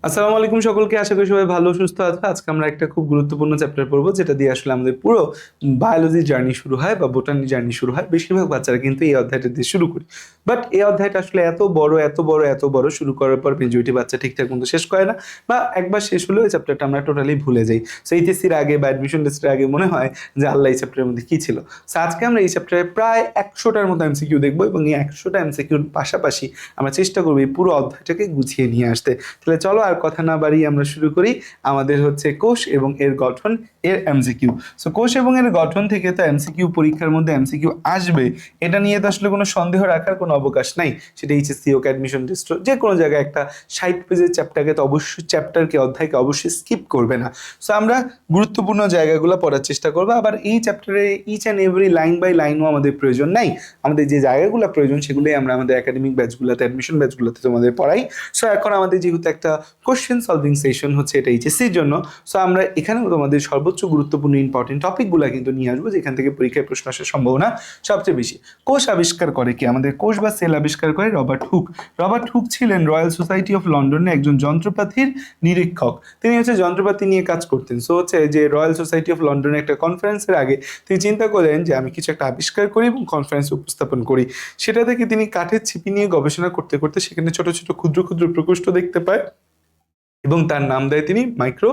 আসসালামু আলাইকুম সকলকে, আশা করি সবাই ভালো সুস্থ আছে। আজকে আমরা একটা খুব গুরুত্বপূর্ণ চ্যাপ্টার পড়বো, যেটা দিয়ে আসলে আমাদের পুরো বায়োলজি জার্নি শুরু হয় বা বোটানি জার্নি শুরু হয়। বেশিরভাগ বাচ্চারা কিন্তু এই অধ্যায়টা দিয়ে শুরু করি, বাট এই অধ্যায়টা আসলে এত বড় এত বড় এত বড়, শুরু করার পর মেজরিটি বাচ্চা ঠিকঠাক মতো শেষ করে না, বা একবার শেষ হলেও এই চ্যাপ্টারটা আমরা টোটালি ভুলে যাই। সো এইচএসসির আগে বা অ্যাডমিশন টেস্টের আগে মনে হয় যে আল্লাহ এই চ্যাপ্টারের মধ্যে কি ছিল। সো আজকে আমরা এই চ্যাপ্টারে প্রায় 100টার মতো এমসিকিউ দেখবো, এবং এই 100টা এমসিকিউর পাশাপাশি আমরা চেষ্টা করবো এই পুরো অধ্যায়টাকে গুছিয়ে নিয়ে আসতে। তাহলে চলো আর কথা না বাড়িয়ে আমরা শুরু করি। আমাদের হচ্ছে কোষ এবং এর গঠন, এর এমসিকিউ। সো কোষ এবং এর গঠন থেকে তো এমসিকিউ পরীক্ষার মধ্যে এমসিকিউ আসবে, এটা নিয়ে তো আসলে কোনো সন্দেহ রাখার কোনো অবকাশ নাই। সেটা এইচএসসি হোক, অ্যাডমিশন টেস্ট হোক, যে কোনো জায়গায় একটা 60 পেজের চ্যাপ্টারকে তো অবশ্যই অধ্যায়কে অবশ্যই স্কিপ করবে না। সো আমরা গুরুত্বপূর্ণ জায়গাগুলো পড়ার চেষ্টা করবো। আবার এই চ্যাপ্টারে each and every line by লাইনও আমাদের প্রয়োজন নাই। আমাদের যে জায়গাগুলো প্রয়োজন সেগুলোই আমরা আমাদের একাডেমিক ব্যাচগুলোতে, অ্যাডমিশন ব্যাচগুলোতে তোমাদের পড়াই। সো এখন আমাদের যেহেতু একটা কোশ্চেন সলভিং সেশন হচ্ছে এটা এইচএসসির জন্য, সো আমরা এখানেও তোমাদের সর্বোচ্চ গুরুত্বপূর্ণ ইম্পর্টেন্ট টপিকগুলো কিন্তু নিয়ে আসবো, যেখান থেকে পরীক্ষায় প্রশ্ন আসার সম্ভাবনা সবচেয়ে বেশি। কোষ আবিষ্কার করে কে? আমাদের কোষ বা সেল আবিষ্কার করে রবার্ট হুক। রবার্ট হুক ছিলেন রয়্যাল সোসাইটি অফ লন্ডনে একজন যন্ত্রপাতির নিরীক্ষক। তিনি হচ্ছে যন্ত্রপাতি নিয়ে কাজ করতেন। সো হচ্ছে যে রয়্যাল সোসাইটি অফ লন্ডনের একটা কনফারেন্সের আগে তিনি চিন্তা করলেন যে আমি কিছু একটা আবিষ্কার করি এবং কনফারেন্সে উপস্থাপন করি। সেটা থেকে তিনি কাঠের ছিপি নিয়ে গবেষণা করতে করতে সেখানে ছোট ছোট ক্ষুদ্র ক্ষুদ্র প্রকোষ্ঠ দেখতে পায়, এবং তার নাম দেয় তিনি মাইক্রো।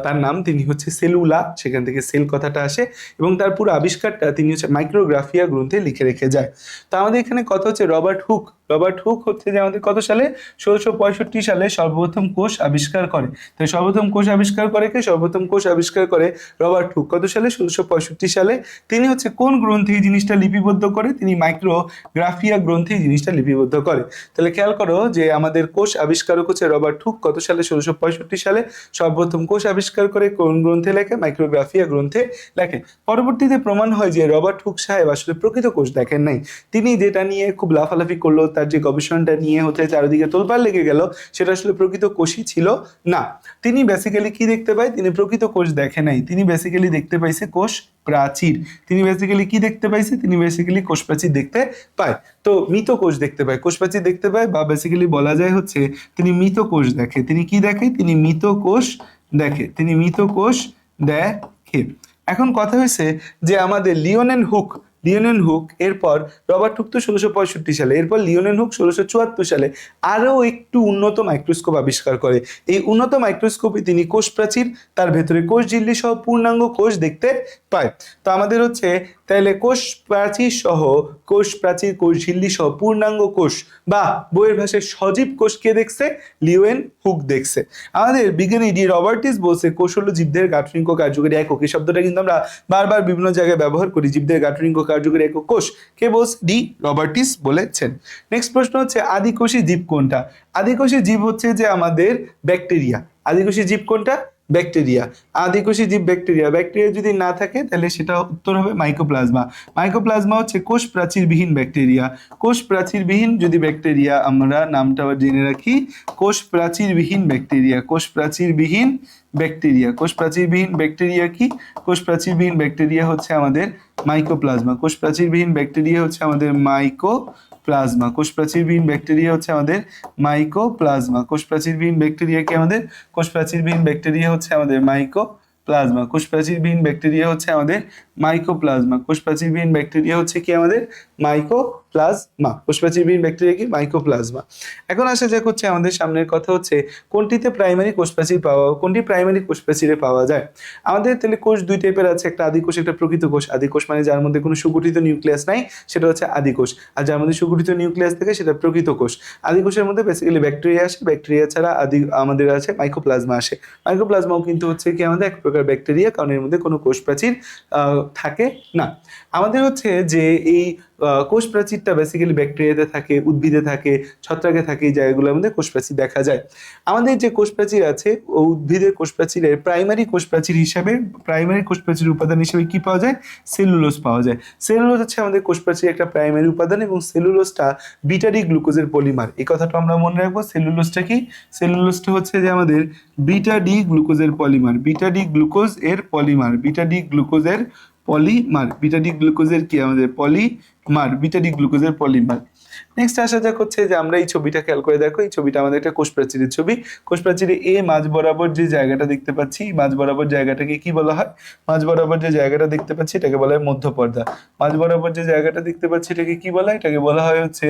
তার নাম তিনি হচ্ছে সেলুলা, সেখান থেকে সেল কথাটা আসে, এবং তার পুরো আবিষ্কারটা তিনি হচ্ছে মাইক্রোগ্রাফিয়া গ্রন্থে লিখে রেখে যায়। তো আমাদের এখানে কথা হচ্ছে রবার্ট হুক। রবার্ট হুক হচ্ছে যে আমাদের কত সালে, 1665 সালে সর্বপ্রথম কোষ আবিষ্কার করে। তো সর্বপ্রথম কোষ আবিষ্কার করে কে? সর্বপ্রথম কোষ আবিষ্কার করে রবার্ট হুক। কত সালে? 1665 সালে। তিনি হচ্ছে কোন গ্রন্থে এই জিনিসটা লিপিবদ্ধ করে? তিনি মাইক্রোগ্রাফিয়া গ্রন্থে এই জিনিসটা লিপিবদ্ধ করে। তাহলে খেয়াল করো যে আমাদের কোষ আবিষ্কারক হচ্ছে রবার্ট হুক। কত সালে? 1665 সালে সর্বপ্রথম কোষ আবিষ্কার করে। কোন গ্রন্থে লেখে? মাইক্রোগ্রাফিয়া গ্রন্থে লেখে। পরবর্তীতে প্রমাণ হয় যে রবার্ট হুক সাহেব আসলে প্রকৃত কোষ দেখেন নাই। তিনি যেটা নিয়ে খুব লাফালাফি করলো, তার যে গবেষণাটা নিয়ে হচ্ছে চারিদিকে তোলপাড় লেগে গেল, সেটা আসলে প্রকৃত কোষই ছিল না। তিনি বেসিক্যালি কি দেখতে পায়? তিনি প্রকৃত কোষ দেখে নাই, তিনি বেসিক্যালি দেখতে পাইছে কোষ প্রাচীর। তিনি বেসিক্যালি কি দেখতে পাইছে? তিনি বেসিক্যালি কোষ প্রাচীর দেখতে পায়। তো মৃত কোষ দেখতে পায়, কোষ প্রাচীর দেখতে পায়, বা বেসিক্যালি বলা যায় হচ্ছে তিনি মৃত কোষ দেখে। তিনি কি দেখে? তিনি মৃত কোষ দেখে। তিনি মৃত কোষ দেখে। এখন কথা হয়েছে যে আমাদের লিওনেন হুক এরপর, রবার্ট হুক তো 1665 সালে, এরপর লিওনেন হুক 1674 সালে আরও একটু উন্নত মাইক্রোস্কোপ আবিষ্কার করে। এই উন্নত মাইক্রোস্কোপে তিনি কোষ প্রাচীর, তার ভেতরে কোষ ঝিল্লি সহ পূর্ণাঙ্গ কোষ দেখতে পায়। তো আমাদের হচ্ছে তাহলে কোষ প্রাচীর সহ, কোষ প্রাচীর, কোষ ঝিল্লি সহ পূর্ণাঙ্গ কোষ, বা বইয়ের ভাষায় সজীব কোষ কে দেখছে? লিওনেন হুক দেখছে। আমাদের বিজ্ঞানী ডি রবার্টিস বলছে কোষ হলো জীবদের গাঠনিক ও কার্যকরী একক। এই শব্দটা কিন্তু আমরা বারবার বিভিন্ন জায়গায় ব্যবহার করি, জীবদের গাঠনিক ও কার্যকরী একক কোষ। কে বলছে? ডি রবার্টিস বলেছেন। নেক্সট প্রশ্ন হচ্ছে আদিকোষী জীব কোনটা? আদিকোষী জীব হচ্ছে যে আমাদের ব্যাকটেরিয়া। আদিকোষী জীব কোনটা? ব্যাকটেরিয়া। আদিকোষী জীব ব্যাকটেরিয়া। ব্যাকটেরিয়া যদি না থাকে তাহলে সেটা উত্তর হবে মাইকোপ্লাজমা। মাইকোপ্লাজমা হচ্ছে কোষ প্রাচীরবিহীন ব্যাকটেরিয়া। কোষ প্রাচীরবিহীন যদি ব্যাকটেরিয়া, আমরা নামটা আবার জেনে রাখি, কোষ প্রাচীরবিহীন ব্যাকটেরিয়া। কোষ প্রাচীরবিহীন ব্যাকটেরিয়া। কোষ প্রাচীরবিহীন ব্যাকটেরিয়া কি? কোষ প্রাচীরবিহীন ব্যাকটেরিয়া হচ্ছে আমাদের মাইকোপ্লাজমা। কোষ প্রাচীরবিহীন ব্যাকটেরিয়া হচ্ছে আমাদের মাইকোপ্লাজমা। কোষ প্রাচীরবিহীন ব্যাকটেরিয়া হচ্ছে আমাদের মাইকোপ্লাজমা। কোষ প্রাচীরবিহীন ব্যাকটেরিয়া কি আমাদের? কোষ প্রাচীরবিহীন ব্যাকটেরিয়া হচ্ছে আমাদের মাইকোপ্লাজমা। কোষ প্রাচীরবিহীন ব্যাকটেরিয়া হচ্ছে আমাদের মাইকোপ্লাজমা। কোষ প্রাচীরবিহীন ব্যাকটেরিয়া হচ্ছে কি আমাদের? মাইকোপ্লাজমা। কোষ প্রাচীরবিহীন ব্যাকটেরিয়া কি? মাইকোপ্লাজমা। এখন আসা যাক হচ্ছে আমাদের সামনের কথা হচ্ছে কোনটিতে প্রাইমারি কোষ প্রাচীর কোনটি প্রাইমারি কোষ প্রাচীরে পাওয়া যায়? আমাদের তাহলে কোষ দুই টাইপের আছে, একটা আদিকোষ, একটা প্রকৃত কোষ। আদিকোষ মানে যার মধ্যে কোনো সুগঠিত নিউক্লিয়াস নাই, সেটা হচ্ছে আদিকোষ। আর যার মধ্যে সুগঠিত নিউক্লিয়াস থাকে সেটা প্রকৃত কোষ। আদিকোষের মধ্যে বেসিক্যালি ব্যাকটেরিয়া আসে, ব্যাকটেরিয়া ছাড়া আমাদের আছে মাইকোপ্লাজমা আসে। মাইকোপ্লাজমাও কিন্তু হচ্ছে কি আমাদের এক প্রকার ব্যাকটেরিয়া, কারণ এর মধ্যে কোনো কোষ প্রাচীর থাকে না। আমাদের হচ্ছে যে এই কোষ প্রাচীরটা বেসিক্যালি ব্যাকটেরিয়াতে থাকে, উদ্ভিদে থাকে, ছত্রাকে থাকে, এই জায়গাগুলোর মধ্যে কোষ প্রাচীর দেখা যায়। আমাদের যে কোষ প্রাচীর আছে, উদ্ভিদের কোষ প্রাচীরের প্রাইমারি কোষ প্রাচীর হিসাবে, প্রাইমারি কোষ প্রাচীর উপাদান হিসেবে কি পাওয়া যায়? সেলুলোজ পাওয়া যায়। সেলুলোজ হচ্ছে আমাদের কোষ প্রাচীর একটা প্রাইমারি উপাদান, এবং সেলুলোজটা বিটা ডি গ্লুকোজের পলিমার। এই কথাটা আমরা মনে রাখবো। সেলুলোজটা কি? সেলুলোজটা হচ্ছে যে আমাদের বিটা ডি গ্লুকোজের পলিমার। বিটা ডি গ্লুকোজ এর পলিমার। বিটা ডি গ্লুকোজের পলিমার। বিটা ডি গ্লুকোজের কি আমাদের? পলিমার। বিটা ডি গ্লুকোজের পলিমার। নেক্সট আসা যাক হচ্ছে যে আমরা এই ছবিটা খেয়াল করে দেখো, এই ছবিটা আমাদের একটা কোষ প্রাচীরের ছবি। কোষ প্রাচীরে এ মাঝ বরাবর যে জায়গাটা দেখতে পাচ্ছি, মাঝ বরাবর জায়গাটাকে কি বলা হয়? মাঝ বরাবর যে জায়গাটা দেখতে পাচ্ছি এটাকে বলা হয় মধ্যপর্দা। মাঝ বরাবর যে জায়গাটা দেখতে পাচ্ছি এটাকে কি বলা হয়? এটাকে বলা হয় হচ্ছে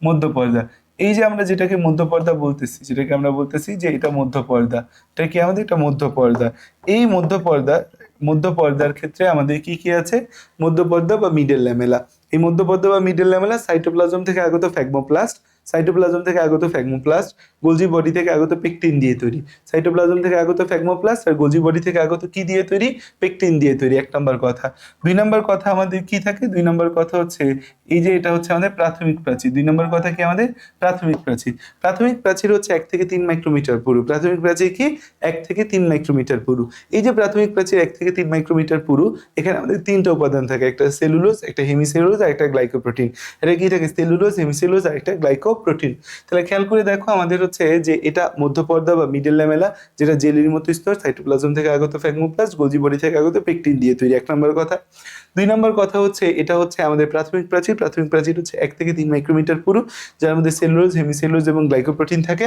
মধ্যপর্দা। এই যে আমরা যেটাকে মধ্যপর্দা বলতেছি, যেটাকে আমরা বলতেছি যে এটা মধ্যপর্দা, এটা কি আমাদের এটা মধ্যপর্দা। এই মধ্যপর্দার ক্ষেত্রে আমাদের কি কি আছে? মধ্যপর্দা বা মিডল ল্যামেলা। এই মধ্যপর্দা বা মিডল ল্যামেলা সাইটোপ্লাজম থেকে আগত ফ্যাগমোপ্লাস্ট, সাইটোপ্লাজম থেকে আগত ফ্যাগমোপ্লাস্ট, গোলজি বডি থেকে আগত পেকটিন দিয়ে তৈরি। সাইটোপ্লাজম থেকে আগত ফ্যাগমোপ্লাস্ট আর গোলজি বডি থেকে আগত কি দিয়ে তৈরি? পেকটিন দিয়ে তৈরি, 1 নম্বর কথা। 2 নম্বর কথা আমাদের কি থাকে? 2 নম্বর কথা হচ্ছে এই যে এটা হচ্ছে আমাদের প্রাথমিক প্রাচীর। 2 নম্বর কথা কি আমাদের? প্রাথমিক প্রাচীর। প্রাথমিক প্রাচীর হচ্ছে 1 থেকে 3 মাইক্রোমিটার পুরু। প্রাথমিক প্রাচীর কি? 1 থেকে 3 মাইক্রোমিটার পুরু। এই যে প্রাথমিক প্রাচীর 1 থেকে 3 মাইক্রোমিটার পুরু, এখানে আমাদের 3টা উপাদান থাকে, একটা সেলুলোজ, একটা হেমিসেলুলোজ আর একটা গ্লাইকোপ্রোটিন। এটা কি থাকে? সেলুলোজ, হেমিসেলুলোজ আর একটা গ্লাইকোপ্রোটিন। তাহলে খেয়াল করে দেখো আমাদের হচ্ছে যে এটা মধ্যপর্দা বা মিডল ল্যামেলা, যেটা জেলির মতো স্তর, সাইটোপ্লাজম থেকে আগত ফ্যাগমোপ্লাস্ট, গোলজি বডি থেকে আগত পেকটিন দিয়ে তৈরি, 1 নম্বর কথা। 2 নম্বর কথা হচ্ছে এটা হচ্ছে আমাদের প্রাথমিক প্রাচীর। প্রাথমিক প্রাচীর হচ্ছে 1 থেকে 3 মাইক্রোমিটার পুরু, যার মধ্যে সেলুলোজ, হেমিসেলুলোজ এবং গ্লাইকোপ্রোটিন থাকে।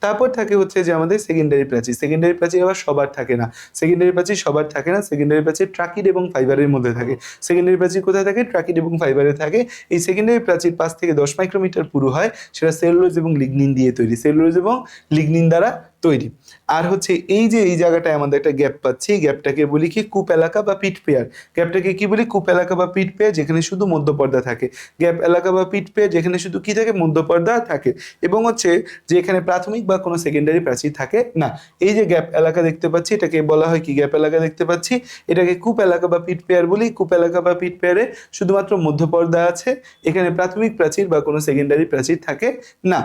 তারপর থাকে হচ্ছে যে আমাদের সেকেন্ডারি প্রাচীর। সেকেন্ডারি প্রাচীর আবার সবার থাকে না। সেকেন্ডারি প্রাচীর সবার থাকে না। সেকেন্ডারি প্রাচীর ট্রাকিড এবং ফাইবারের মধ্যে থাকে। সেকেন্ডারি প্রাচীর কোথায় থাকে? ট্রাকিড এবং ফাইবারে থাকে। এই সেকেন্ডারি প্রাচীর 5 থেকে 10 মাইক্রোমিটার পুরু হয়, সেটা সেলুলোজ এবং লিগনিন দিয়ে তৈরি, সেলুলোজ এবং লিগনিন দ্বারা তৈরি। আর হচ্ছে এই যে এই জায়গাটায় আমাদের একটা গ্যাপ পাচ্ছি, এই গ্যাপটাকে বলি কি? কূপ এলাকা বা পিট পেয়ার। গ্যাপটাকে কি বলি? কূপ এলাকা বা পিট পেয়ার, যেখানে শুধু মধ্যপর্দা থাকে। গ্যাপ এলাকা বা পিট পেয়ার যেখানে শুধু কি থাকে? মধ্যপর্দা থাকে। এবং হচ্ছে যে এখানে প্রাথমিক বা কোনো সেকেন্ডারি প্রাচীর থাকে না। এই যে গ্যাপ এলাকা দেখতে পাচ্ছি এটাকে বলা হয় কি? গ্যাপ এলাকা দেখতে পাচ্ছি এটাকে কূপ এলাকা বা পিট পেয়ার বলি। কূপ এলাকা বা পিট পেয়ারে শুধুমাত্র মধ্যপর্দা আছে, এখানে প্রাথমিক প্রাচীর বা কোনো সেকেন্ডারি প্রাচীর থাকে না।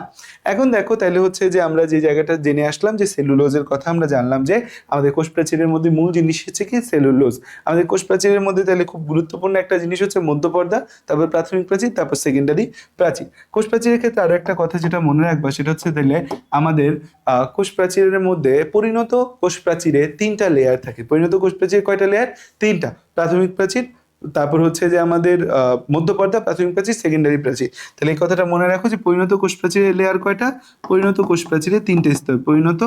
এখন দেখো তাহলে হচ্ছে যে আমরা যে জায়গাটা জেনে আসলাম যে সেলুলোজের কথা, আমরা জানলাম যে আমাদের কোষ প্রাচীরের মধ্যে মূল জিনিস হচ্ছে কি? সেলুলোজ। আমাদের কোষ প্রাচীরের মধ্যে তাহলে খুব গুরুত্বপূর্ণ একটা জিনিস হচ্ছে মধ্যপর্দা, তারপর প্রাথমিক প্রাচীর, তারপর সেকেন্ডারি প্রাচীর। কোষ প্রাচীরের ক্ষেত্রে আরো একটা কথা যেটা মনে রাখবা সেটা হচ্ছে তাহলে আমাদের কোষ প্রাচীরের মধ্যে পরিণত কোষ প্রাচীরে 3টা লেয়ার থাকে। পরিণত কোষ প্রাচীরে কয়টা লেয়ার? 3টা। প্রাথমিক প্রাচীর, তারপর হচ্ছে যে আমাদের মধ্যপর্দা, প্রাথমিক প্রাচীর, সেকেন্ডারি প্রাচীর। তাহলে এই কথাটা মনে রাখো যে পরিণত কোষ প্রাচীরের লেয়ার কয়টা? পরিণত কোষ প্রাচীরে 3টে স্তর। পরিণত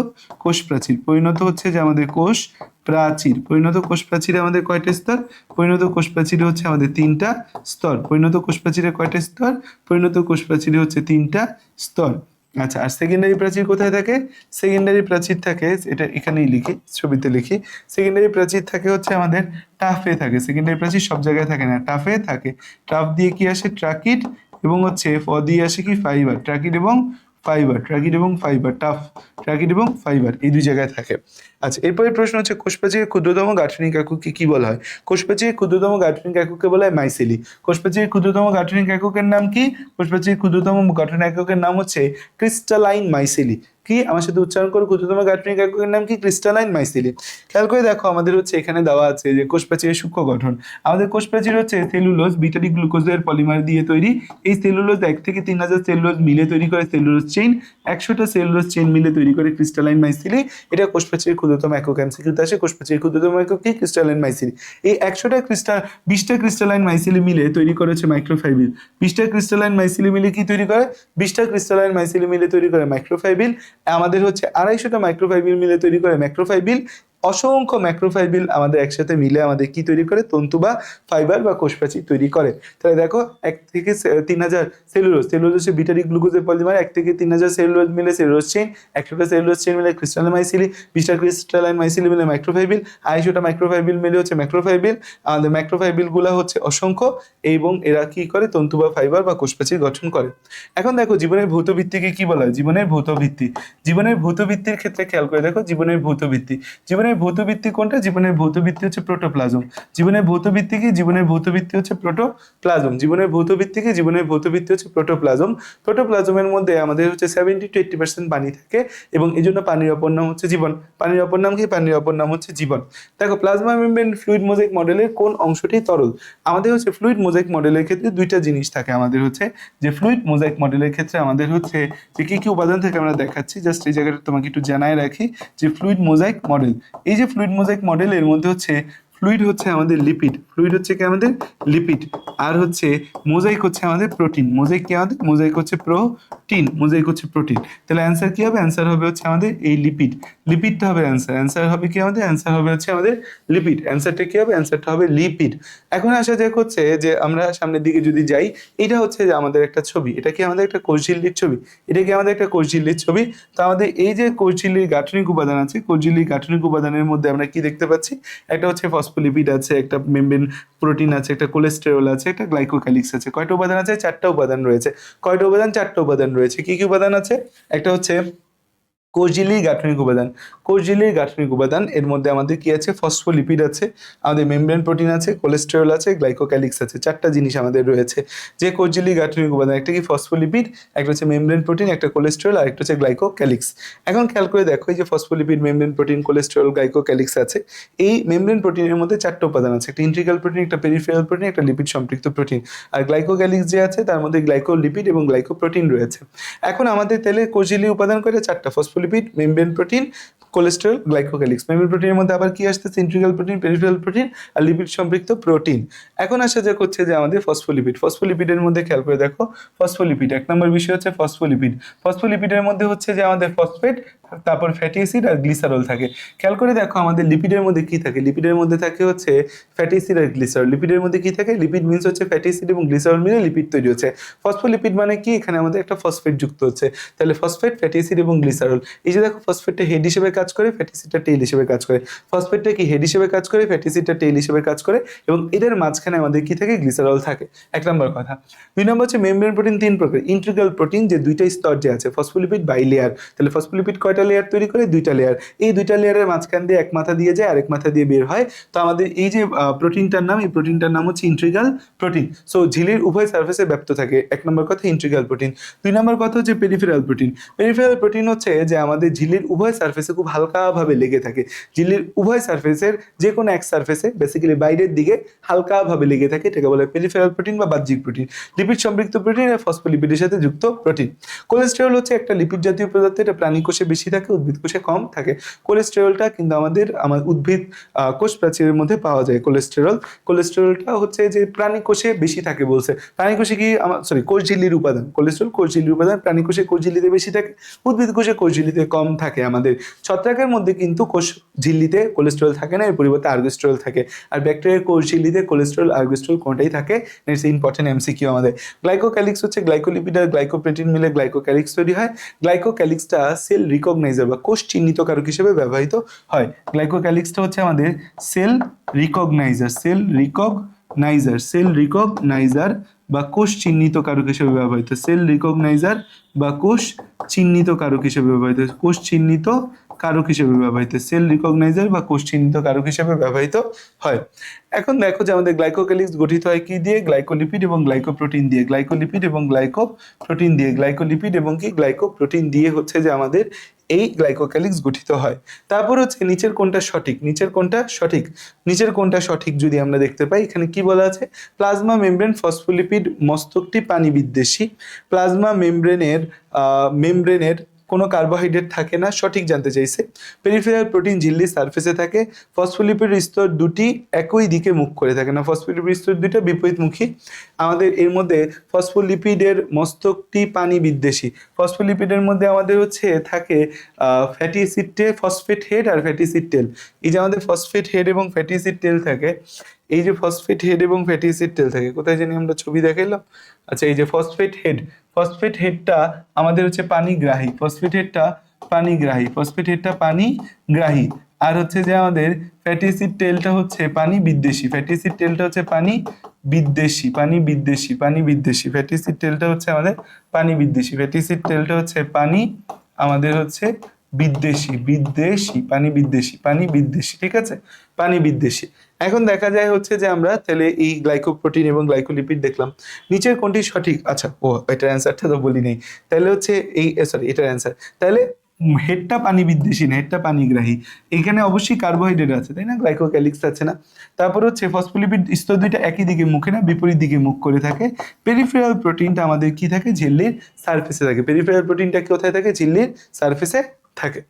কোষ প্রাচীর, পরিণত হচ্ছে যে আমাদের কোষ প্রাচীর, পরিণত কোষ প্রাচীরে আমাদের কয়টা স্তর? পরিণত কোষ প্রাচীরে হচ্ছে আমাদের 3টা স্তর। পরিণত কোষ প্রাচীরে কয়টা স্তর? পরিণত কোষ প্রাচীরে হচ্ছে 3টা স্তর। আচ্ছা, আর সেকেন্ডারি প্রাচীর কোথায় থাকে? সেকেন্ডারি প্রাচীর থাকে, এটা এখানেই লিখি, ছবিতে লিখি। সেকেন্ডারি প্রাচীর থাকে হচ্ছে আমাদের টাফে থাকে। সেকেন্ডারি প্রাচীর সব জায়গায় থাকে না, টাফে থাকে। টাফ দিয়ে কি আসে? ট্রাকিড, এবং হচ্ছে ফ দিয়ে আসে কি? ফাইবার। ট্রাকিড এবং ফাইবার, ট্রাকিড এবং ফাইবার, টাফ, ট্রাকিড এবং ফাইবার, এই 2 জায়গায় থাকে। আচ্ছা, এরপরে প্রশ্ন হচ্ছে কোষ প্রাচীরের ক্ষুদ্রতম গাঠনিক এককে কি বলা হয়? কোষ প্রাচীরের ক্ষুদ্রতম গাঠনিক এককে বলা হয় মাইসেলি। কোষ প্রাচীরের ক্ষুদ্রতম গাঠনিক এককের নাম কি? কোষ প্রাচীরের ক্ষুদ্রতম গাঠনিক এককের নাম হচ্ছে ক্রিস্টালাইন মাইসেলি। কি? আমার সাথে উচ্চারণ করো, ক্ষুদ্রতম গাঠনিক এককের নাম কি? ক্রিস্টালাইন মাইসেলি। খেয়াল করে দেখো আমাদের হচ্ছে এখানে দেওয়া আছে যে কোষ প্রাচীরের সূক্ষ্ম গঠন। আমাদের কোষ প্রাচীর হচ্ছে সেলুলোজ, বিটারি গ্লুকোজের পলিমার দিয়ে তৈরি। এই সেলুলোজ 1 থেকে 3000 সেলুলোজ মিলে তৈরি করে সেলুলোজ চেইন। 100টা সেলুলোজ চেইন মিলে তৈরি করে ক্রিস্টালাইন মাইসেলি। এটা কোষ প্রাচীরের ক্ষুদ্রতম একক। এমসিকিউতে আসে কোষ প্রাচীরের ক্ষুদ্রতম একক কি? ক্রিস্টালাইন মাইসেলি। এই 20টা ক্রিস্টালাইন মাইসেলি মিলে তৈরি করেছে মাইক্রোফাইবিল। 20টা ক্রিস্টালাইন মাইসেলি মিলে কি তৈরি করে? 20টা ক্রিস্টালাইন মাইসেলি মিলে তৈরি করে মাইক্রোফাইবিল। আমাদের হচ্ছে 250টা মাইক্রোফাইবিল মিলে তৈরি করে ম্যাক্রোফাইবিল। অসংখ্য ম্যাক্রোফাইবিল আমাদের একসাথে মিলে আমাদের কি তৈরি করে? তন্তু বা ফাইবার বা কোষ প্রাচীর তৈরি করে। তাহলে দেখো 1 থেকে 3000 সেলুলোজ, সেলুলোজ হচ্ছে বিটারি গ্লুকোজের পলিমার। 1 থেকে 3000 সেলুলোজ মিলে সেলুলোজ চেইন, 100টা সেলুলোজ চেইন মিলে ক্রিস্টালাইন মাইসেলি, 20টা ক্রিস্টালাইন মাইসেলি মিলে মাইক্রোফাইবিল, 250টা মাইক্রোফাইবিল মিলে হচ্ছে ম্যাক্রোফাইবিল। আমাদের ম্যাক্রোফাইবিল গুলা হচ্ছে অসংখ্য, এবং এরা কি করে? তন্তু বা ফাইবার বা কোষ প্রাচীর গঠন করে। এখন দেখো জীবনের ভৌত ভিত্তিকে কি বলা হয়? জীবনের ভৌত ভিত্তি। জীবনের ভৌত ভিত্তির ক্ষেত্রে খেয়াল করে দেখো জীবনের ভৌত ভিত্তি। জীবনের ভৌত ভিত্তি কোনটা? জীবনের ভৌত ভিত্তি হচ্ছে প্রোটোপ্লাজম। জীবনের ভৌত ভিত্তি কি? জীবনের ভৌত ভিত্তি হচ্ছে প্রোটোপ্লাজম। জীবনের ভৌত ভিত্তি কি? জীবনের ভৌত ভিত্তি হচ্ছে প্রোটোপ্লাজম। প্রোটোপ্লাজমের মধ্যে আমাদের হচ্ছে 70 to 80% পানি থাকে, এবং এই জন্য পানির অপর নাম হচ্ছে জীবন। পানির অপর নাম কি? পানির অপর নাম হচ্ছে জীবন। দেখো প্লাজমা মেমব্রেন ফ্লুইড মোজাইক মডেলের কোন অংশটি তরল? আমাদের হচ্ছে ফ্লুইড মোজাইক মডেলের ক্ষেত্রে 2টা জিনিস থাকে। আমাদের হচ্ছে যে ফ্লুইড মোজাইক মডেলের ক্ষেত্রে আমাদের হচ্ছে যে কি কি উপাদান থেকে আমরা দেখাচ্ছি, জাস্ট এই জায়গাটা তোমাকে একটু জানায় রাখি যে ফ্লুইড মোজাইক মডেল, এই যে ফ্লুইড মোজাইক মডেলের মধ্যে হচ্ছে ফ্লুইড হচ্ছে আমাদের লিপিড, ফ্লুইড হচ্ছে কি আমাদের লিপিড, আর হচ্ছে মোজাইক হচ্ছে আমাদের প্রোটিন, মোজাইক কি আমাদের, মোজাইক হচ্ছে প্রোটিন, মোজাইক হচ্ছে প্রোটিন। তাহলে অ্যান্সার কি হবে, অ্যান্সার হবে হচ্ছে আমাদের এই লিপিড, লিপিডটা হবে অ্যান্সার, অ্যান্সার হবে কি আমাদের, অ্যান্সার হবে হচ্ছে আমাদের লিপিড, অ্যান্সারটা কি হবে, অ্যান্সারটা হবে লিপিড। এখন আসা যাক হচ্ছে যে আমরা সামনের দিকে যদি যাই, এটা হচ্ছে যে আমাদের একটা ছবি, এটা কি আমাদের একটা কোষঝিল্লির ছবি, এটা কি আমাদের একটা কোষঝিল্লির ছবি। তো আমাদের এই যে কোষঝিল্লির গাঠনিক উপাদান আছে, কোষঝিল্লির গাঠনিক উপাদানের মধ্যে আমরা কি দেখতে পাচ্ছি, একটা হচ্ছে ফসফোলিপিড আছে, একটা মেমব্রেন প্রোটিন আছে, একটা কোলেস্টেরল আছে, একটা গ্লাইকোক্যালিক্স আছে। কয়টা উপাদান আছে, চারটা উপাদান রয়েছে। কয়টা উপাদান, চারটা উপাদান রয়েছে। কি কি উপাদান আছে, একটা হচ্ছে কোষঝিল্লির গাঠনিক উপাদান, কোষঝিল্লির গাঠনিক উপাদান এর মধ্যে আমাদের কি আছে, ফসফোলিপিড আছে, আমাদের মেমব্রেন প্রোটিন আছে, কোলেস্টেরল আছে, গ্লাইকোক্যালিক্স আছে, চারটা জিনিস আমাদের রয়েছে যে কোষঝিল্লির গাঠনিক উপাদান। একটা কি ফসফোলিপিড, একটা হচ্ছে মেমব্রেন প্রোটিন, একটা কোলেস্টেরল, আর একটা হচ্ছে গ্লাইকোক্যালিক্স। এখন খেয়াল করে দেখো, এই যে phospholipid, membrane protein, cholesterol, glycocalyx আছে, এই মেমব্রেন প্রোটিনের মধ্যে চারটা উপাদান আছে, একটা ইন্টিগ্রাল প্রোটিন, একটা পেরিফেরাল প্রোটিন, একটা লিপিড সম্পৃক্ত প্রোটিন, আর গ্লাইকোক্যালিক্স যে আছে তার মধ্যে গ্লাইকোলিপিড এবং গ্লাইকোপ্রোটিন রয়েছে। এখন আমাদের তাহলে কোষঝিল্লির উপাদান করে চারটা, phospholipid, membrane protein, cholesterol, glycocalyx. Membrane প্রোটিনের মধ্যে আবার কি আসতেছে, ইন্টিগ্রাল প্রোটিন, পেরিফেরাল প্রোটিন, আর লিপিড সম্পৃক্ত প্রোটিন। এখন আসা যাক হচ্ছে যে আমাদের ফসফোলিপিড, ফসফোলিপিডের মধ্যে খেয়াল করে দেখো, ফসফোলিপিড এক নম্বর বিষয় হচ্ছে ফসফোলিপিড। ফসফোলিপিডের মধ্যে হচ্ছে যে আমাদের ফসফেট, তারপর ফ্যাটি অ্যাসিড আর গ্লিসারল থাকে। খেয়াল করে দেখো আমাদের লিপিডের মধ্যে কি থাকে, লিপিডের মধ্যে থাকে হচ্ছে ফ্যাটি অ্যাসিড আর গ্লিসারল। লিপিডের মধ্যে কি থাকে, লিপিড মিন্স হচ্ছে ফ্যাটি অ্যাসিড এবং গ্লিসারল মিলে লিপিড তৈরি হচ্ছে। ফসফোলিপিড মানে কি, এখানে আমাদের একটা ফসফেট যুক্ত হচ্ছে, তাহলে ফসফেট, ফ্যাটি অ্যাসিড এবং গ্লিসারল। এই যে দেখো, ফসফেটটা হেড হিসেবে কাজ করে, ফ্যাটি অ্যাসিডটা টেইল হিসেবে কাজ করে। ফসফেটটা কি হেড হিসেবে কাজ করে, ফ্যাটি অ্যাসিডটা টেইল হিসেবে কাজ করে, এবং এদের মাঝখানে আমাদের কি থাকে, গ্লিসারল থাকে। এক নম্বর কথা। দুই নম্বর হচ্ছে মেমব্রেন প্রোটিন তিন প্রকার, ইন্টিগ্রাল প্রোটিন যে দুইটা স্তর যে আছে, ফসফোলিপিড বাই লেয়ার। তাহলে ফসফোলিপিড কয়টা লেয়ার তৈরি করে, দুইটা লেয়ার। এই দুইটা লেয়ারের মাঝখান দিয়ে এক মাথা দিয়ে যায়, আরেক মাথা দিয়ে বের হয়। তো আমাদের এই যে প্রোটিনটার নাম, এই প্রোটিনটার নাম হচ্ছে ইন্টিগ্রাল প্রোটিন। সো ঝিল্লির উভয় সার্ফেসে ব্যাপ্ত থাকে, এক নম্বর কথা ইন্টিগ্রাল প্রোটিন। দুই নম্বর কথা হচ্ছে পেরিফেরাল প্রোটিন। পেরিফেরাল প্রোটিন হচ্ছে যে আমাদের ঝিল্লির উভয় সার্ফেসে খুব হালকাভাবে লেগে থাকে, ঝিল্লির উভয় সার্ফেসের যে কোনো এক সার্ফেসে বেসিক্যালি বাইরের দিকে হালকাভাবে লেগে থাকে, এটাকে বলে পেরিফেরাল প্রোটিন বা বাহ্যিক প্রোটিন। লিপিড সম্পৃক্ত প্রোটিন আর ফসফোলিপিডের সাথে যুক্ত প্রোটিন। কোলেস্টেরল হচ্ছে একটা লিপিড জাতীয় পদার্থ, এটা প্রাণী কোষে বেশি থাকে, উদ্ভিদ কোষে কম থাকে। কোলেস্টেরলটা কিন্তু আমাদের উদ্ভিদ কোষ প্রাচীরের মধ্যে পাওয়া যায়। কোলেস্টেরলটা হচ্ছে যে প্রাণী কোষে বেশি থাকে বলছে, প্রাণী কোষে কি কোষঝিল্লির উপাদান, কোলেস্টেরল কোষঝিল্লির উপাদান, প্রাণী কোষে কোষঝিল্লিতে বেশি থাকে, উদ্ভিদ কোষে কোষঝিল্লিতে কম থাকে। আমাদের ছত্রাকের মধ্যে কিন্তু কোষ ঝিল্লিতে কোলেস্টেরল থাকে না, এর পরিবর্তে আর্গোস্টেরল থাকে। আর ব্যাকটেরিয়ার কোষ ঝিল্লিতে কোলেস্টেরল, আর্গোস্টেরল কোনটাই থাকে। ইটস ইম্পর্টেন্ট এমসিকিউ আমাদের। গ্লাইকোক্যালিক্স হচ্ছে গ্লাইকোলিপিড আর গ্লাইকোপ্রোটিন মিলে গ্লাইকোক্যালিক্স তৈরি হয়। গ্লাইকোক্যালিক্সটা সেল রিকগনাইজার বা কোষ চিহ্নিতকারক হিসেবে ব্যবহৃত হয়। গ্লাইকোক্যালিক্সটা হচ্ছে আমাদের সেল রিকগনাইজার, সেল রিকগনাইজার বা কোষ চিহ্নিতকারক হিসেবে ব্যবহৃত, সেল রিকগনাইজার বা কোষ চিহ্নিত কারক হিসেবে ব্যবহৃত, কোষ চিহ্নিত কারক হিসেবে ব্যবহৃত, সেল রিকগনাইজার বা কোষ চিহ্নিত কারক হিসেবে ব্যবহৃত হয়। এখন দেখো যে আমাদের গ্লাইকোক্যালিক্স গঠিত হয় কি দিয়ে, গ্লাইকোলিপিড এবং গ্লাইকোপ্রোটিন দিয়ে, গ্লাইকোলিপিড এবং গ্লাইকোপ্রোটিন দিয়ে, গ্লাইকোলিপিড এবং কি গ্লাইকোপ্রোটিন দিয়ে হচ্ছে যে আমাদের এই গ্লাইকোক্যালিক্স গঠিত হয়। তারপর হচ্ছে নিচের কোনটা সঠিক, নিচের কোনটা সঠিক যদি আমরা দেখতে পাই, এখানে কি বলা আছে, প্লাজমা মেমব্রেন ফসফোলিপিড মস্তকটি পানি বিদ্বেষী। প্লাজমা মেমব্রেনের কোনো কার্বোহাইড্রেট থাকে না, সঠিক জানতে চাইছে। পেরিফেরাল প্রোটিন ঝিল্লির সারফেসে থাকে। ফসফোলিপিড স্তর দুটি একই দিকে মুখ করে থাকে না, ফসফোলিপিড স্তর দুটো বিপরীতমুখী। আমাদের এর মধ্যে ফসফোলিপিডের মস্তকটি পানি বিদ্বেষী। ফসফোলিপিডের মধ্যে আমাদের হচ্ছে থাকে ফ্যাটি অ্যাসিড ফসফেট হেড আর ফ্যাটি অ্যাসিড টেল। এই যে আমাদের ফসফেট হেড এবং ফ্যাটি অ্যাসিড টেল থাকে, এই যে ফসফেট হেড এবং ফ্যাটি অ্যাসিড টেল থাকে, কোথায় জানি আমরা ছবি দেখাইলাম, আচ্ছা এই যে ফসফেট হেডটা আমাদের হচ্ছে পানিগ্রাহী, ফসফেট হেডটা পানিগ্রাহী। আর হচ্ছে যে আমাদের ফ্যাটি অ্যাসিড টেলটা হচ্ছে পানি বিদ্বেষী, ফ্যাটি অ্যাসিড টেলটা হচ্ছে পানি বিদ্বেষী, ফ্যাটি অ্যাসিড টেলটা হচ্ছে আমাদের পানি বিদ্বেষী, ফ্যাটি অ্যাসিড টেলটা হচ্ছে পানি আমাদের হচ্ছে পানি বিদ্বেষী, ঠিক আছে, পানি বিদ্বেষী। এখন দেখা যায় হচ্ছে যে আমরা তাহলে এই গ্লাইকোপ্রোটিন এবং গ্লাইকোলিপিড দেখলাম, নিচের কোনটি সঠিক, আচ্ছা এটার অ্যান্সারটা তো বলি নেই, তাহলে হচ্ছে এটার অ্যান্সার, তাহলে হেডটা পানি বিদ্বেষী না, হেডটা পানিগ্রাহী। এখানে অবশ্যই কার্বোহাইড্রেট আছে তাই না, গ্লাইকোক্যালিক্স আছে না। তারপর হচ্ছে ফসফোলিপিড স্তর দুইটা একই দিকে মুখে না, বিপরীত দিকে মুখ করে থাকে। পেরিফেরাল প্রোটিনটা আমাদের কি থাকে, ঝিল্লির সারফেসে থাকে। পেরিফেরাল প্রোটিনটা কোথায় থাকে, ঝিল্লির সারফেসে থাকে।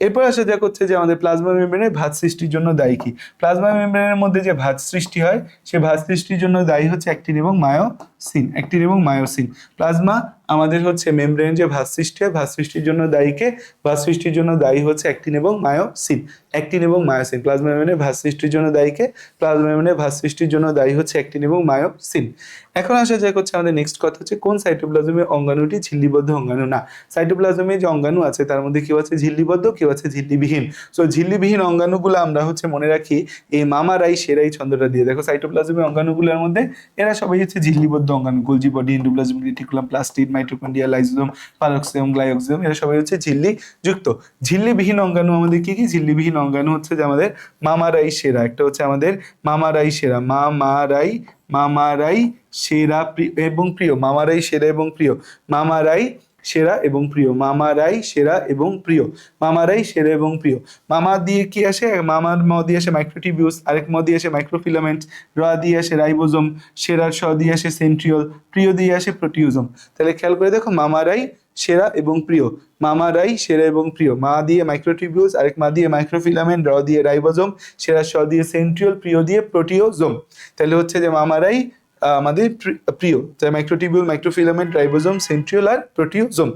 এরপর আসা যাক হচ্ছে যে আমাদের প্লাজমা মেমব্রেনে ভাঁজ সৃষ্টির জন্য দায়ী কি। প্লাজমা মেমব্রেনের মধ্যে যে ভাঁজ সৃষ্টি হয় সে ভাঁজ সৃষ্টির জন্য দায়ী হচ্ছে অ্যাক্টিন এবং মায়োসিন। অ্যাক্টিন এবং মায়োসিন প্লাজমা আমাদের হচ্ছে মেমব্রেন যে ভাঁজ সৃষ্টি হয়, ভাঁজ সৃষ্টির জন্য দায়ী কে? ভাঁজ সৃষ্টির জন্য দায়ী হচ্ছে অ্যাক্টিন এবং মায়োসিন। অ্যাক্টিন এবং মায়োসিন প্লাজমা মেমব্রেনে ভাঁজ সৃষ্টির জন্য দায়ী কে? প্লাজমা মেমব্রেনে ভাঁজ সৃষ্টির জন্য দায়ী হচ্ছে অ্যাক্টিন এবং মায়োসিন। এখন আসা যাক হচ্ছে আমাদের নেক্সট কথা হচ্ছে কোন সাইটোপ্লাজমের অঙ্গাণুটি ঝিল্লিবদ্ধ অঙ্গাণু না। সাইটোপ্লাজমে যে অঙ্গাণু আছে তার মধ্যে কেউ আছে ঝিল্লিবদ্ধ, কেউ আছে ঝিল্লিবিহীন। সো ঝিল্লিবিহীন অঙ্গাণুগুলো আমরা হচ্ছে মনে রাখি এই মামারাই সেরাই ছন্দটা দিয়ে। দেখো সাইটোপ্লাজমের অঙ্গাণুগুলোর মধ্যে এরা সবাই হচ্ছে ঝিল্লিবদ্ধ অঙ্গাণু। Golgi body, endoplasmic reticulum, plastid, mitochondria, lysosome, peroxisome, glycosome এরা সবাই হচ্ছে ঝিল্লি যুক্ত। ঝিল্লিবিহীন অঙ্গাণু আমাদের কি কি? ঝিল্লিবিহীন অঙ্গাণু হচ্ছে যে আমাদের মামারাই সেরা। একটা হচ্ছে আমাদের মামারাই সেরা, মামারাই সেরা এবং প্রিয়, মামারাই সেরা এবং প্রিয়, মামারাই সেরা এবং প্রিয়, মামারাই সেরা এবং প্রিয়, মামারাই সেরা এবং প্রিয়। মামা দিয়ে কি আসে? মামার ম দিয়ে আসে মাইক্রোটিবিউস, আরেক ম দিয়ে আসে মাইক্রোফিলামেন্ট, র দিয়ে আসে রাইবোজোম, সেরার স দিয়ে আসে সেন্ট্রিওল, প্রিয় দিয়ে আসে প্রোটিওজোম। তাহলে খেয়াল করে দেখো মামারাই সেরা এবং প্রিয়, মামারাই সেরা এবং প্রিয়। মা দিয়ে মাইক্রোটিবিউস, আরেক মা দিয়ে মাইক্রোফিলামেন্ট, র দিয়ে রাইবোজোম, সেরার স দিয়ে সেন্ট্রিওল, প্রিয় দিয়ে প্রোটিওজোম। তাহলে হচ্ছে যে মামারাই আমাদের প্রিয়, তাই মাইক্রোটিবিউল, মাইক্রোফিলামেন্ট, রাইবোজোম, সেন্ট্রিওল আর প্রোটিওজোম।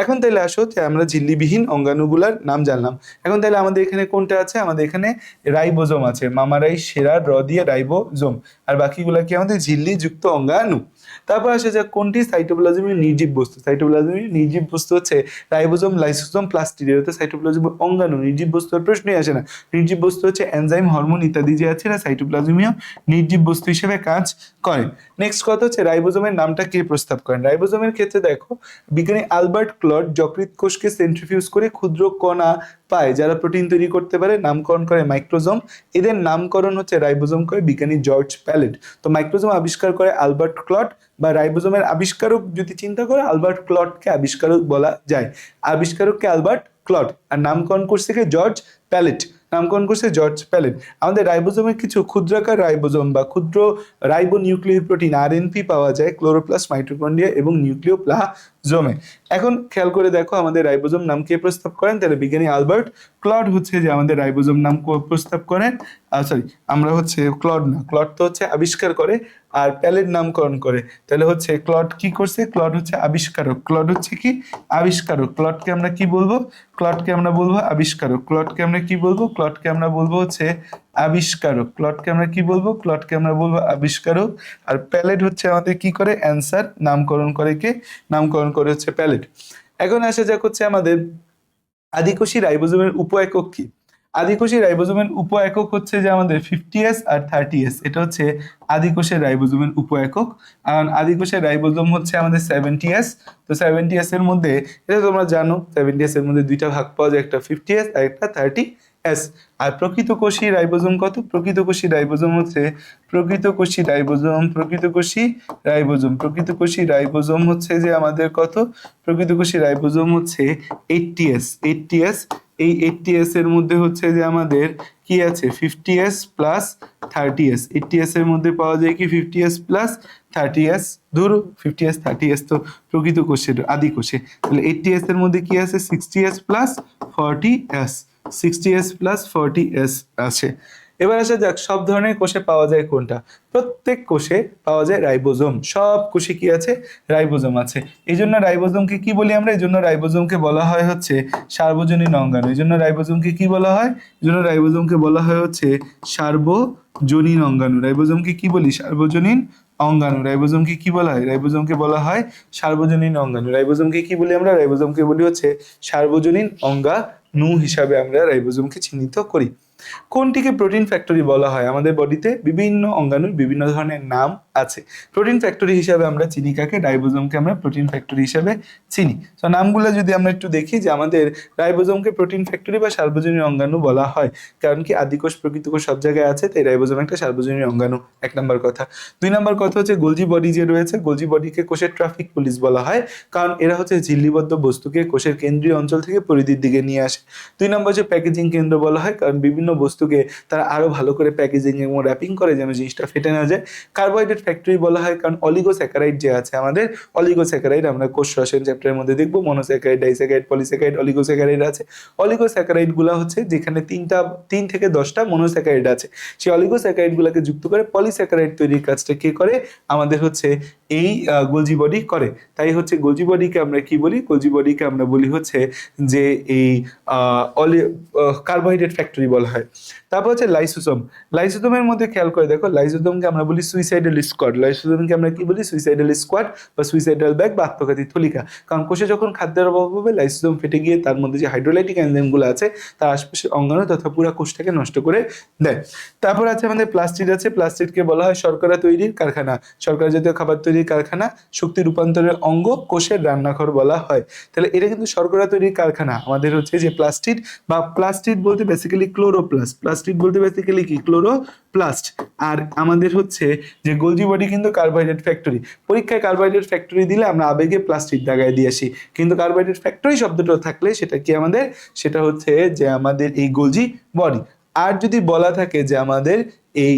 এখন তাহলে আসো যে আমরা ঝিল্লিবিহীন অঙ্গাণুগুলার নাম জানলাম। এখন তাহলে আমাদের এখানে কোনটা আছে? আমাদের এখানে রাইবোজোম আছে, মামারাই সেরা, র দিয়ে রাইবোজোম, আর বাকিগুলা কি আমাদের ঝিল্লি যুক্ত অঙ্গাণু। তারপর আসে যে কোনটি সাইটোপ্লাজমের নির্জীব বস্তু। সাইটোপ্লাজমের নির্জীব বস্তু হচ্ছে রাইবোজোম, লাইসোজোম, প্লাস্টিড। এটা তো সাইটোপ্লাজমের অঙ্গাণু, নির্জীব বস্তুর প্রশ্নই আসে না। নির্জীব বস্তু হচ্ছে এনজাইম, হরমোন ইত্যাদি যে আছে না সাইটোপ্লাজমীয় নির্জীব বস্তু হিসেবে কাজ করে। নেক্সট কথা হচ্ছে রাইবোজোমের নামটা কে প্রস্তাব করেন। রাইবোজোমের ক্ষেত্রে দেখো বিজ্ঞানী আলবার্ট ক্লড যকৃৎ কোষকে সেন্ট্রিফিউজ করে ক্ষুদ্র কণা পায় যারা প্রোটিন তৈরি করতে পারে, নামকরণ করে মাইক্রোজোম। এদের নামকরণ হচ্ছে রাইবোজোম করে বিজ্ঞানী জর্জ প্যালেট। তো মাইক্রোজোম আবিষ্কার করে আলবার্ট ক্লড, বা রাইবোজোমের আবিষ্কারক যদি চিন্তা করে আলবার্ট ক্লডকে আবিষ্কারক বলা যায়। আবিষ্কারককে আলবার্ট ক্লড, আর নামকরণ করছে কে? George palette. নামকরণ করছে জর্জ প্যালেট। আমাদের রাইবোজোমের কিছু ক্ষুদ্রাকার রাইবোজোম বা ক্ষুদ্র রাইবো নিউক্লিয় প্রোটিন আরএনপি পাওয়া যায় ক্লোরোপ্লাস্ট, মাইটোকন্ড্রিয়া এবং নিউক্লিওপ্লাজমে। এখন খেয়াল করে দেখো আমাদের রাইবোজোম নাম কে প্রস্তাব করেন? তাহলে বিজ্ঞানী আলবার্ট ক্লড হচ্ছে যে আমাদের রাইবোজোম নাম প্রস্তাব করেন। সরি, আমরা হচ্ছে ক্লড না, ক্লড তো হচ্ছে আবিষ্কার করে, আর প্যালেট নামকরণ করে। তাহলে হচ্ছে ক্লড কি করছে? ক্লড হচ্ছে আবিষ্কারক। ক্লড হচ্ছে কি? আবিষ্কারক। ক্লডকে আমরা কি বলবো? ক্লডকে আমরা বলবো আবিষ্কারক। ক্লডকে আমরা কি বলবো? ক্লডকে আমরা বলবো হচ্ছে আবিষ্কারক। ক্লডকে আমরা কি বলবো? ক্লডকে আমরা বলবো আবিষ্কারক। আর প্যালেট হচ্ছে আমাদের কি করে? অ্যান্সার। নামকরণ করে কে? নামকরণ করে হচ্ছে প্যালেট। এখন আসা যাক হচ্ছে আমাদের আদিকোষী রাইবোজোমের উপ একক কি। আদিকোষী রাইবোজোমের উপ একক হচ্ছে যে আমাদের 50S আর 30S। এটা হচ্ছে আদিকোষের রাইবোজোমের উপ একক। আর আদিকোষের রাইবোজোম হচ্ছে আমাদের 70S। তো 70S এর মধ্যে, এটা তোমরা জানো 70S এর মধ্যে দুইটা ভাগ পাওয়া যায়, একটা 50S আর একটা 30S। আর প্রকৃতকোষী রাইবোজোম কত? প্রকৃতকোষী রাইবোজোম হচ্ছে প্রকৃতকোষী রাইবোজোম প্রকৃতকোষী রাইবোজোম হচ্ছে যে আমাদের কত? প্রকৃতকোষী রাইবোজোম হচ্ছে 80S। এই 80S এর মধ্যে হচ্ছে যে আমাদের কি আছে? 50S plus 30S। 80S এর মধ্যে পাওয়া যায় কি? 50S plus 30S। ধরো 50S 30S তো প্রকৃত কোষের আদি কোষে, তাহলে 80S এর মধ্যে কি আছে? 60S plus 40S। 60S plus 40S আছে। এবার আসা যাক সব ধরনের কোষে পাওয়া যায় কোনটা। প্রত্যেক কোষে পাওয়া যায় রাইবোজোম। সব কোষে কি আছে? রাইবোজোম আছে। এই জন্য রাইবোজোমকে কি বলি আমরা? এই জন্য রাইবোজোমকে বলা হয় হচ্ছে সার্বজনীন অঙ্গাণু। এই জন্য রাইবোজোমকে কি বলা হয়? এই জন্য রাইবোজোমকে বলা হয় হচ্ছে সার্বজনীন অঙ্গাণু। রাইবোজোমকে কি বলি? সার্বজনীন অঙ্গাণু। রাইবোজোমকে কি বলা হয়? রাইবোজোমকে বলা হয় সার্বজনীন অঙ্গাণু। রাইবোজোমকে কি বলি আমরা? রাইবোজোমকে বলি হচ্ছে সার্বজনীন অঙ্গাণু হিসাবে আমরা রাইবোজোমকে চিহ্নিত করি। কোনটিকে প্রোটিন ফ্যাক্টরি বলা হয়? আমাদের বডিতে বিভিন্ন অঙ্গাণুর বিভিন্ন ধরনের নাম আছে। প্রোটিন ফ্যাক্টরি হিসাবে আমরা চিনি কাকে? রাইবোজোমকে আমরা প্রোটিন ফ্যাক্টরি হিসাবে চিনি। তো নামগুলো যদি আমরা একটু দেখি, যে আমাদের রাইবোজোমকে প্রোটিন ফ্যাক্টরি বা সার্বজনীন অঙ্গাণু বলা হয়, কারণ কি আদিকোষ প্রকৃতকোষ সব জায়গায় আছে, তাই রাইবোজোম একটা সার্বজনীন অঙ্গাণু। এক নম্বর কথা। দুই নম্বর কথা হচ্ছে গোলজি বডি যে রয়েছে, গোলজি বডিকে কোষের ট্রাফিক পুলিশ বলা হয়, কারণ এরা হচ্ছে ঝিল্লিবদ্ধ বস্তুকে কোষের কেন্দ্রীয় অঞ্চল থেকে পরিধির দিকে নিয়ে আসে। দুই নম্বর হচ্ছে প্যাকেজিং কেন্দ্র বলা হয়, কারণ বিভিন্ন বস্তুকে তারা আরো ভালো করে প্যাকেজিং এবং র্যাপিং করে যেন জিনিসটা ফেটে না যায়। কার্বোহাইড্রেট ফ্যাক্টরি বলা হয় কারণ অলিগোস্যাকারাইড যে আছে আমাদের, অলিগোস্যাকারাইড আমরা কোষ রসায়ন চ্যাপ্টারের মধ্যে দেখবো, মনোস্যাকারাইড, ডাইস্যাকারাইড, পলিস্যাকারাইড, অলিগোস্যাকারাইড আছে। অলিগোস্যাকারাইড গুলা হচ্ছে যেখানে 3 থেকে 10টা মনোস্যাকারাইড আছে, সেই অলিগোস্যাকারাইড গুলাকে যুক্ত করে পলিস্যাকারাইড তৈরির কাজটা কে করে, আমাদের হচ্ছে এই গোলজি বডি করে। তাই হচ্ছে গোলজি বডিকে আমরা কি বলি, গোলজি বডিকে আমরা বলি হচ্ছে যে এই কার্বোহাইড্রেট ফ্যাক্টরি বলা হয়। তারপর হচ্ছে লাইসোসোম। লাইসোসোমের মধ্যে খেয়াল করে দেখো, লাইসোসোমকে আমরা বলি সুইসাইডাল স্কোয়াড। লাইসোসোমকে আমরা কি বলি, সুইসাইডাল স্কোয়াড বা সুইসাইডাল ব্যাগ বা আত্মঘাতী থলিকা। কারণ কোষে যখন খাদ্যের অভাব হবে লাইসোসোম ফেটে গিয়ে তার মধ্যে যে হাইড্রোলাইটিক এনজাইমগুলো আছে তার আশপাশের অঙ্গাণু তথা পুরো কোষটাকে নষ্ট করে দেয়। তারপর আছে আমাদের প্লাস্টিড আছে। প্লাস্টিডকে বলা হয় শর্করা তৈরির কারখানা, শর্করা জাতীয় খাবার তৈরির কারখানা, শক্তি রূপান্তরের অঙ্গ, কোষের রান্নাঘর বলা হয়। তাহলে এটা কিন্তু শর্করা তৈরির কারখানা আমাদের হচ্ছে যে প্লাস্টিড, বা প্লাস্টিড বলতে বেসিক্যালি ক্লোরোপ্লাস্ট। প্লাস্টিড বলতে বেসিক্যালি কি, ক্লোরোপ্লাস্ট। আর আমাদের হচ্ছে যে গোলজি বডি কিন্তু কার্বোহাইড্রেট ফ্যাক্টরি। পরীক্ষায় কার্বোহাইড্রেট ফ্যাক্টরি দিলে আমরা আবেগে প্লাস্টিড দাগায় দিয়ে আসি, কিন্তু কার্বোহাইড্রেট ফ্যাক্টরি শব্দটা থাকলে সেটা কি আমাদের, সেটা হচ্ছে যে আমাদের এই গোলজি বডি। আর যদি বলা থাকে যে আমাদের এই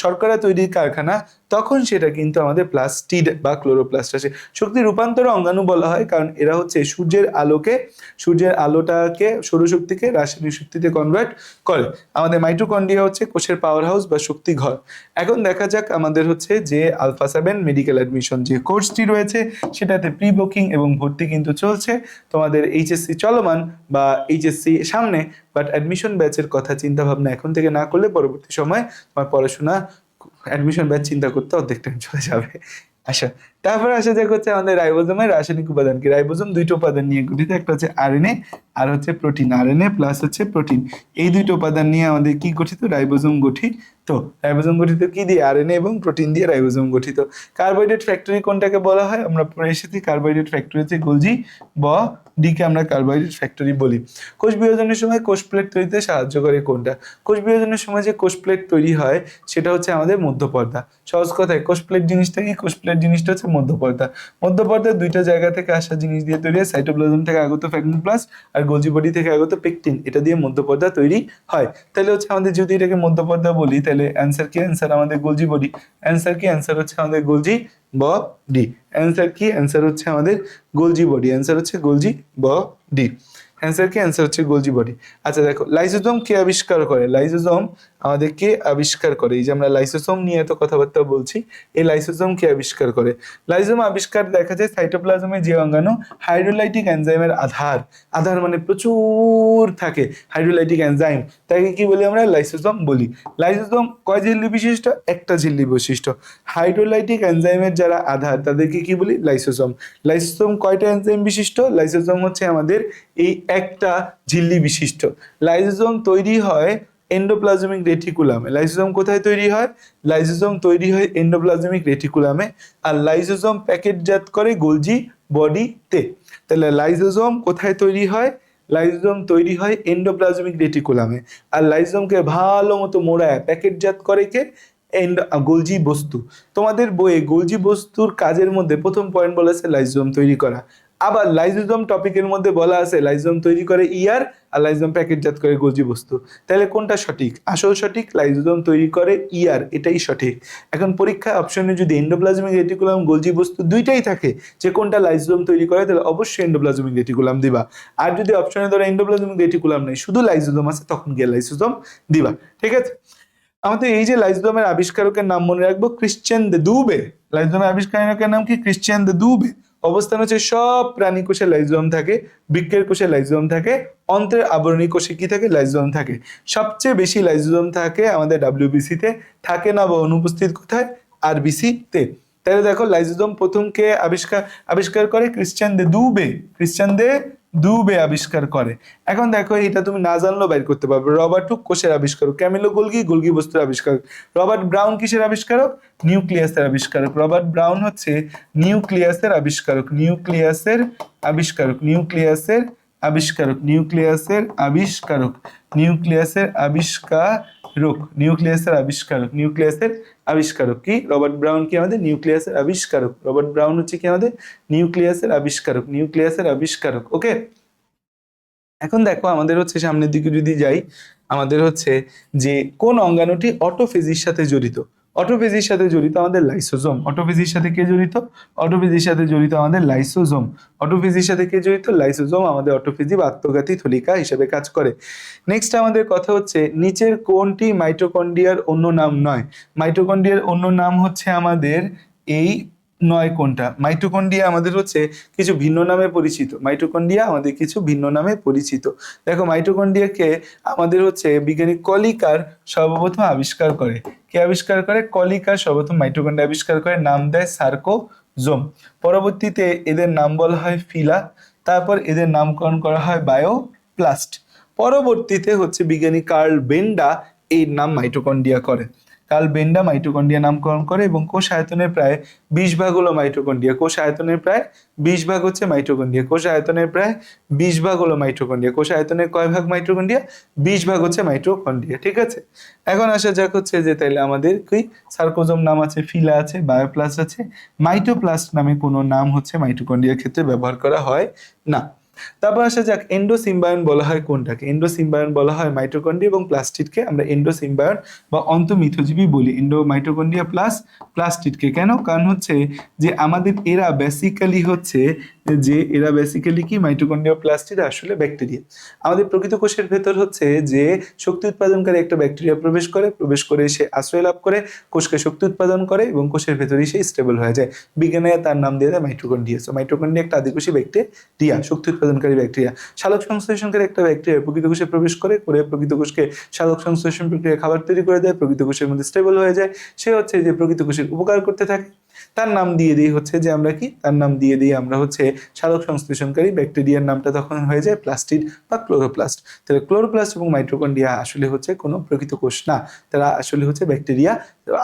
শর্করা তৈরির কারখানা, তখন সেটা কিন্তু আমাদের প্লাস্টিড বা ক্লোরোপ্লাস্ট আছে। শক্তি রূপান্তর অঙ্গাণু বলা হয় কারণ এরা হচ্ছে সূর্যের আলোটাকে সৌরশক্তিকে রাসায়নিক শক্তিতে কনভার্ট করে। আমাদের মাইটোকন্ড্রিয়া হচ্ছে কোষের পাওয়ার হাউস বা শক্তি ঘর। এখন দেখা যাক আমাদের হচ্ছে যে আলফা 7 মেডিকেল অ্যাডমিশন যে কোর্সটি রয়েছে সেটাতে প্রি বুকিং এবং ভর্তি কিন্তু চলছে। তোমাদের এইচএসসি চলমান বা এইচএসসি সামনে, বাট অ্যাডমিশন ব্যাচের কথা চিন্তা ভাবনা এখন থেকে না করলে পরবর্তী সময় তোমার পড়াশোনা অ্যাডমিশন ব্যাচ চিন্তা করতে অর্ধেক টাইম চলে যাবে। আচ্ছা, তারপরে আসা যাক হচ্ছে আমাদের রাইবোজোমের রাসায়নিক উপাদান কি। রাইবোজোম দুইটা উপাদান নিয়ে গঠিত, একটা হচ্ছে আরএনএ আর হচ্ছে প্রোটিন। আরএনএ প্লাস হচ্ছে প্রোটিন, এই দুইটা উপাদান নিয়ে আমাদের কি গঠিত, রাইবোজোম গঠিত। রাইবোজোম গঠিত কি দিয়ে, আরএনএ এবং প্রোটিন দিয়ে রাইবোজোম গঠিত। কার্বোহাইড্রেট ফ্যাক্টরি কোনটাকে বলা হয়, আমরা পড়ে এসেছি কার্বোহাইড্রেট ফ্যাক্টরি হচ্ছে গোলজি ডিকে আমরা কার্বোহাইড্রেট ফ্যাক্টরি বলি। কোষ বিভাজনের সময় কোষ প্লেট তৈরিতে সাহায্য করে কোনটা, কোষ বিভাজনের সময় যে কোষ প্লেট তৈরি হয় সেটা হচ্ছে আমাদের মধ্যপর্দা। সহজ কথায় কোষ প্লেট জিনিসটা কি, কোষ প্লেট জিনিসটা হচ্ছে মধ্যপর্দা। মধ্যপর্দা দুইটা জায়গা থেকে আসা জিনিস দিয়ে তৈরি হয়, সাইটোপ্লাজম থেকে আগত ফ্যাগনোপ্লাস্ট আর গোলজি বডি থেকে আগত পেকটিন, এটা দিয়ে মধ্যপর্দা তৈরি হয়। তাহলে হচ্ছে আমাদের যদি এটাকে মধ্যপর্দা বলি তাহলে অ্যান্সার কি, অ্যান্সার আমাদের গোলজি বডি। অ্যান্সার কি, অ্যান্সার হচ্ছে আমাদের গোলজি বডি। অ্যান্সার কি, অ্যান্সার হচ্ছে আমাদের গোলজি বডি। অ্যান্সার হচ্ছে গোলজি বডি। অ্যান্সার কি, অ্যান্সার হচ্ছে গোলজি বডি। আচ্ছা দেখো, লাইসোজোম কে আবিষ্কার করে, লাইসোজোম আমাদের কে আবিষ্কার করে, এই যে আমরা লাইসোজোম নিয়ে এত কথাবার্তা বলছি, এই লাইসোজোম কে আবিষ্কার করে। লাইসোজোম আবিষ্কার দেখা যায় সাইটোপ্লাজমে যে অঙ্গাণু হাইড্রোলাইটিক এনজাইমের আধার মানে প্রচুর থাকে হাইড্রোলাইটিক এনজাইম, তাকে কি বলি আমরা, লাইসোজোম বলি। লাইসোজোম কয় ঝিল্লি বিশিষ্ট, একটা ঝিল্লি বিশিষ্ট। হাইড্রোলাইটিক এনজাইমের যারা আধার তাদেরকে কি বলি, লাইসোজোম। লাইসোজোম কয়টা এনজাইম বিশিষ্ট, লাইসোজোম হচ্ছে আমাদের এই একটা ঝিল্লি বিশিষ্ট। লাইসোজোম তৈরি হয় এন্ডোপ্লাজমিক রেটিকুলামে। লাইসোজোম কোথায় তৈরি হয়, লাইসোজোম তৈরি হয় এন্ডোপ্লাজমিক রেটিকুলামে। আর লাইসোজোম প্যাকেটজাত করে গোলজি বডিতে। তাহলে লাইসোজোম কোথায় তৈরি হয়, লাইসোজোম তৈরি হয় এন্ডোপ্লাজমিক রেটিকুলামে। আর লাইসোজোমকে ভালো মতো মোড়ায় প্যাকেটজাত করে কে, গোলজি বস্তু। তোমাদের বইয়ে গোলজি বস্তুর কাজের মধ্যে প্রথম পয়েন্ট বলা আছে লাইসোজোম তৈরি করা। আবার লাইসোজোম টপিকের মধ্যে বলা আছে লাইসোজোম তৈরি করে ইয়ার আর লাইসোজোম প্যাকেটজাত করে গোলজি বস্তু। তাহলে কোনটা সঠিক, আসল সঠিক লাইসোজোম তৈরি করে ইয়ার, এটাই সঠিক। এখন পরীক্ষা অপশনে যদি এন্ডোপ্লাজমিক রেটিকুলাম গোলজি বস্তু দুইটাই থাকে, যে কোনটা লাইসোজোম তৈরি করে, তাহলে অবশ্যই এন্ডোপ্লাজমিক রেটিকুলাম দিবা। আর যদি অপশনে ধরো এন্ডোপ্লাজমিক রেটিকুলাম নেই, শুধু লাইসোজোম আছে, তখন গিয়ে লাইসোজোম দিবা। ঠিক আছে, আমাদের এই যে লাইসোজোমের আবিষ্কারকের নাম মনে রাখবো, ক্রিশ্চিয়ান দে দুবে। লাইসোজোমের আবিষ্কারকের নাম কি, ক্রিশ্চিয়ান দে দুবে। অবস্থান হচ্ছে সব প্রাণী কোষে লাইসোজোম থাকে, বৃক্কের কোষে লাইসোজোম থাকে, অন্ত্রের আবরণী কোষে কি থাকে, লাইসোজোম থাকে। সবচেয়ে বেশি লাইসোজোম থাকে আমাদের ডাব্লিউবিসি তে, থাকে না বা অনুপস্থিত কোথায়, আরবিসি তে। তাহলে দেখো লাইসোজোম প্রথম কে আবিষ্কার করে, ক্রিশ্চিয়ান দে দুবে। ক্রিশ্চিয়ান দে দুবে আবিষ্কার করে। এখন দেখো এটা তুমি না জানলেও বাইর করতে পারবে। রবার্ট হুক কোষের আবিষ্কারক, ক্যামিলো গোলগি বস্তুর আবিষ্কারক। রবার্ট ব্রাউন কিসের আবিষ্কারক, নিউক্লিয়াসের আবিষ্কারক। রবার্ট ব্রাউন হচ্ছে নিউক্লিয়াসের আবিষ্কারক, নিউক্লিয়াসের আবিষ্কারক, নিউক্লিয়াসের আবিষ্কারক, নিউক্লিয়াসের আবিষ্কারক, নিউক্লিয়াসের আবিষ্কারক, নিউক্লিয়াসের আবিষ্কারক, নিউক্লিয়াসের আবিষ্কারক কি, রবার্ট ব্রাউন কি আমাদের নিউক্লিয়াসের আবিষ্কারক। রবার্ট ব্রাউন হচ্ছে কি আমাদের নিউক্লিয়াসের আবিষ্কারক, নিউক্লিয়াসের আবিষ্কারক। ওকে, এখন দেখো আমাদের হচ্ছে সামনের দিকে যদি যাই, আমাদের হচ্ছে যে কোন অঙ্গাণুটি অটোফেজির সাথে জড়িত। অটোফেজির সাথে জড়িত আমাদের লাইসোজোম। অটোফেজির সাথে কে জড়িত? অটোফেজির সাথে জড়িত আমাদের লাইসোজোম। অটোফেজির সাথে কে জড়িত? লাইসোজোম আমাদের অটোফেজি বা আত্মঘাতী থলিকা হিসেবে কাজ করে। নেক্সট আমাদের কথা হচ্ছে নিচের কোনটি মাইটোকন্ড্রিয়ার অন্য নাম নয়? মাইটোকন্ড্রিয়ার অন্য নাম হচ্ছে আমাদের এই নয় কোনটা? মাইটোকন্ড্রিয়া আমাদের হচ্ছে কিছু ভিন্ন নামে পরিচিত। মাইটোকন্ড্রিয়া আমাদের কিছু ভিন্ন নামে পরিচিত। দেখো মাইটোকন্ড্রিয়াকে আমাদের হচ্ছে বিজ্ঞানী কলিকার সর্বপ্রথম আবিষ্কার করে। কে আবিষ্কার করে? কলিকার সর্বপ্রথম মাইটোকন্ড্রিয়া আবিষ্কার করে, নাম দেয় সার্কোজোম। পরবর্তীতে এদের নাম বলা হয় ফিলা, তারপর এদের নামকরণ করা হয় বায়োপ্লাস্ট। পরবর্তীতে হচ্ছে বিজ্ঞানী কার্ল বেন্ডা এই নাম মাইটোকন্ড্রিয়া করে। কার্ল বেন্ডা মাইটোকন্ড্রিয়া নামকরণ করে এবং কোষ আয়তনের প্রায় 20 ভাগ হলো মাইটোকন্ড্রিয়া। কোষ আয়তনের প্রায় 20 ভাগ হচ্ছে মাইটোকন্ড্রিয়া। কোষ আয়তনের প্রায় 20 ভাগ হলো মাইটোকন্ড্রিয়া। কোষ আয়তনের কয় ভাগ মাইটোকন্ড্রিয়া? 20 ভাগ হচ্ছে মাইটোকন্ড্রিয়া। ঠিক আছে, এখন আসা যাক হচ্ছে যে তাইলে আমাদের কি সার্কোজোম নাম আছে, ফিলা আছে, বায়োপ্লাস্ট আছে, মাইটোপ্লাস্ট নামে কোনো নাম হচ্ছে মাইটোকন্ড্রিয়ার ক্ষেত্রে ব্যবহার করা হয় না। তারপর আসা যাক এন্ডোসিম্বায়ন বলা হয় কোনটাকে? এন্ডোসিম্বায়ন বলা হয় মাইটোকন্ড্রিয়া এবং প্লাস্টিডকে আমরা এন্ডোসিম্বায়ন বা অন্তঃমিথজীবী বলি। মাইটোকন্ড্রিয়া প্লাস প্লাস্টিডকে। কেন? কারণ হচ্ছে যে আমাদের এরা বেসিক্যালি হচ্ছে যে এরা বেসিক্যালি কি মাইটোকন্ড্রিয়া প্লাস্টিড আসলে ব্যাকটেরিয়া। আমাদের প্রকৃত কোষের ভেতর হচ্ছে যে শক্তি উৎপাদনকারী একটা ব্যাকটেরিয়া প্রবেশ করে সে আশ্রয় লাভ করে, কোষকে শক্তি উৎপাদন করে এবং কোষের ভেতরেই সে স্টেবল হয়ে যায়। বিজ্ঞানীরা তার নাম দিয়ে দেয় মাইটোকন্ড্রিয়া। সো মাইটোকন্ড্রিয়া একটা আদিকোষী ব্যাকটেরিয়া, শক্তি উৎপাদনকারী ব্যাকটেরিয়া। সালোক সংশ্লেষণকারী একটা ব্যাকটেরিয়া প্রকৃত কোষে প্রবেশ করে প্রকৃত কোষকে সালোক সংশ্লেষণ প্রক্রিয়া খাবার তৈরি করে দেয়, প্রকৃত কোষের মধ্যে স্টেবল হয়ে যায়। সে হচ্ছে যে প্রকৃত কোষের উপকার করতে থাকে। তার নাম দিয়ে দিই হচ্ছে যে আমরা কি, তার নাম দিয়ে দিই আমরা হচ্ছে সালোক সংশ্লেষণকারী ব্যাকটেরিয়ার নামটা তখন হয়ে যায় প্লাস্টিড বা ক্লোরোপ্লাস্ট। তাহলে ক্লোরোপ্লাস্ট এবং মাইটোকন্ড্রিয়া আসলে হচ্ছে কোনো প্রকৃত কোষ না, তারা আসলে হচ্ছে ব্যাকটেরিয়া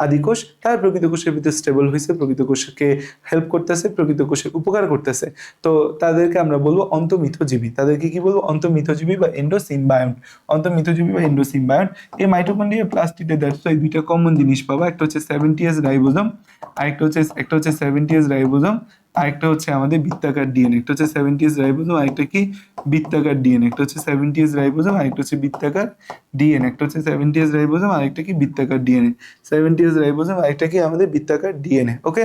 আদি কোষ। তার প্রকৃত কোষের ভিতরে স্টেবল হয়েছে, প্রকৃত কোষকে হেল্প করতেছে, প্রকৃত কোষের উপকার করতেছে। তো তাদেরকে আমরা বলবো অন্তঃমিথজীবী। তাদেরকে কি বলবো? অন্তঃমিথজীবী বা এন্ডোসিম্বায়ন। অন্তঃমিথজীবী বা এন্ডোসিম্বায়ন। এই মাইটোকন্ড্রিয়া প্লাস্টিডে দ্যাটস ওয়াই দুইটা কমন জিনিস পাবা, একটা হচ্ছে 70S রাইবোজোম, আরেকটা হচ্ছে 70S রাইবোজোম, আরেকটা হচ্ছে আমাদের বৃত্তাকার ডিএনএ। একটা হচ্ছে 70S রাইবোজোম, আরেকটা কি বৃত্তাকার ডিএনএ। একটা হচ্ছে 70S রাইবোজোম, আরেকটা হচ্ছে বৃত্তাকার ডিএনএ। একটা হচ্ছে 70S রাইবোজোম, আরেকটা কি বৃত্তাকার ডিএনএ। 70S রাইবোজোম, আরেকটা কি আমাদের বৃত্তাকার ডিএনএ। ওকে,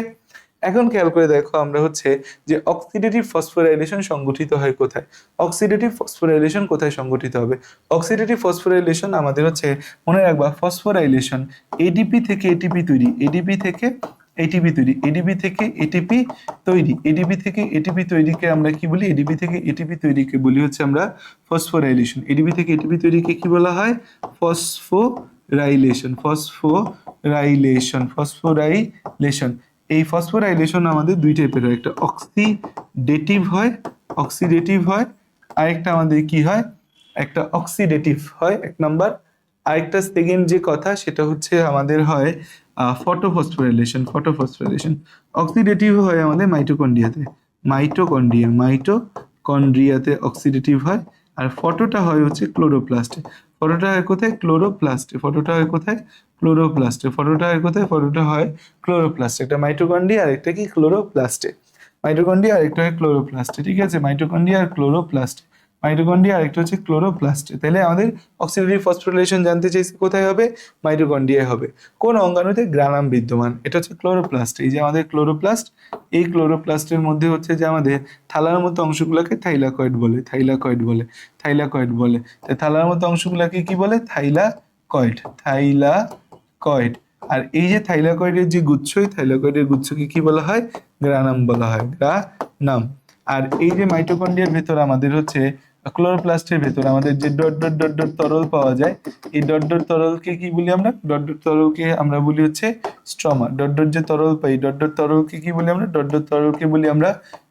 এখন খেয়াল করে দেখো আমরা হচ্ছে যে অক্সিডেটিভ ফসফোরাইলেশন সংগঠিত হয় কোথায়? অক্সিডেটিভ ফসফোরাইলেশন কোথায় সংগঠিত হবে? অক্সিডেটিভ ফসফোরাইলেশন আমাদের হচ্ছে মনে রাখবা ফসফোরাইলেশন এডিপি থেকে এটিপি তৈরি, এডিপি থেকে এটিপি তৈরি, এডিপি থেকে এটিপি তৈরি, এডিপি থেকে এটিপি তৈরিকে আমরা কি বলি? এডিপি থেকে এটিপি তৈরিকে বলি হচ্ছে আমরা ফসফোরাইলেশন। এডিপি থেকে এটিপি তৈরিকে কি বলা হয়? ফসফোরাইলেশন। ফসফোরাইলেশন। এই ফসফোরাইলেশন আমাদের দুই টাইপের হয়, একটা অক্সিডেটিভ হয়, আরেকটা আমাদের কি হয়? একটা অক্সিডেটিভ হয় এক নাম্বার। আরেকটা সেকেন্ড যে কথা সেটা হচ্ছে আমাদের হয় ফটোফসফোরাইলেশন। অক্সিডেটিভ হয় আমাদের মাইটোকন্ড্রিয়াতে অক্সিডেটিভ হয়। আর ফটোটা হয় হচ্ছে ক্লোরোপ্লাস্টে। ফটোটা হয় কোথায়? ক্লোরোপ্লাস্টে। ফটোটা হয় ক্লোরোপ্লাস্টে। একটা মাইটোকন্ড্রিয়া আর একটা কি ক্লোরোপ্লাস্টে। মাইটোকন্ড্রিয়া আর একটা হয় ক্লোরোপ্লাস্টে। ঠিক আছে, মাইটোকন্ড্রিয়া আর ক্লোরোপ্লাস্টে। মাইটোকন্ড্রিয়া আরেকটা হচ্ছে ক্লোরোপ্লাস্টে। তাহলে আমাদের অক্সিডেটিভ ফসফোরাইলেশন জানতে চাইছি কোথায় হবে? মাইটোকন্ড্রিয়ায় হবে। কোন অঙ্গাণুতে গ্রানাম বিদ্যমান? এটা হচ্ছে ক্লোরোপ্লাস্ট। এই যে আমাদের ক্লোরোপ্লাস্ট, এই ক্লোরোপ্লাস্টের মধ্যে হচ্ছে যে আমাদের থালার মতো অংশগুলোকে থাইলাকয়েড বলে। তো থালার মতো অংশগুলোকে কি বলে? থাইলাকয়েড। আর এই যে থাইলাকয়েডের যে গুচ্ছ, এই থাইলাকয়েডের গুচ্ছকে কি বলা হয়? গ্রানাম বলা হয়, গ্রানাম। আর এই যে মাইটোকন্ড্রিয়ার ভেতর আমাদের হচ্ছে ক্লোরোপ্লাস্টের ভেতর আমাদের যে ডট ডট ডট ডট তরল পাওয়া যায়, এই ডট ডট তরলকে কি বলি আমরা? ডট ডট তরলকে আমরা বলি হচ্ছে স্ট্রমা। ডট ডট যে তরল পাই, ডট ডট তরলকে কি বলি আমরা? ডট ডট তরলকে বলি আমরা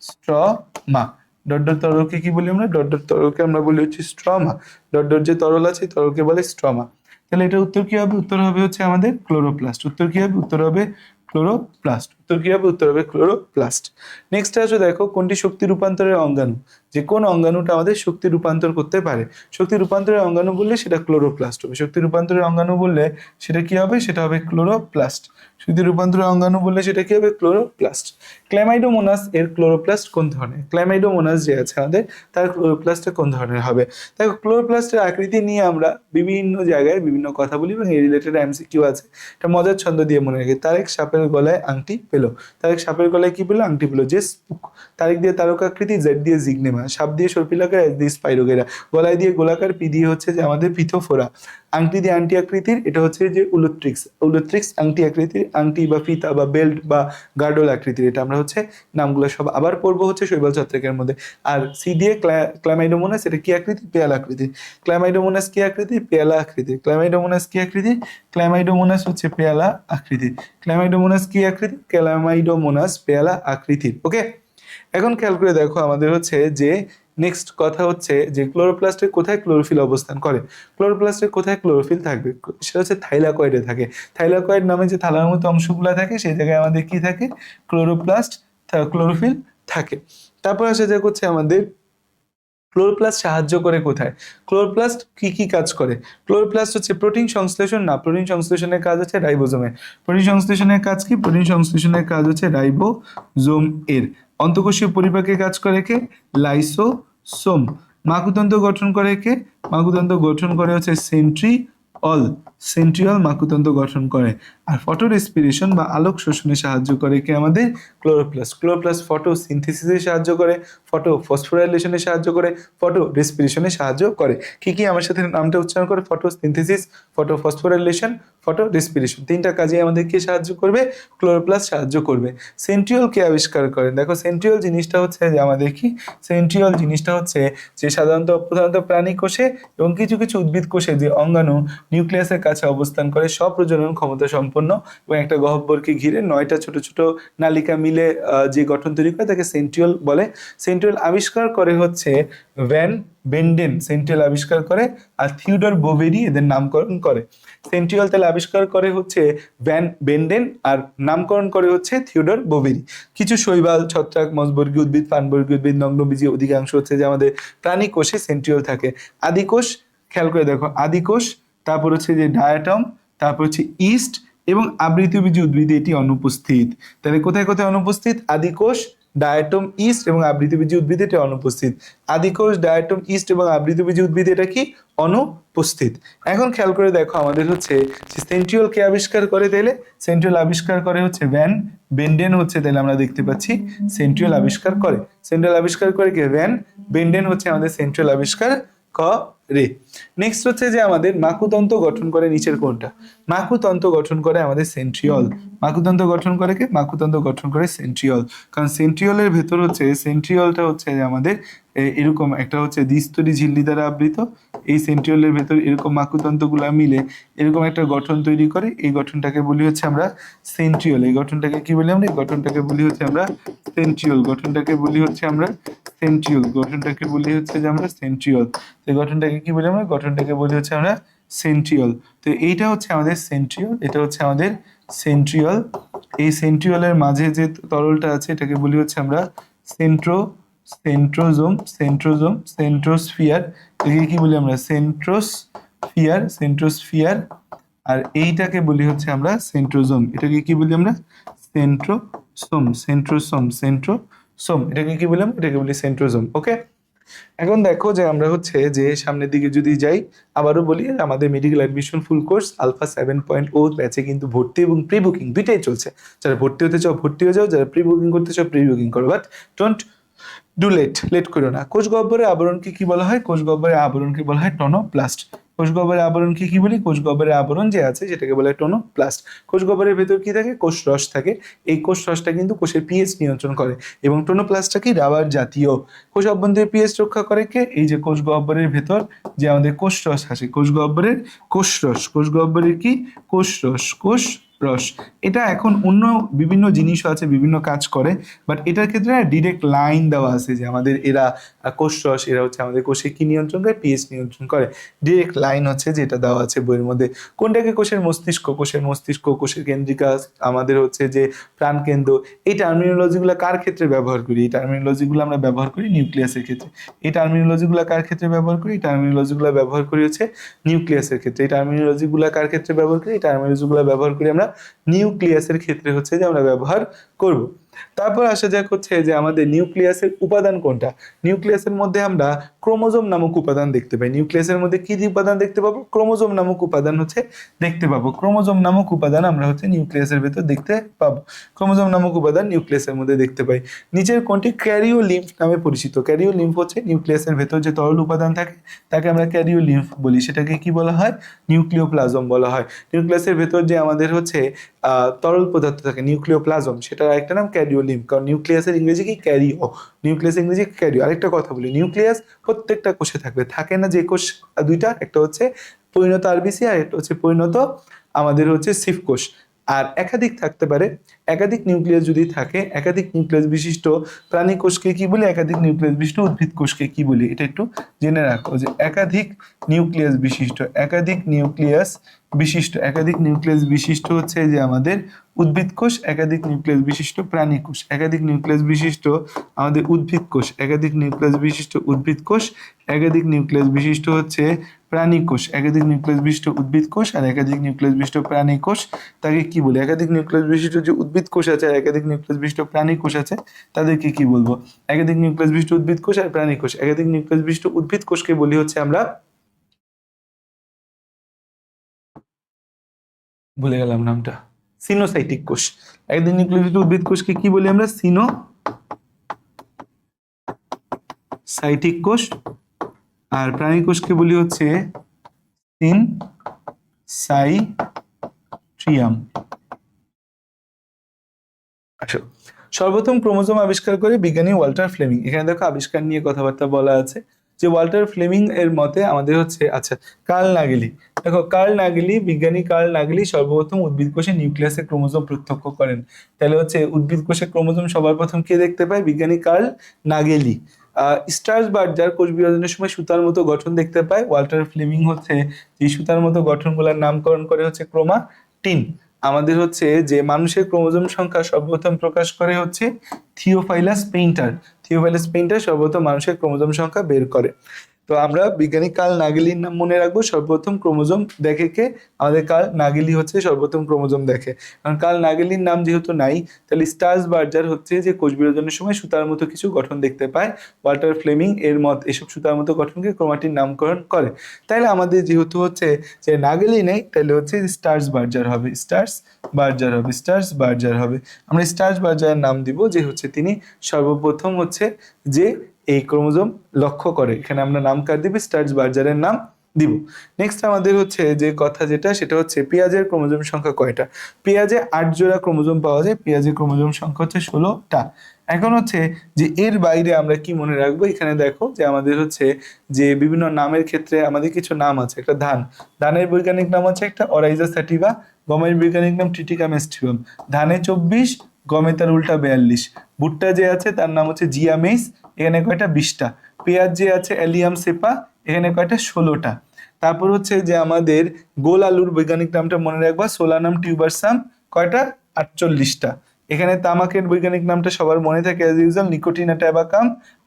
স্ট্রমা। ডট ডট তরলকে কি বলি আমরা? ডট ডট তরলকে আমরা বলি হচ্ছে স্ট্রমা। ডট ডট যে তরল আছে তরলকে বলে স্ট্রমা। তাহলে এটা উত্তর কি হবে? উত্তর হবে হচ্ছে আমাদের ক্লোরোপ্লাস্ট। উত্তর কি হবে? উত্তর হবে ক্লোরোপ্লাস্ট। উত্তর কি হবে? উত্তর হবে ক্লোরোপ্লাস্ট। নেক্সট আসো দেখো কোনটি শক্তি রূপান্তরের অঙ্গাণু, যে কোন অঙ্গাণুটা আমাদের শক্তি রূপান্তর করতে পারে। শক্তি রূপান্তরের অঙ্গাণু বললে সেটা ক্লোরোপ্লাস্ট হবে। শক্তি রূপান্তরের অঙ্গাণু বললে সেটা কি হবে? সেটা হবে ক্লোরোপ্লাস্ট। শক্তি রূপান্তরের অঙ্গাণু বললে সেটা কি হবে? ক্লোরোপ্লাস্ট। ক্ল্যামাইডোমোনাস এর ক্লোরোপ্লাস্ট কোন ধরনের? ক্ল্যামাইডোমোনাস যে আছে আমাদের তার ক্লোরোপ্লাস্টটা কোন ধরনের হবে? দেখো ক্লোরোপ্লাস্টের আকৃতি নিয়ে আমরা বিভিন্ন জায়গায় বিভিন্ন কথা বলি এবং এই রিলেটেড এমসিকিউ আছে। এটা মজার ছন্দ দিয়ে মনে রাখি। তারেক সাপের গলায় আংটি পেল। তারেক সাপের গলায় কি পেলো? আংটি পেলো। যে স্পুক, তারেক দিয়ে তারকাকৃতি, জেড দিয়ে জিগনেমা, সাপ দিয়ে সর্পিলাকার, এস দিয়ে স্পাইরোগেরা, গলায় দিয়ে গোলাকার, পি দিয়ে হচ্ছে যে আমাদের পিথোফোরা, আংটি দিয়ে আংটি আকৃতির, এটা হচ্ছে যে উলুট্রিক্স। উলুট্রিক্স আংটি আকৃতির, আংটি বা ফিতা বা বেল্ট বা গার্ডল আকৃতির। এটা আমরা হচ্ছে নামগুলো সব আবার পড়বো হচ্ছে শৈবাল ছত্রাকের মধ্যে। আর সি দিয়ে ক্ল্যামাইডোমোনাস, এটা কি আকৃতি? পেয়ালা আকৃতির। ক্ল্যামাইডোমোনাস কি আকৃতি? পেয়ালা আকৃতির। ক্ল্যামাইডোমোনাস কি আকৃতি? ক্ল্যামাইডোমোনাস হচ্ছে পেয়ালা আকৃতির। ক্ল্যামাইডোমোনাস কি আকৃতি? ক্ল্যামাইডোমোনাস পেয়ালা আকৃতির। ওকে, এখন খেয়াল করে দেখো আমাদের হচ্ছে যে নেক্সট কথা হচ্ছে যে ক্লোরোপ্লাস্টের কোথায় ক্লোরোফিল অবস্থান করে। ক্লোরোপ্লাস্টের কোথায় ক্লোরোফিল থাকবে? সেটা হচ্ছে থাইলাকয়েডে থাকে। থাইলাকয়েড নামে যে থালার মতো অংশগুলো থাকে সেই জায়গায় আমাদের কি থাকে? ক্লোরোপ্লাস্ট, ক্লোরোফিল থাকে। তারপর আসা যাক হচ্ছে আমাদের ক্লোরোপ্লাস্ট সাহায্য করে কোথায়? ক্লোরোপ্লাস্ট কি কি কাজ করে? ক্লোরোপ্লাস্ট হচ্ছে প্রোটিন সংশ্লেষণ না, প্রোটিন সংশ্লেষণের কাজ হচ্ছে রাইবোজোমের। প্রোটিন সংশ্লেষণের কাজ কি? প্রোটিন সংশ্লেষণের কাজ হচ্ছে রাইবোজোম এর। অন্তঃকোষীয় পরিপাকের কাজ করে কে? লাইসোসোম। মাকুতন্ত্র গঠন করে কে? মাকুতন্ত্র গঠন করে হচ্ছে সেন্ট্রিওল। সেন্ট্রিওল মাকুতন্ত্র গঠন করে। আর ফটো রেসপিরেশন বা আলোক শোষণে সাহায্য করে কে আমাদের? ক্লোরোপ্লাস্ট। ক্লোরোপ্লাস্ট ফটো সিনথেসিসে সাহায্য করে, ফটো ফসফোরাইলেশনে সাহায্য করে, ফটো রেসপিরেশনে সাহায্য করে। কি কি আমার সাথে নামটা উচ্চারণ করে? Photo synthesis, photo phosphorylation, photo respiration. তিনটা কাজে আমাদের কি সাহায্য করবে? ক্লোরোপ্লাস্ট সাহায্য করবে। সেন্ট্রিওল কে আবিষ্কার করেন? দেখো সেন্ট্রিওল জিনিসটা হচ্ছে যে আমাদের কি? সেন্ট্রিওল জিনিসটা হচ্ছে যে প্রধানত প্রাণী কোষে এবং কিছু কিছু উদ্ভিদ কোষে যে অঙ্গাণু নিউক্লিয়াসের কাছে অবস্থান করে, স্বপ্রজনন ক্ষমতা সম্পন্ন এবং একটা গহ্বরকে ঘিরে 9টা ছোট ছোট নালিকা মিলে যে গঠন তৈরি করে তাকে সেন্ট্রিওল বলে। সেন্ট্রিওল আবিষ্কার করে হচ্ছে ভ্যান বেন্ডেন। সেন্ট্রিওল আবিষ্কার করে আর থিওডর বোভেরি এদের নামকরণ করে। সেন্ট্রিওল তাহলে আবিষ্কার করে হচ্ছে ভ্যান বেন্ডেন আর নামকরণ করে হচ্ছে থিওডর বোভেরি। কিছু শৈবাল, ছত্রাক, মসবর্গীয় উদ্ভিদ, পানবর্গীয় উদ্ভিদ, নগ্নবীজী অধিকাংশ হচ্ছে যে আমাদের প্রাণী কোষে সেন্ট্রিওল থাকে। আদিকোষ, খেয়াল করে দেখো আদিকোষ, তারপর হচ্ছে যে ডায়াটম, তারপর হচ্ছে ইস্ট এবং আবৃতবীজী উদ্ভিদে এটি অনুপস্থিত। তাহলে কোথায় কোথায় অনুপস্থিত? আদিকোষ, ডায়াটম, ইস্ট এবং আবৃতবীজী উদ্ভিদে এটা অনুপস্থিত। আদিকোষ, ডায়াটম, ইস্ট এবং আবৃতবীজী উদ্ভিদে এটা কি? অনুপস্থিত। এখন খেয়াল করে দেখো আমাদের হচ্ছে সেন্ট্রিওল কে আবিষ্কার করে? তাহলে সেন্ট্রিওল আবিষ্কার করে হচ্ছে ভ্যান বেন্ডেন হচ্ছে, তাহলে আমরা দেখতে পাচ্ছি সেন্ট্রিওল আবিষ্কার করে। সেন্ট্রিওল আবিষ্কার করে কে? ভ্যান বেন্ডেন হচ্ছে আমাদের সেন্ট্রিওল আবিষ্কার করে। নেক্সট হচ্ছে যে আমাদের মাকুতন্ত্র গঠন করে নিচের কোনটা? মাকুতন্ত্র গঠন করে আমাদের সেন্ট্রিওল। মাকুতন্ত্র গঠন করে কে? মাকুতন্ত্র গঠন করে সেন্ট্রিওল। কারণ সেন্ট্রিওলের ভেতর হচ্ছে, সেন্ট্রিওলটা হচ্ছে যে আমাদের এরকম একটা হচ্ছে দ্বিস্তরী ঝিল্লি দ্বারা আবৃত। এই সেন্ট্রিওলের ভেতর এরকম মাকুতন্ত্রগুলো মিলে এরকম একটা গঠন তৈরি করে। এই গঠনটাকে বলি হচ্ছে আমরা সেন্ট্রিওল। এই গঠনটাকে কি বলি আমরা? এই গঠনটাকে বলি হচ্ছে আমরা সেন্ট্রিওল। গঠনটাকে বলি হচ্ছে আমরা সেন্ট্রিওল। গঠনটাকে বলি হচ্ছে যে আমরা সেন্ট্রিওল। এই গঠনটাকে কি বলি আমরা? গঠনটাকে বলি হচ্ছে আমরা সেন্ট্রিওল। তো এইটা হচ্ছে আমাদের সেন্ট্রিওল, এটা হচ্ছে আমাদের সেন্ট্রিওল। এই সেন্ট্রিওলের মাঝে যে তরলটা আছে এটাকে বলি হচ্ছে আমরা সেন্ট্রোজোম। সেন্ট্রোস্ফিয়ার, এটাকে কি বলি আমরা? সেন্ট্রোস্ফিয়ার। আর এইটাকে বলি হচ্ছে আমরা সেন্ট্রোজোম। এটাকে কি বলি আমরা? সেন্ট্রোসোম। এটাকে কি বললাম? এটাকে বলি সেন্ট্রোজোম। ওকে, এখন দেখো যে আমরা হচ্ছে যে সামনের দিকে যদি যাই, আবারও বলি আমাদের medical admission full course alpha 7.0 ব্যাচে কিন্তু ভর্তি এবং প্রি বুকিং দুইটাই চলছে। যারা ভর্তি হতে চাও ভর্তি হয়ে যাও, যারা প্রি বুকিং করতে চাও প্রি বুকিং করো, বাট ডোন্ট ডু লেট করো না। কোষ গহ্বরের আবরণকে কি বলা হয়? কোষ গহ্বরের আবরণকে বলা হয় টোনোপ্লাস্ট। কোষ গহ্বরের আবরণকে কি বলি? কোষ গহ্বরের আবরণ যে আছে সেটাকে বলা হয় টোনোপ্লাস্ট। কোষ গহ্বরের ভেতর কি থাকে? কোষ রস থাকে। এই কোষ রসটা কিন্তু কোষের পিএইচ নিয়ন্ত্রণ করে এবং টোনোপ্লাস্টটা কি? রাবার জাতীয়। কোষ অভ্যন্তরে পিএইচ রক্ষা করে কে? এই যে কোষ গহ্বরের ভেতর যে আমাদের কোষ রস আছে, কোষ গহ্বরের কোষ রস। কোষ গহ্বরের কি? কোষ রস। রস। এটা এখন অন্য বিভিন্ন জিনিসও আছে, বিভিন্ন কাজ করে, বাট এটার ক্ষেত্রে ডিরেক্ট লাইন দেওয়া আছে যে আমাদের এরা কোষ রস, এরা হচ্ছে আমাদের কোষে কি নিয়ন্ত্রণ করে, পিএইচ নিয়ন্ত্রণ করে। ডিরেক্ট লাইন হচ্ছে যেটা দেওয়া আছে বইয়ের মধ্যে। কোনটাকে কোষের মস্তিষ্ক, কোষের মস্তিষ্ক, কোষের কেন্দ্রিকা, আমাদের হচ্ছে যে প্রাণকেন্দ্র, এই টার্মিনোলজিগুলো কার ক্ষেত্রে ব্যবহার করি? এই টার্মিনোলজিগুলো আমরা ব্যবহার করি নিউক্লিয়াসের ক্ষেত্রে। এই টার্মিনোলজিগুলো কার ক্ষেত্রে ব্যবহার করি? এই টার্মিনোলজিগুলো ব্যবহার করি হচ্ছে নিউক্লিয়াসের ক্ষেত্রে। এই টার্মিনোলজিগুলো কার ক্ষেত্রে ব্যবহার করি? এই টার্মিনোলজিগুলো ব্যবহার করি আমরা নিউক্লিয়াসের ক্ষেত্রে হচ্ছে যে আমরা ব্যবহার করব। তারপর আসা যাক হচ্ছে যে আমাদের নিউক্লিয়াসের উপাদান কোনটা। নিউক্লিয়াসের মধ্যে আমরা ক্রোমোজোম নামক উপাদান দেখতে পাই। নিউক্লিয়াসের মধ্যে কি উপাদান দেখতে পাবো? ক্রোমোজোম নামক উপাদান হচ্ছে দেখতে পাবো। ক্রোমোজোম নামক উপাদান আমরা হচ্ছে নিউক্লিয়াসের ভেতর দেখতে পাবো। ক্রোমোজোম নামক উপাদান নিউক্লিয়াসের মধ্যে দেখতে পাই। নিচের কোনটি ক্যারিওলিম্ফ নামে পরিচিত? ক্যারিওলিম্ফ হচ্ছে নিউক্লিয়াসের ভেতর যে তরল উপাদান থাকে তাকে আমরা ক্যারিওলিম্ফ বলি। সেটাকে কি বলা হয়? নিউক্লিওপ্লাজম বলা হয়। নিউক্লিয়াসের ভেতর যে আমাদের হচ্ছে তরল পদার্থ থাকে নিউক্লিওপ্লাজম, সেটার আরেকটা নাম ক্যারিওলিম্ফ। কারণ নিউক্লিয়াসের ইংরেজি কি? ক্যারিও। নিউক্লিয়াসের ইংরেজি ক্যারিও। আরেকটা কথা বলি, নিউক্লিয়াস প্রত্যেকটা কোষে থাকবে, থাকে না যে কোষ দুইটা, একটা হচ্ছে পরিণত আরবিসি আর একটা হচ্ছে পরিণত আমাদের হচ্ছে সিভ কোষ। আর একাধিক থাকতে পারে। একাধিক নিউক্লিয়াস যদি থাকে, একাধিক নিউক্লিয়াস বিশিষ্ট প্রাণী কোষকে কি বলি? একাধিক নিউক্লিয়াস বিশিষ্ট উদ্ভিদ কোষকে কি বলি? এটা একটু জেনে রাখো যে একাধিক নিউক্লিয়াস বিশিষ্ট, একাধিক নিউক্লিয়াস বিশিষ্ট, একাধিক নিউক্লিয়াস বিশিষ্ট হচ্ছে যে আমাদের উদ্ভিদ কোষ, একাধিক নিউক্লিয়াস বিশিষ্ট প্রাণী কোষ, একাধিক নিউক্লিয়াস বিশিষ্ট আমাদের উদ্ভিদ কোষ, একাধিক নিউক্লিয়াস বিশিষ্ট উদ্ভিদ কোষ, একাধিক নিউক্লিয়াস বিশিষ্ট হচ্ছে প্রাণী কোষ, একাধিক নিউক্লিয়াস বিশিষ্ট উদ্ভিদ কোষ আর একাধিক নিউক্লিয়াস বিশিষ্ট প্রাণী কোষ, তাকে কি বলি? একাধিক নিউক্লিয়াস বিশিষ্ট যে উদ্ভিদ কোষ আছে আর একাধিক নিউক্লিয়াস বিশিষ্ট প্রাণী কোষ আছে তাদেরকে কি বলবো? একাধিক নিউক্লিয়াস বিশিষ্ট উদ্ভিদ কোষ আর প্রাণী কোষ। একাধিক নিউক্লিয়াস বিশিষ্ট উদ্ভিদ কোষকে বলি হচ্ছে আমরা, ভুলে গেলাম নামটা, সিনোসাইটিক কোষ। একাধিক নিউক্লিয়াস বিশিষ্ট উদ্ভিদ কোষকে কি বলি আমরা? সিনোসাইটিক কোষ। আর প্রাণী কোষকে বলি হচ্ছে সিনসাইট্রিয়াম। আসো, সর্বপ্রথম ক্রোমোজোম আবিষ্কার করে বিজ্ঞানী ওয়াল্টার ফ্লেমিং। এখানে দেখো আবিষ্কার নিয়ে কথাবার্তা বলা আছে যে ওয়াল্টার ফ্লেমিং এর মতে আমাদের হচ্ছে, আচ্ছা, কার্ল নাগেলি। দেখো কার্ল নাগেলি, বিজ্ঞানী কার্ল নাগেলি সর্বপ্রথম উদ্ভিদ কোষে নিউক্লিয়াসে ক্রোমোজোম প্রত্যক্ষ করেন। তাহলে হচ্ছে উদ্ভিদ কোষে ক্রোমোজোম সবার প্রথম কে দেখতে পায়? বিজ্ঞানী কার্ল নাগেলি। স্টার্স বার্জার কোষ বিভাজনের সময় সুতার মতো গঠন দেখতে পায়। ওয়াল্টার ফ্লেমিং হচ্ছে এই সুতার মতো গঠনগুলোর নামকরণ করে হচ্ছে ক্রোমাটিন। আমাদের হচ্ছে যে মানুষের ক্রোমোজোম সংখ্যা সর্বপ্রথম প্রকাশ করে হচ্ছে থিওফাইলাস পেইন্টার। থিওফাইলাস পেইন্টার সর্বপ্রথম মানুষের ক্রোমোজোম সংখ্যা বের করে। তো আমরা বিজ্ঞানী কার্ল নাগেলির নাম মনে রাখবো। সর্বপ্রথম ক্রোমোজোম দেখে কে? আমাদের কার্ল নাগেলি হচ্ছে সর্বপ্রথম ক্রোমোজোম দেখে। কারণ কার্ল নাগেলির নাম যেহেতু নাই, তাহলে স্টার্স বার্জার হচ্ছে যে কোষ বিভাজনের সময় সুতার মতো কিছু গঠন দেখতে পায়। ওয়াল্টার ফ্লেমিং এর মত এসব সুতার মতো গঠনকে ক্রোমাটিন নামকরণ করে। তাইলে আমাদের যেহেতু হচ্ছে যে নাগেলি নেই, তাহলে হচ্ছে স্টার্স বার্জার হবে, স্টার্স বার্জার হবে, স্টার্স বার্জার হবে। আমরা স্টার্স বার্জারের নাম দিব যে হচ্ছে তিনি সর্বপ্রথম হচ্ছে যে এই ক্রোমোজোম লক্ষ্য করে। এখানে আমরা নাম কার দিব? স্টার্স বার্জারের নাম দিব। নেক্সট আমাদের হচ্ছে যে কথা যেটা, সেটা হচ্ছে পেঁয়াজের ক্রোমোজোম সংখ্যা কয়টা? পেঁয়াজে 8 জোড়া ক্রোমোজোম পাওয়া যায়। পেঁয়াজের ক্রোমোজোম সংখ্যা হচ্ছে 16টা। এখন হচ্ছে যে এর বাইরে আমরা কি মনে রাখবো? এখানে দেখো যে আমাদের হচ্ছে যে বিভিন্ন নামের ক্ষেত্রে আমাদের কিছু নাম আছে। একটা ধান, ধানের বৈজ্ঞানিক নাম হচ্ছে একটা অরাইজা স্যাটিভা। গমের বৈজ্ঞানিক নাম ট্রিটিকাম এস্টিভাম। ধানে 24, গমে তার উল্টা 42। ভুট্টা যে আছে তার নাম হচ্ছে জিয়ামেইস, এখানে কয়টা? 20টা। পেঁয়াজ যে আছে অ্যালিয়াম সেপা, এখানে কয়টা? 16টা। তারপর হচ্ছে যে আমাদের গোল আলুর বৈজ্ঞানিক নামটা মনে রাখবা, সোলানাম টিউবারসাম, কয়টা? 48টা। এখানে তামাকের বৈজ্ঞানিক নামটা সবার মনে থাকে অ্যাজ ইউজুয়াল, নিকোটিনা ট্যাবাকাম,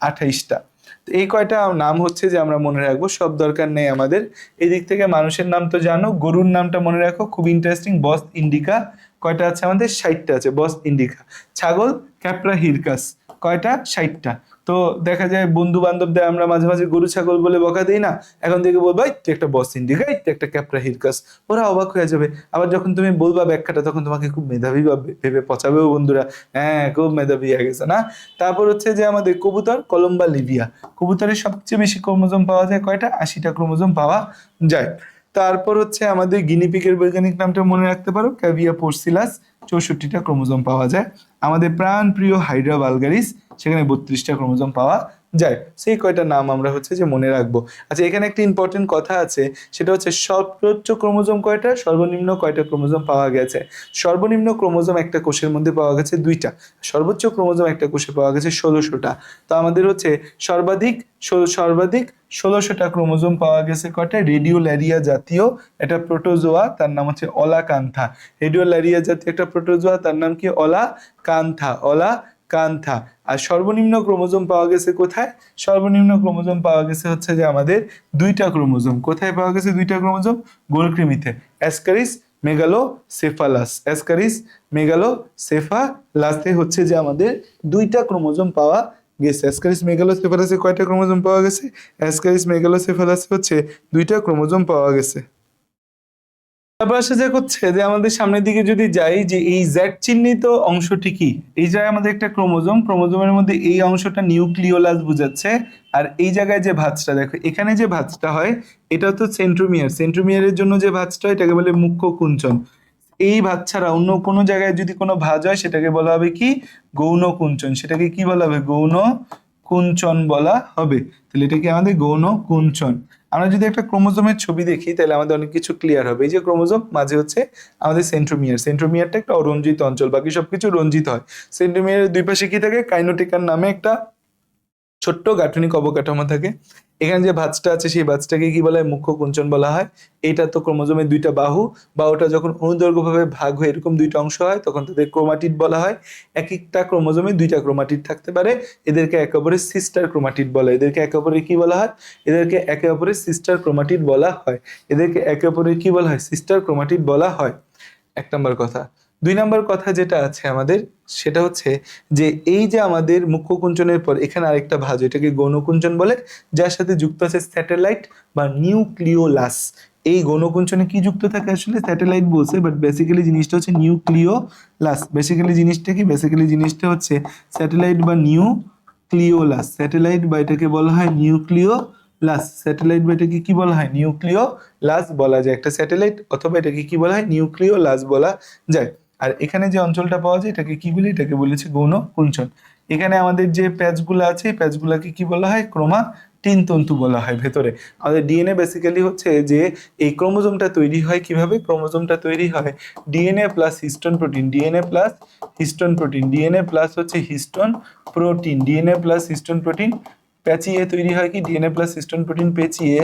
28টা। তো এই কয়টা নাম হচ্ছে যে আমরা মনে রাখবো, সব দরকার নেই আমাদের। এই দিক থেকে মানুষের নাম তো জানো, গরুর নামটা মনে রাখো, খুব ইন্টারেস্টিং, বস ইন্ডিকা। কয়টা আছে আমাদের? 60টা আছে, বস ইন্ডিকা। ছাগল ক্যাপ্রা হিরকাস, কয়টা? 60টা। তো দেখা যায় বন্ধু বান্ধবদের আমরা মাঝে মাঝে গরু ছাগল বলে বকা দিই না, এখন থেকে বলবা তুই একটা বস ইন্ডিকা, তুই একটা ক্যাপ্রা হিরকাস, ওরা অবাক হয়ে যাবে। আবার যখন তুমি বলবা ব্যাখ্যাটা, তখন তোমাকে খুব মেধাবী ভেবে পচাবেও বন্ধুরা, হ্যাঁ খুব মেধাবী হয়ে গেছে না। তারপর হচ্ছে যে আমাদের কবুতর, কলম্বা লিভিয়া। কবুতরের সবচেয়ে বেশি ক্রোমোজোম পাওয়া যায় কয়টা? 80টা ক্রোমোজোম পাওয়া যায়। তারপর হচ্ছে আমাদের গিনিপিগের বৈজ্ঞানিক নামটা মনে রাখতে পারো, ক্যাভিয়া পোর্সিলাস, 64টা ক্রোমোজোম পাওয়া যায়। আমাদের প্রাণ প্রিয় হাইড্রা ভালগারিস, সেখানে 32টা ক্রোমোজোম পাওয়া যায়, সেই কয়টা নাম আমরা হচ্ছে যে মনে রাখবো। আচ্ছা, এখানে একটা ইম্পর্টেন্ট কথা আছে, সেটা হচ্ছে সর্বোচ্চ ক্রোমোজোম কয়টা, সর্বনিম্ন কয়টা ক্রোমোজোম পাওয়া গেছে। সর্বনিম্ন ক্রোমোজোম একটা কোষের মধ্যে পাওয়া গেছে 2টা, সর্বোচ্চ ক্রোমোজোম একটা কোষে পাওয়া গেছে 16টা। তো আমাদের হচ্ছে সর্বাধিক 16টা ক্রোমোজোম পাওয়া গেছে কয়টা, রেডিওল্যারিয়া জাতীয় একটা প্রোটোজোয়া, তার নাম হচ্ছে অলাকান্থা। রেডিওল্যারিয়া জাতীয় একটা প্রোটোজোয়া, তার নাম কি, অলাকান্থা। আর সর্বনিম্ন ক্রোমোজোম পাওয়া গেছে কোথায়, সর্বনিম্ন ক্রোমোজোম পাওয়া গেছে হচ্ছে যে আমাদের 2টা ক্রোমোজোম। কোথায় পাওয়া গেছে 2টা ক্রোমোজোম, গোলকৃমিতে, অ্যাসকারিস মেগালোসেফালাসে হচ্ছে যে আমাদের 2টা ক্রোমোজোম পাওয়া গেছে। অ্যাসকারিস মেগালোসেফালাসে কয়টা ক্রোমোজোম পাওয়া গেছে, অ্যাসকারিস মেগালোসেফালাসে হচ্ছে 2টা ক্রোমোজোম পাওয়া গেছে। তারপর আসা যাক হচ্ছে যে আমাদের সামনের দিকে যদি যাই, যে এই জেড চিহ্নিত অংশটি কি, এই জায়গায় আমাদের একটা ক্রোমোজোম, ক্রোমোজোমের মধ্যে এই অংশটা নিউক্লিওলাস বোঝাচ্ছে। আর এই জায়গায় যে ভাঁজটা দেখো, এখানে যে ভাঁজটা হয় এটা তো সেন্ট্রোমিয়ার, সেন্ট্রোমিয়ারের জন্য যে ভাঁজটা হয় এটাকে বলে মুখ্য কুঞ্চন। এই ভাঁজ ছাড়া অন্য কোনো জায়গায় যদি কোনো ভাঁজ হয় সেটাকে বলা হবে কি, গৌণ কুঞ্চন। সেটাকে কি বলা হবে, গৌণ কুঞ্চন বলা হবে। তাহলে এটা কি আমাদের গৌণ কুঞ্চন। আমরা যদি একটা ক্রোমোজোমের ছবি দেখি তাহলে আমাদের অনেক কিছু ক্লিয়ার হবে। এই যে ক্রোমোজোম, মাঝে হচ্ছে আমাদের সেন্ট্রোমিয়ার, সেন্ট্রোমিয়ারটা একটা অরঞ্জিত অঞ্চল, বাকি সবকিছু রঞ্জিত হয়। সেন্ট্রোমিয়ারের দুই পাশে কি থাকে, কাইনোটিকার নামে একটা ছোট্ট গাঠনিক অবকাঠামো থাকে। এখানে যে ভাঁজটা আছে সেই ভাঁজটাকে কি বলা হয়, মুখ্য কুঞ্চন বলা হয়। এটা তো ক্রোমোজোমের 2টা বাহুটা যখন অনুদৈর্ঘ্যভাবে ভাগ হয়ে এরকম 2টা অংশ হয় তখন তাদের ক্রোমাটিড বলা হয়। এক একটা ক্রোমোজোমে 2টা ক্রোমাটিড থাকতে পারে, এদেরকে একে অপরের সিস্টার ক্রোমাটিড বলে। এদেরকে একে অপরের কি বলা হয়, এদেরকে একে অপরের সিস্টার ক্রোমাটিড বলা হয়। এদেরকে একে অপরের কি বলা হয়, সিস্টার ক্রোমাটিড বলা হয়। 1 নম্বর কথা। 2 নম্বর কথা যেটা আছে আমাদের, সেটা হচ্ছে যে এই যে আমাদের মুখ্য কুঞ্চনের পর এখানে আরেকটা ভাঁজ, এটাকে গৌণ কুঞ্চন বলে, যার সাথে যুক্ত আছে স্যাটেলাইট বা নিউক্লিওলাস। এই গৌণ কুঞ্চনে কি যুক্ত থাকে, আসলে স্যাটেলাইট বলছে, বাট বেসিক্যালি জিনিসটা হচ্ছে নিউক্লিওলাস। বেসিক্যালি জিনিসটা কি, বেসিক্যালি জিনিসটা হচ্ছে স্যাটেলাইট বা নিউক্লিওলাস। স্যাটেলাইট বা এটাকে বলা হয় নিউক্লিওলাস। স্যাটেলাইট বা এটাকে কি বলা হয়, নিউক্লিওলাস বলা যায়। একটা স্যাটেলাইট অথবা এটাকে কি বলা হয়, নিউক্লিওলাস বলা যায়। আর এখানে যে অঞ্চলটা পাওয়া যায় এটাকে কি বলি, এটাকে বলেছে গৌণ কুঞ্চন। এখানে আমাদের যে প্যাচগুলো আছে এই প্যাচগুলোকে কি বলা হয়, ক্রোমাটিন তন্তু বলা হয়। ভেতরে আমাদের ডিএনএ বেসিক্যালি হচ্ছে যে এই ক্রোমোজোমটা তৈরি হয় কিভাবে, ক্রোমোজোমটা তৈরি হয় DNA plus histone protein, DNA plus histone protein, DNA plus হচ্ছে histone protein, DNA plus histone protein পেঁচিয়ে তৈরি হয় কি, ডিএনএ প্লাস হিস্টোন প্রোটিন পেঁচিয়ে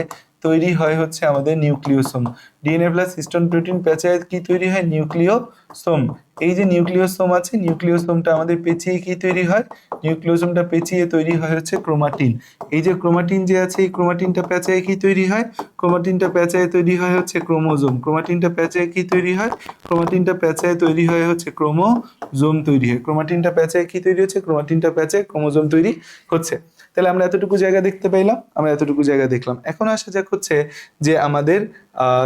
তৈরি হয় হচ্ছে আমাদের nucleosome. DNA plus histone protein পেঁচায় কি তৈরি হয়, নিউক্লিওসোম। এই যে নিউক্লিওসোম আছে, নিউক্লিওসোমটা আমাদের পেঁচিয়ে কি তৈরি হয়, নিউক্লিওসোমটা পেঁচিয়ে তৈরি হয় হচ্ছে ক্রোমাটিন। এই যে ক্রোমাটিন যে আছে এই ক্রোমাটিনটা পেঁচায় কি তৈরি হয়, ক্রোমাটিনটা পেঁচায় তৈরি হয় হচ্ছে ক্রোমোজোম। ক্রোমাটিনটা পেঁচায় কি তৈরি হয়, ক্রোমাটিনটা পেঁচায় তৈরি হয় হচ্ছে ক্রোমোজোম তৈরি হয়। ক্রোমাটিনটা পেঁচায় কি তৈরি হচ্ছে, ক্রোমাটিনটা পেঁচায় ক্রোমোজোম তৈরি হচ্ছে। তাহলে আমরা এতটুকু জায়গা দেখতে পাইলাম, আমরা এতটুকু জায়গা দেখলাম। এখন আসা যাক হচ্ছে যে আমাদের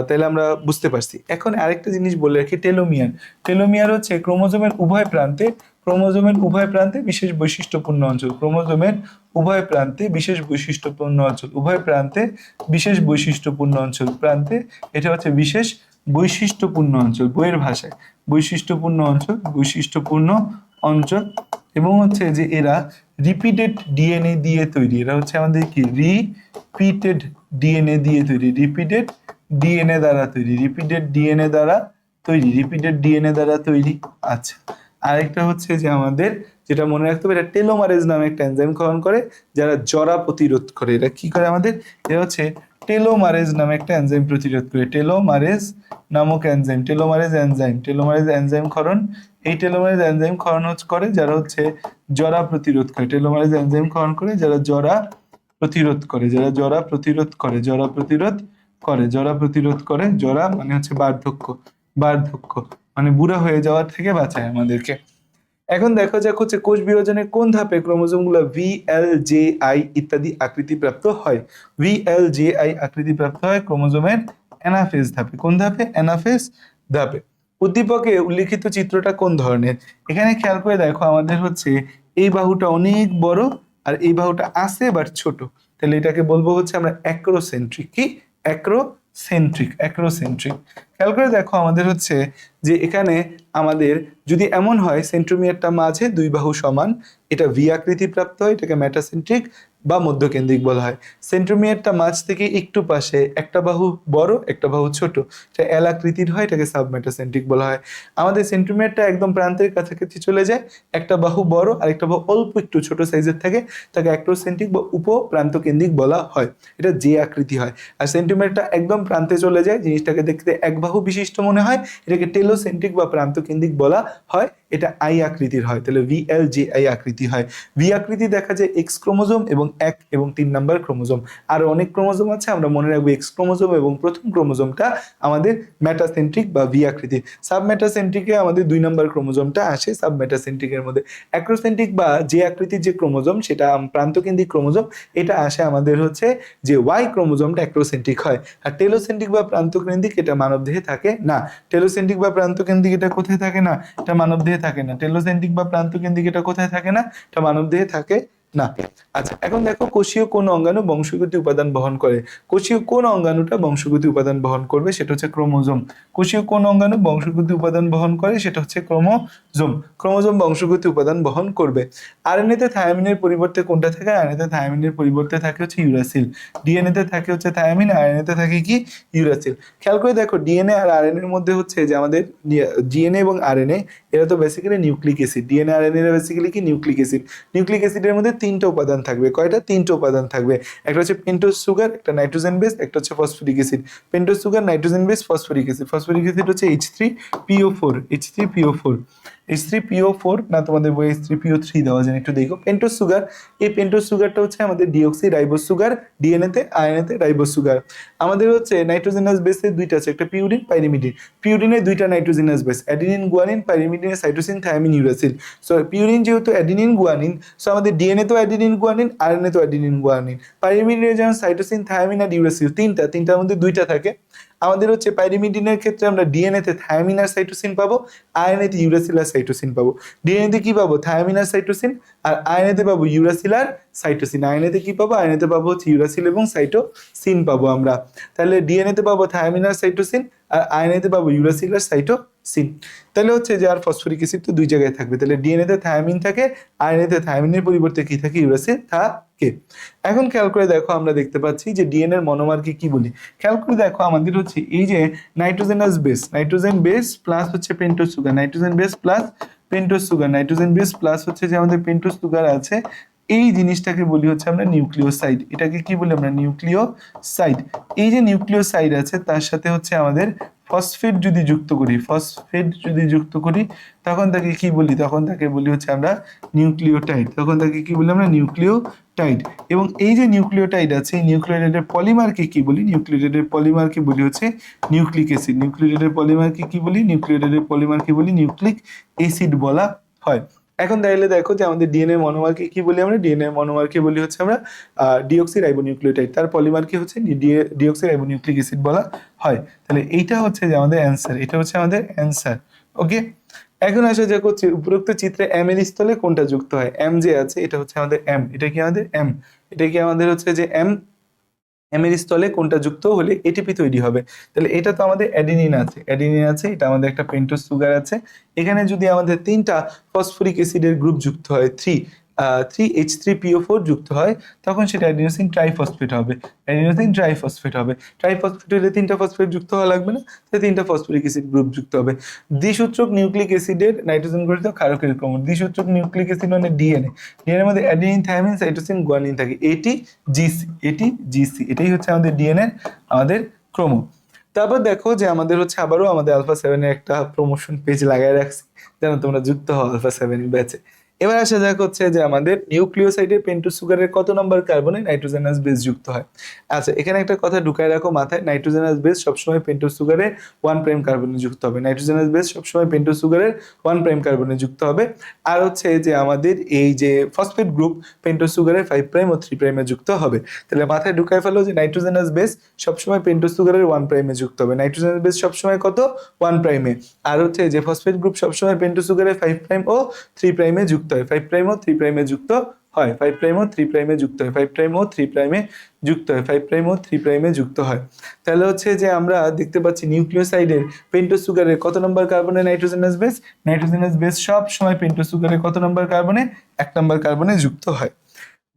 তাহলে আমরা বুঝতে পারছি। এখন আরেকটা জিনিস বলে রাখি, টেলোমিয়ার। টেলোমিয়ার হচ্ছে ক্রোমোজোমের উভয় প্রান্তে, ক্রোমোজোমের উভয় প্রান্তে বিশেষ বৈশিষ্ট্যপূর্ণ অঞ্চল, ক্রোমোজোমের উভয় প্রান্তে বিশেষ বৈশিষ্ট্যপূর্ণ অঞ্চল, উভয় প্রান্তে বিশেষ বৈশিষ্ট্যপূর্ণ অঞ্চল, প্রান্তে এটা হচ্ছে বিশেষ বৈশিষ্ট্যপূর্ণ অঞ্চল, বইয়ের ভাষায় বৈশিষ্ট্যপূর্ণ অঞ্চল, বৈশিষ্ট্যপূর্ণ অঞ্চল। এবং হচ্ছে যে এরা রিপিটেড ডিএনএ দিয়ে তৈরি, এরা হচ্ছে আমাদের কি রিপিটেড ডিএনএ দিয়ে তৈরি, রিপিটেড ডিএনএ দ্বারা তৈরি, রিপিটেড ডিএনএ দ্বারা তৈরি, রিপিটেড ডিএনএ দ্বারা তৈরি। আচ্ছা, আরেকটা হচ্ছে যে আমাদের যেটা মনে রাখতে হবে, এটা টেলোমারেজ নামে একটা এনজাইম ক্ষরণ করে যারা জরা প্রতিরোধ করে। এটা কি করে আমাদের, এটা হচ্ছে টেলোমারেজ নামে একটা এনজাইম প্রতিরোধ করে, টেলোমারেজ নামক এনজাইম, টেলোমারেজ এনজাইম ক্ষরণ। এই টেলোমারেজ এনজাইম ক্ষরণ করে যারা হচ্ছে জরা প্রতিরোধ করে, টেলোমারেজ এনজাইম ক্ষরণ করে যারা জরা প্রতিরোধ করে, যারা জরা প্রতিরোধ করে, জরা প্রতিরোধ করে, জরা প্রতিরোধ করে। জরা মানে হচ্ছে বার্ধক্য, বার্ধক্য মানে বুড়া হয়ে যাওয়ার থেকে বাঁচায় আমাদেরকে। এখন দেখা যাক হচ্ছে কোষ বিভাজনের কোন ধাপে ক্রোমোজোমগুলো VLJI ইত্যাদি আকৃতি প্রাপ্ত হয়। VLJI আকৃতি প্রাপ্ত হয় ক্রোমোজোমের অ্যানাফেজ ধাপে। কোন ধাপে, অ্যানাফেজ ধাপে। উদ্দীপকে উল্লিখিত চিত্রটা কোন ধরনের, এখানে খেয়াল করে দেখো আমাদের হচ্ছে এই বাহুটা অনেক বড় আর এই বাহুটা আছে বাট ছোট, তাহলে এটাকে বলবো হচ্ছে আমরা অ্যাক্রোসেন্ট্রিক। কি, অ্যাক্রোসেন্ট্রিক। খেয়াল করে দেখো আমাদের হচ্ছে যে এখানে আমাদের যদি এমন হয় সেন্ট্রোমিয়ারটা মাঝে দুই বাহু সমান, এটা ভি আকৃতি প্রাপ্ত হয়, এটাকে মেটাসেন্ট্রিক বা মধ্যকেন্দ্রিক বলা হয়। সেন্ট্রোমিয়ারটা মাঝ থেকে একটু পাশে, একটা বাহু বড় একটা বাহু ছোট, এটা এল আকৃতির হয়, এটাকে সাবমেটাসেন্ট্রিক বলা হয়। আমাদের সেন্ট্রোমিয়ারটা একদম প্রান্তের কাছাকাছি চলে যায়, একটা বাহু বড় আর একটা বাহু অল্প একটু ছোট সাইজের থাকে, তাকে অ্যাক্রোসেন্ট্রিক বা উপপ্রান্তকেন্দ্রিক বলা হয়। এটা যে আকৃতি হয়। আর সেন্টিমিটারটা একদম প্রান্তে চলে যায়, জিনিসটাকে দেখতে এক বাহু বিশিষ্ট মনে হয়, এটাকে টেলোসেন্ট্রিক বা প্রান্তকেন্দ্রিক বলা হয়। এটা আই আকৃতির হয়, তাহলে VLGI আকৃতি হয়। ভি আকৃতি দেখা যায় এক্স ক্রোমোজোম এবং 1 এবং 3 নাম্বার ক্রোমোজোম। আর অনেক ক্রোমোজোম আছে, আমরা মনে রাখবো এক্স ক্রোমোজোম এবং প্রথম ক্রোমোজোমটা আমাদের মেটাসেন্ট্রিক বা ভি আকৃতি। সাবমেটাসেন্ট্রিকে আমাদের 2 নাম্বার ক্রোমোজোমটা আসে সাবমেটাসেন্ট্রিকের মধ্যে। অ্যাক্রোসেন্ট্রিক বা যে আকৃতির যে ক্রোমোজোম সেটা প্রান্তকেন্দ্রিক ক্রোমোজোম, এটা আসে আমাদের হচ্ছে যে ওয়াই ক্রোমোজোমটা অ্যাক্রোসেন্ট্রিক হয়। আর টেলোসেন্ট্রিক বা প্রান্তকেন্দ্রিক এটা মানবদেহে থাকে না। টেলোসেন্ট্রিক বা প্রান্তকেন্দ্রিক এটা কোথায় থাকে না? এটা মানবদেহে থাকে না। টেলোসেন্ট্রিক বা প্রান্তকেন্দ্রিক এটা কোথায় থাকে না? এটা মানবদেহে থাকে না। আচ্ছা, এখন দেখো কোষীয় কোন অঙ্গাণু বংশগতি উপাদান বহন করে। কোষীয় কোন অঙ্গাণুটা বংশগতি উপাদান বহন করবে? সেটা হচ্ছে ক্রোমোজোম। কোষীয় কোন অঙ্গাণু বংশগতি উপাদান বহন করে? সেটা হচ্ছে ক্রোমোজোম। ক্রোমোজোম বংশগতি উপাদান বহন করবে। আরএনএতে থায়ামিনের পরিবর্তে কোনটা থাকে? আরএনএতে থায়ামিনের পরিবর্তে থাকে হচ্ছে ইউরাসিল। ডিএনএতে থাকে হচ্ছে থায়ামিন, আরএনএতে থাকে কি? ইউরাসিল। খেয়াল করে দেখো ডিএনএ আর আরএনএ এর মধ্যে হচ্ছে যে আমাদের ডিএনএ এবং আরএনএ এরা তো basically nucleic acid. DNA RNA এরা বেসিক্যালি কি? Nucleic acid. নিউক্লিক অ্যাসিডের মধ্যে 3টা উপাদান থাকবে। কয়টা? 3টা উপাদান থাকবে। একটা হচ্ছে পেন্টোজ সুগার, একটা নাইট্রোজেন বেস, একটা হচ্ছে phosphoric acid. Pentose sugar, nitrogen base, phosphoric acid. Phosphoric acid হচ্ছে H3PO4, H3PO4, H3PO4 না, তোমাদের বই H3PO3 দেওয়া যায়, একটু দেখো। পেন্টোজ সুগার, এই পেন্টোজ সুগারটা হচ্ছে আমাদের ডিঅক্সি রাইবোজ সুগার। ডিএনএতে আরএনএতে রাইবোজ সুগার। আমাদের হচ্ছে নাইট্রোজেনাস বেসে দুইটা আছে, একটা পিউরিন, পাইরিমিডিন। পিউরিনে দুইটা নাইট্রোজেনাস বেস, অ্যাডিনিন, গুয়ানিন। পাইরিমিডিনে cytosine, thymine, uracil. So purine যেহেতু অ্যাডিনিন, গুয়ানিন, সো আমাদের ডিএনএ তো অ্যাডিনিন, গুয়ানিন, আরএনএ তো অ্যাডিনিন, গুয়ানিন। পাইরিমিডিনে যেমন সাইটোসিন, থায়ামিন আর ইউরাসিল তিনটার মধ্যে দুইটা থাকে। আমাদের হচ্ছে পাইরিমিডিনের ক্ষেত্রে আমরা ডিএনএতে থায়ামিন আর সাইটোসিন পাবো, আরএনএতে ইউরাসিল আর সাইটোসিন পাবো। ডিএনএতে কি পাবো? থায়ামিন আর সাইটোসিন। আর আরএনএতে পাবো ইউরাসিল আর সাইটোসিন। আরএনএতে কি পাবো? আরএনএতে পাবো হচ্ছে ইউরাসিল এবং সাইটোসিন পাবো আমরা। তাহলে ডিএনএতে পাবো থায়ামিন আর সাইটোসিন, আর আরএনএতে পাবো ইউরাসিল আর সাইটোসিন। তাহলে হচ্ছে যে আর ফসফরিক অ্যাসিড তো দুই জায়গায় থাকবে। তাহলে ডিএনএতে থায়ামিন থাকে, আরএনএতে থায়ামিনের পরিবর্তে কি থাকে? ইউরাসিল থাকে। এখন খেয়াল করে দেখো, আমরা দেখতে পাচ্ছি যে ডিএনএর মনোমারকে কি বলি। খেয়াল করে দেখো, আমাদের হচ্ছে এই যে nitrogenous base, nitrogen base plus হচ্ছে pentose sugar, nitrogen base plus pentose sugar, nitrogen base plus হচ্ছে যে আমাদের পেন্টোজ সুগার আছে, এই জিনিসটাকে বলি হচ্ছে আমরা নিউক্লিওসাইড। এটাকে কি বলি আমরা? নিউক্লিওসাইড। এই যে নিউক্লিওসাইড আছে তার সাথে হচ্ছে আমাদের ফসফেট যদি যুক্ত করি, ফসফেট যদি যুক্ত করি, তখন তাকে কি বলি? তখন তাকে বলি হচ্ছে আমরা নিউক্লিওটাইড। তখন তাকে কি বলি আমরা? নিউক্লিওটাইড। এবং এই যে নিউক্লিওটাইড আছে, এই নিউক্লিওটাইডের পলিমারকে কি বলি? নিউক্লিওটাইডের পলিমারকে বলি হচ্ছে নিউক্লিক অ্যাসিড। নিউক্লিওটাইডের পলিমারকে কি বলি? নিউক্লিওটাইডের পলিমারকে বলি নিউক্লিক অ্যাসিড বলা হয়। এখন তাহলে দেখো যে আমাদের ডিএনএ মনোমারকে কি বলি আমরা? ডিএনএ মনোমারকে বলি হচ্ছে আমরা ডিঅক্সি রাইবোনিউক্লিওটাইড। তার পলিমারকে হচ্ছে ডিঅক্সি রাইবোনিউক্লিক অ্যাসিড বলা হয়। তাহলে এইটা হচ্ছে যে আমাদের অ্যান্সার, এটা হচ্ছে আমাদের অ্যান্সার। ওকে, এখন আসা যাক হচ্ছে উপরোক্ত চিত্রে এম এর স্থলে কোনটা যুক্ত হয়? এম যে আছে এটা হচ্ছে আমাদের এম, এটা কি আমাদের এম, এটা কি আমাদের হচ্ছে যে এম। এম এর স্থলে কোনটা যুক্ত হলে এটিপি তৈরি হবে? তাহলে এটা তো আমাদের অ্যাডিনিন আছে, অ্যাডিনিন আছে, এটা আমাদের একটা পেন্টোজ সুগার আছে। এখানে যদি আমাদের 3টা ফসফরিক অ্যাসিডের গ্রুপ যুক্ত হয়, 3H3PO4 যুক্ত হয়, তখন সেটা অ্যাডিনোসিন ট্রাইফসফেট হবে। অ্যাডিনোসিন ট্রাইফসফেট হবে। ট্রাইফসফেট হলে 3টা ফসফেট যুক্ত হওয়া লাগবে না, তাই 3টা ফসফরিক অ্যাসিড গ্রুপ যুক্ত হবে। দ্বিসূত্রক নিউক্লিক অ্যাসিডের নাইট্রোজেন গঠিত ক্ষারকের ক্রম। দ্বিসূত্রক নিউক্লিক অ্যাসিড মানে ডিএনএ। ডিএনএর মধ্যে অ্যাডিনিন, থায়ামিন, সাইটোসিন, গুয়ানিন থাকে। ATGC, এটাই হচ্ছে আমাদের ডিএনএ আমাদের ক্রম। তারপর দেখো যে আমাদের হচ্ছে আবারও আমাদের আলফা 7 এর একটা প্রমোশন পেজ লাগায় রাখছি, যেন তোমরা যুক্ত হও আলফা 7 ব্যাচে। এবার আসা যাক হচ্ছে যে আমাদের নিউক্লিওসাইডের পেন্টোজ সুগারের কত নম্বর কার্বনে নাইট্রোজেনাস বেস যুক্ত হয়? আচ্ছা, এখানে একটা কথা ঢুকায় রাখো মাথায়, নাইট্রোজেনাস বেস সবসময় পেন্টোজ সুগারের 1 প্রাইম কার্বনে যুক্ত হবে। নাইট্রোজেনাস বেস সবসময় পেন্টোজ সুগারের 1 প্রাইম কার্বনে যুক্ত হবে। আর হচ্ছে যে আমাদের এই যে ফসফেট গ্রুপ পেন্টোজ সুগারের 5 প্রাইম ও 3 প্রাইমে যুক্ত হবে। তাহলে মাথায় ঢুকায় ফেলো যে নাইট্রোজেনাস বেস সবসময় পেন্টোজ সুগারের 1 প্রাইমে যুক্ত হবে। নাইট্রোজেনাস বেস সবসময় কত? 1 প্রাইমে। আর হচ্ছে যে ফসফেট গ্রুপ সবসময় পেন্টোজ সুগারের 5 প্রাইম ও 3 প্রাইমে যুক্ত হয়। 5 প্রাইম ও 3 প্রাইমে যুক্ত হয়। 5 প্রাইম ও 3 প্রাইমে যুক্ত হয়। 5 প্রাইম ও 3 প্রাইমে যুক্ত হয়। 5 প্রাইম ও 3 প্রাইমে যুক্ত হয়। তাহলে হচ্ছে যে আমরা দেখতে পাচ্ছি নিউক্লিওসাইডের পেন্টোজ সুগারের কত নম্বর কার্বনে নাইট্রোজেনাস বেস? নাইট্রোজেনাস বেস সব সময় পেন্টোজ সুগারের কত নম্বর কার্বনে? 1 নম্বর কার্বনে যুক্ত হয়।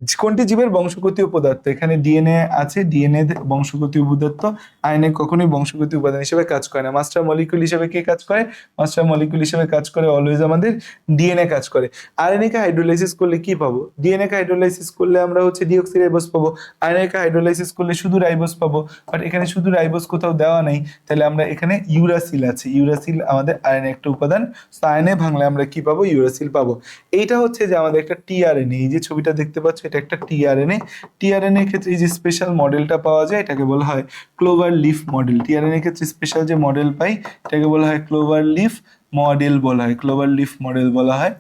কোনটি জীবের বংশগতীয় পদার্থ? এখানে ডিএনএ আছে, ডিএনএ বংশগতীয় পদার্থ। আরএনএ কখনোই বংশগতীয় উপাদান হিসেবে কাজ করে না। মাস্টার মলিকিউল হিসেবে কে কাজ করে? মাস্টার মলিকিউল হিসেবে কাজ করে অলওয়েজ আমাদের ডিএনএ কাজ করে। আরএনএ কে হাইড্রোলাইসিস করলে কি পাবো? ডিএনএ কে হাইড্রোলাইসিস করলে আমরা হচ্ছে ডিঅক্সিরাইবোজ পাবো। আরএনএ কে হাইড্রোলাইসিস করলে শুধু রাইবোজ পাবো। বাট এখানে শুধু রাইবোজ কোথাও দেওয়া নাই, তাহলে আমরা এখানে ইউরাসিল আছে। ইউরাসিল আমাদের আরএনএ একটা উপাদান। আরএনএ ভাঙলে আমরা কি পাবো? ইউরাসিল পাবো। এইটা হচ্ছে যে আমাদের একটা টিআরএনএ। এই যে ছবিটা দেখতে পাচ্ছ, এটা একটা টিআরএনএ। টিআরএনএ এর ক্ষেত্রে এই যে স্পেশাল মডেলটা পাওয়া যায়, এটাকে বলা হয় ক্লোভার লিফ মডেল। টিআরএনএ এর ক্ষেত্রে স্পেশাল যে মডেল পাই, এটাকে বলা হয় ক্লোভার লিফ মডেল বলা হয়। ক্লোভার লিফ মডেল বলা হয়।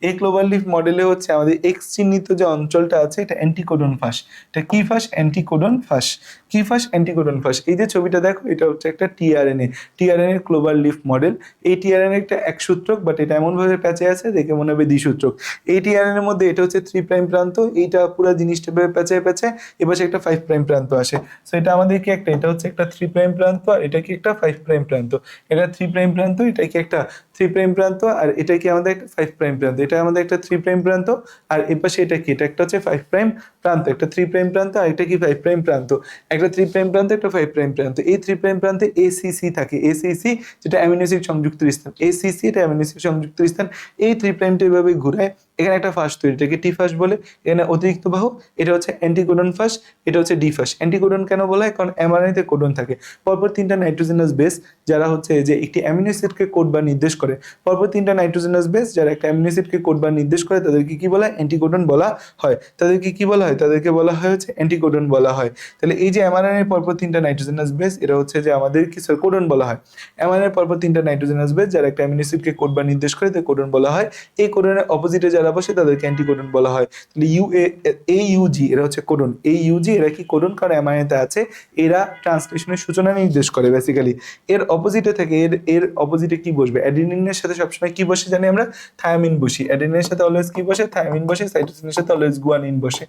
এই ক্লোভার লিফ মডেলে হচ্ছে আমাদের এক্স চিহ্নিত যে অঞ্চলটা আছে, এটা অ্যান্টিকোডন ফাঁস। এটা কি ফাঁস? অ্যান্টিকোডন ফাঁস। কি ফাঁস? অ্যান্টিকোডন ফাঁস। এই যে ছবিটা দেখো, এটা হচ্ছে একটা tRNA. TRNA clover leaf model. এই টিআরএনএ একটা একসূত্রক, বাট এটা এমন ভাবে প্যাচে আছে দেখে মনে হবে দ্বিসূত্রক। এই টিআরএনএ এর মধ্যে এটা হচ্ছে 3 প্রাইম প্রান্ত, এইটা পুরো জিনিসটা ভাবে প্যাচায় প্যাচায় এবার একটা 5 প্রাইম প্রান্ত আসে। সো এটা আমাদের কি একটা, এটা হচ্ছে একটা 3 প্রাইম প্রান্ত, আর এটা কি একটা 5 প্রাইম প্রান্ত। এটা 3 প্রাইম প্রান্ত, এটা কি একটা 3 প্রাইম প্রান্ত, আর এটা কি আমাদের একটা 5 প্রাইম প্রান্ত। এটা আমাদের একটা 3 প্রাইম প্রান্ত, আর এর পাশে এটা কি, এটা একটা হচ্ছে 5 প্রাইম প্রান্ত। একটা 3 প্রাইম প্রান্ত, আর এটা কি 5 প্রাইম প্রান্ত। একটা 3 প্রাইম প্রান্ত, একটা 5 প্রাইম প্রান্ত। এই 3 প্রাইম প্রান্তে এসিসি থাকে। এসিসি যেটা অ্যামিনো অ্যাসিড সংযুক্ত স্থান। এসিসি এটা অ্যামিনো অ্যাসিড সংযুক্ত স্থান। এই 3 প্রাইমটা এভাবে ঘুরায়, এখানে একটা ফাঁস তৈরি, এটাকে টি ফাঁস বলে। এখানে অতিরিক্ত বাহু, এটা হচ্ছে অ্যান্টিকোডন ফাঁস, এটা হচ্ছে ডি ফাঁস। অ্যান্টিকোডন কেন বলা হয়? কারণ এমআরএনএতে কোডন থাকে। পরপর 3টা নাইট্রোজেনাস বেস, যারা হচ্ছে যে একটি অ্যামিনো অ্যাসিডকে কোড বা নির্দেশ করে। পরপর 3টা নাইট্রোজেনাস বেস যারা একটা অ্যামিনো অ্যাসিডকে কোড বা নির্দেশ করে, তাদেরকে কি বলা হয়? অ্যান্টিকোডন বলা হয়। তাদেরকে কি বলা হয়? তাদেরকে বলা হয় হচ্ছে অ্যান্টিকোডন বলা হয়। তাহলে এই যে এমআরএনএ পরপর 3টা নাইট্রোজেনাস বেস, এটা হচ্ছে যে আমাদের কি কোডন বলা হয়। এমআরএনএ পরপর 3টা নাইট্রোজেনাস বেস যারা একটা অ্যামিনো অ্যাসিডকে কোড বা নির্দেশ করে, তাদের কোডন বলা হয়। এই কোডনের অপোজিটে যারা বসে তাদেরকে অ্যান্টিকোডন বলা হয়। তাহলে ইউজি এরা হচ্ছে কোডন। এই ইউজি এরা কি কোডন? কারণ এমআরএনএতে আছে। এরা ট্রান্সলেশনের সূচনা নির্দেশ করে বেসিক্যালি। এর অপোজিটে থেকে এর অপোজিটে কি বসবে? অ্যাডিনিনের সাথে সবসময় কি বসে জানি আমরা? থায়ামিন বসি। অ্যাডিনিনের সাথে অলওয়েজ কি বসে? থায়ামিন বসে। সাইটোসিনের সাথে অলওয়েজ গুয়ানিন বসে।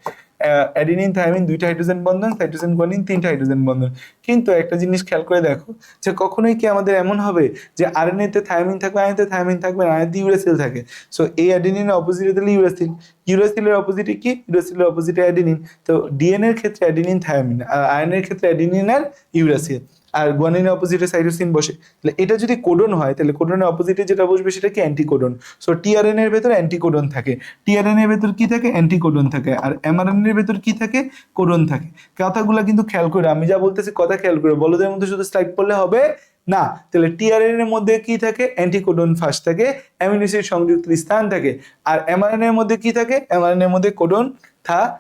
অ্যাডিনিন থায়ামিন 2টা হাইড্রোজেন বন্ধন, সাইটোসিন গুয়ানিন 3টা হাইড্রোজেন বন্ধন। কিন্তু একটা জিনিস খেয়াল করে দেখো, যে কখনোই কি আমাদের এমন হবে যে আরএনএতে থায়ামিন থাকবে, আরএনএতে থায়ামিন থাকবে, আরএনএতে ইউরাসিল থাকে। সো এই অ্যাডিনিনের অপোজিটে তাহলে ইউরাসিল। ইউরাসিলের অপোজিটে কি? ইউরাসিলের অপোজিটে অ্যাডিনিন। তো ডিএনএ এর ক্ষেত্রে অ্যাডিনিন থায়ামিন, আর আরএনএ এর ক্ষেত্রে অ্যাডিনিন আর ইউরাসিল। আর গুয়ানিনের অপোজিটে সাইটোসিন বসে। তাহলে এটা যদি কোডন হয়, তাহলে কোডনের অপোজিটে যেটা বসবে সেটা কি? অ্যান্টিকোডন। সো টিআরএনএ এর ভেতর অ্যান্টিকোডন থাকে। টিআরএনএ এর ভেতর কি থাকে? অ্যান্টিকোডন থাকে। আর এমআরএনএ এর ভেতর কি থাকে? কোডন থাকে। কথাগুলো কিন্তু খেয়াল করে, আমি যা বলতেছি কথা খেয়াল করে, বলদের মধ্যে শুধু স্লাইড পড়লে হবে না। তাহলে টিআরএনএ এর মধ্যে কি থাকে? অ্যান্টিকোডন ফাঁস থাকে, অ্যামিনো অ্যাসিড সংযুক্ত স্থান থাকে। আর এমআরএনএ এর মধ্যে কি থাকে? এমআরএনএ এর মধ্যে কোডন থাকে।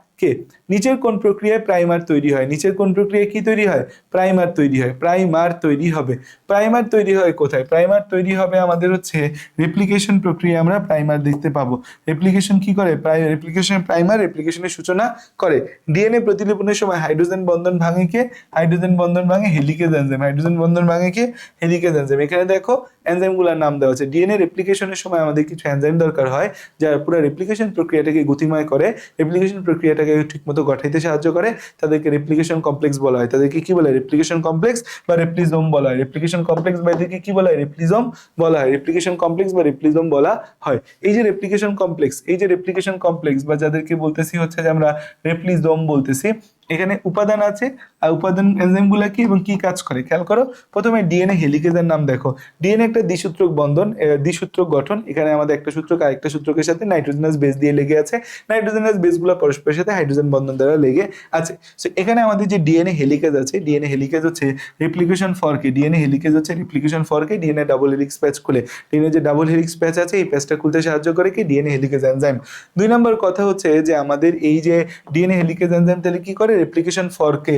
নিচের কোন প্রক্রিয়ায় প্রাইমার তৈরি হয়? নিচের কোন প্রক্রিয়ায় কি তৈরি হয়? প্রাইমার তৈরি হয়। প্রাইমার তৈরি হবে। প্রাইমার তৈরি হয় কোথায়? প্রাইমার তৈরি হবে আমাদের হচ্ছে রেপ্লিকেশন প্রক্রিয়া। আমরা প্রাইমার দেখতে পাবো। রেপ্লিকেশন কি করে? রেপ্লিকেশন প্রাইমার রেপ্লিকেশনের সূচনা করে। ডিএনএ প্রতিলিপনের সময় হাইড্রোজেন বন্ধন ভাঙে কে? হাইড্রোজেন বন্ধন ভাঙে হেলিকেজ এনজাইম। হাইড্রোজেন বন্ধন ভাঙে কে? Helicase enzyme. এখানে দেখো এনজাইমগুলোর নাম দেওয়া আছে। ডিএনএ রেপ্লিকেশনের সময় আমাদের কিছু এনজাইম দরকার হয়, যারা পুরো রেপ্লিকেশন প্রক্রিয়াটাকে গতিময় করে, রেপ্লিকেশন প্রক্রিয়াটাকে ঠিকমতো গঠাইতে সাহায্য করে। তাদেরকে রেপ্লিকেশন কমপ্লেক্স বলা হয়। তাদেরকে কি বলা হয়? রেপ্লিকেশন কমপ্লেক্স বা রেপ্লিজোম বলা হয়। রেপ্লিকেশন কমপ্লেক্স বা এদেরকে কি বলা হয়? রেপ্লিজোম বলা হয়। রেপ্লিকেশন কমপ্লেক্স বা রেপ্লিজোম বলা হয়। এই যে রেপ্লিকেশন কমপ্লেক্স, এই যে রেপ্লিকেশন কমপ্লেক্স বা যাদেরকে বলতেছি হচ্ছে যে আমরা রেপ্লিজোম বলতেছি, এখানে উপাদান আছে। আর উপাদান এনজাইমগুলো কি এবং কি কাজ করে খেয়াল করো। প্রথমে ডিএনএ হেলিকেজের নাম দেখো। ডিএনএ একটা দ্বিসূত্রক বন্ধন, দ্বিসূত্রক গঠন। এখানে আমাদের একটা সূত্রক আরেকটা সূত্রকের সাথে নাইট্রোজেনাস বেস দিয়ে লেগে আছে। নাইট্রোজেনাস বেসগুলো পরস্পরের সাথে হাইড্রোজেন বন্ধন দ্বারা লেগে আছে। সো এখানে আমাদের যে ডিএনএ হেলিকেজ আছে, ডিএনএ হেলিকেজ হচ্ছে রেপ্লিকেশন ফর্কে। ডিএনএ হেলিকেজ হচ্ছে রেপ্লিকেশন ফর্কে ডিএনএ ডাবল হেলিক্স প্যাচ খুলে। ডিএনএ যে ডাবল হেলিক্স প্যাচ আছে, এই প্যাচটা খুলতে সাহায্য করে কি? DNA helicase enzyme. 2 নম্বর কথা হচ্ছে যে আমাদের এই যে ডিএনএ হেলিকেজ এনজাইম তাহলে কি করে? রেপ্লিকেশন ফর্কে,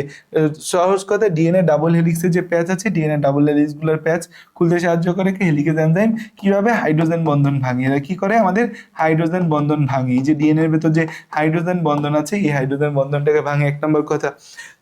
সহজ কথা ডিএনএ ডাবল হেলিক্সের যে প্যাচ আছে, ডিএনএ ডাবল হেলিক্সগুলোর প্যাচ খুলতে সাহায্য করে কি? Helicase enzyme. কিভাবে? হাইড্রোজেন বন্ধন ভাঙে। এরা কি করে? আমাদের হাইড্রোজেন বন্ধন ভাঙে। এই যে ডিএনএ এর ভেতর যে হাইড্রোজেন বন্ধন আছে, এই হাইড্রোজেন বন্ধনটাকে ভাঙে। 1 নম্বর কথা।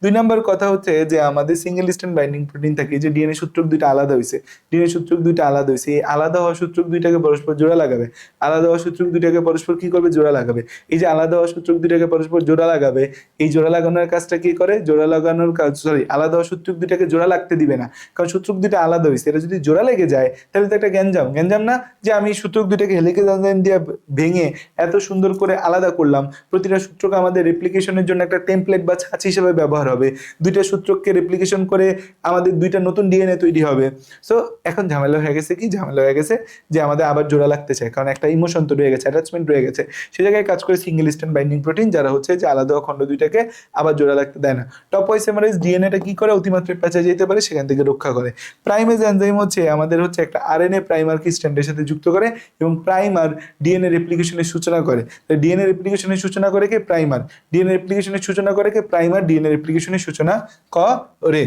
2 নম্বর কথা হচ্ছে যে আমাদের সিঙ্গেল স্ট্র্যান্ড বাইন্ডিং প্রোটিন থাকে। এই যে ডিএনএ সূত্রক দুইটা আলাদা হয়েছে, ডিএনএ সূত্রক দুইটা আলাদা হয়েছে, এই আলাদা হওয়া সূত্রক দুইটাকে পরস্পর জোড়া লাগাবে। আলাদা হওয়া সূত্রক দুইটাকে পরস্পর কি করবে? জোড়া লাগাবে। এই যে আলাদা হওয়া সূত্রক দুইটাকে পরস্পর জোড়া লাগাবে, এই জোড়া লাগানোর লাগানোর কাজটা কি করে, জোড়া লাগানোর কাজ, সরি, আলাদা সূত্রক দুইটাকে জোড়া লাগতে দিবে না, কারণ সূত্রক দুইটা আলাদা হয়েছে, এটা যদি জোড়া লেগে যায় তাহলে তো একটা গ্যাঞ্জাম না, যে আমি সূত্রক দুইটাকে হেলিকেজ এনজাইম দিয়ে ভেঙে এত সুন্দর করে আলাদা করলাম। প্রতিটা সূত্রক আমাদের রেপ্লিকেশনের জন্য একটা টেমপ্লেট বা ছাঁচ হিসেবে ব্যবহার হবে, দুইটা সূত্রককে রেপ্লিকেশন করে আমাদের দুইটা নতুন ডিএনএ তৈরি হবে। সো এখন ঝামেলা হয়ে গেছে, কি ঝামেলা হয়ে গেছে, যে আমাদের আবার জোড়া লাগতে চায়, কারণ একটা ইমোশন তো রয়ে গেছে, অ্যাটাচমেন্ট রয়ে গেছে, সে জায়গায় কাজ করে সিঙ্গেল স্ট্র্যান্ড বাইন্ডিং প্রোটিন, যারা হচ্ছে যে আলাদা খণ্ড দুইটাকে আবার জোড়া লাগতে দেয় না। টপোইসোমারেজ ডিএনএটা কি করে, অতিমাত্রায় পেঁচা যেতে পারে, সেখান থেকে রক্ষা করে। প্রাইমেজ এনজাইম হচ্ছে আমাদের হচ্ছে একটা আরএনএ প্রাইমারকে স্ট্র্যান্ডের সাথে যুক্ত করে এবং প্রাইমার ডিএনএ রেপ্লিকেশনের সূচনা করে। ডিএনএ রেপ্লিকেশনের সূচনা করে কে, প্রাইমার। ডিএনএ রেপ্লিকেশনের সূচনা করে কে, প্রাইমার ডিএনএ রেপ্লিকেশনের সূচনা করে।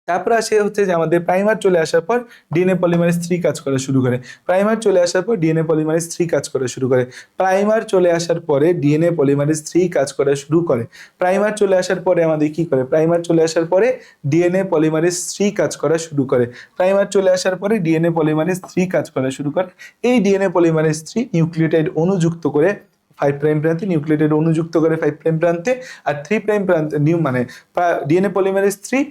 তারপর আসে হচ্ছে যে আমাদের প্রাইমার চলে আসার পর ডিএনএ পলিমারেজ 3 কাজ করা শুরু করে। প্রাইমার চলে আসার পর ডিএনএ পলিমারেজ 3 কাজ করা শুরু করে। প্রাইমার চলে আসার পরে ডিএনএ পলিমারেজ 3 কাজ করা শুরু করে। প্রাইমার চলে আসার পরে আমাদের কি করে, প্রাইমার চলে আসার পরে ডিএনএ পলিমারেজ 3 কাজ করা শুরু করে। প্রাইমার চলে আসার পরে ডিএনএ পলিমারেজ 3 কাজ করা শুরু করে। এই ডিএনএ পলিমারেজ 3 নিউক্লিওটাইড অনুযুক্ত করে 5 প্রাইম প্রান্তে, নিউক্লিওটাইড অনুযুক্ত করে 5 প্রাইম প্রান্তে, আর 3 প্রাইম প্রান্তে মানে ডিএনএ পলিমারেজ 3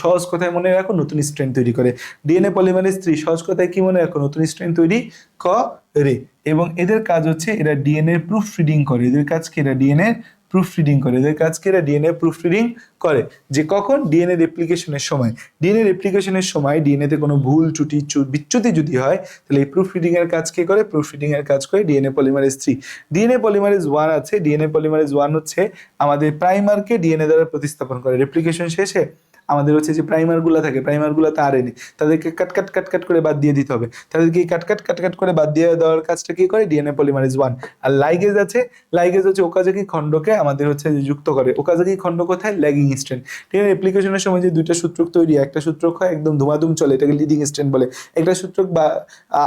সহজ কথায় মনে রাখো নতুন স্ট্রেন তৈরি করে। ডিএনএ পলিমারেজ 3 সহজ কথায় কি মনে রাখো, নতুন স্ট্রেন তৈরি করে। এবং এদের কাজ হচ্ছে এরা ডিএনএ প্রুফ রিডিং করে। এদের কাজ কি, এরা ডিএনএ প্রুফ রিডিং করে। এদের কাজ কি, এরা ডিএনএ প্রুফ রিডিং করে। যে কখন, ডিএনএ রেপ্লিকেশনের সময়। ডিএনএ রেপ্লিকেশনের সময় ডিএনএতে কোনো ভুল ত্রুটি বিচ্যুতি যদি হয়, তাহলে এই প্রুফ রিডিং এর কাজ কে করে, প্রুফ রিডিং এর কাজ করে ডিএনএ পলিমারেজ 3। ডিএনএ পলিমারেজ 1 আছে, ডিএনএ পলিমারেজ 1 হচ্ছে আমাদের প্রাইমারকে ডিএনএ দ্বারা প্রতিস্থাপন করে। রেপ্লিকেশন শেষে আমাদের হচ্ছে যে প্রাইমারগুলো থাকে, প্রাইমারগুলোতে আরএনএ, তাদেরকে কাট করে বাদ দিয়ে দিতে হবে। তাদেরকে কাট করে বাদ দিয়ে দেওয়ার কাজটা কি করে, ডিএনএ পলিমারেজ 1। আর লাইগেজ আছে, লাইগেজ হচ্ছে ওকাজাকি খণ্ডকে আমাদের হচ্ছে যে যুক্ত করে। ওকাজাকি খণ্ড কোথায়, ল্যাগিং স্ট্র্যান্ড। ঠিক আছে, রেপ্লিকেশনের সময় যে দুইটা সূত্রক তৈরি হয়, একটা সূত্রক হয় একদম ধুমাধুম চলে, এটাকে লিডিং স্ট্র্যান্ড বলে। একটা সূত্রক বা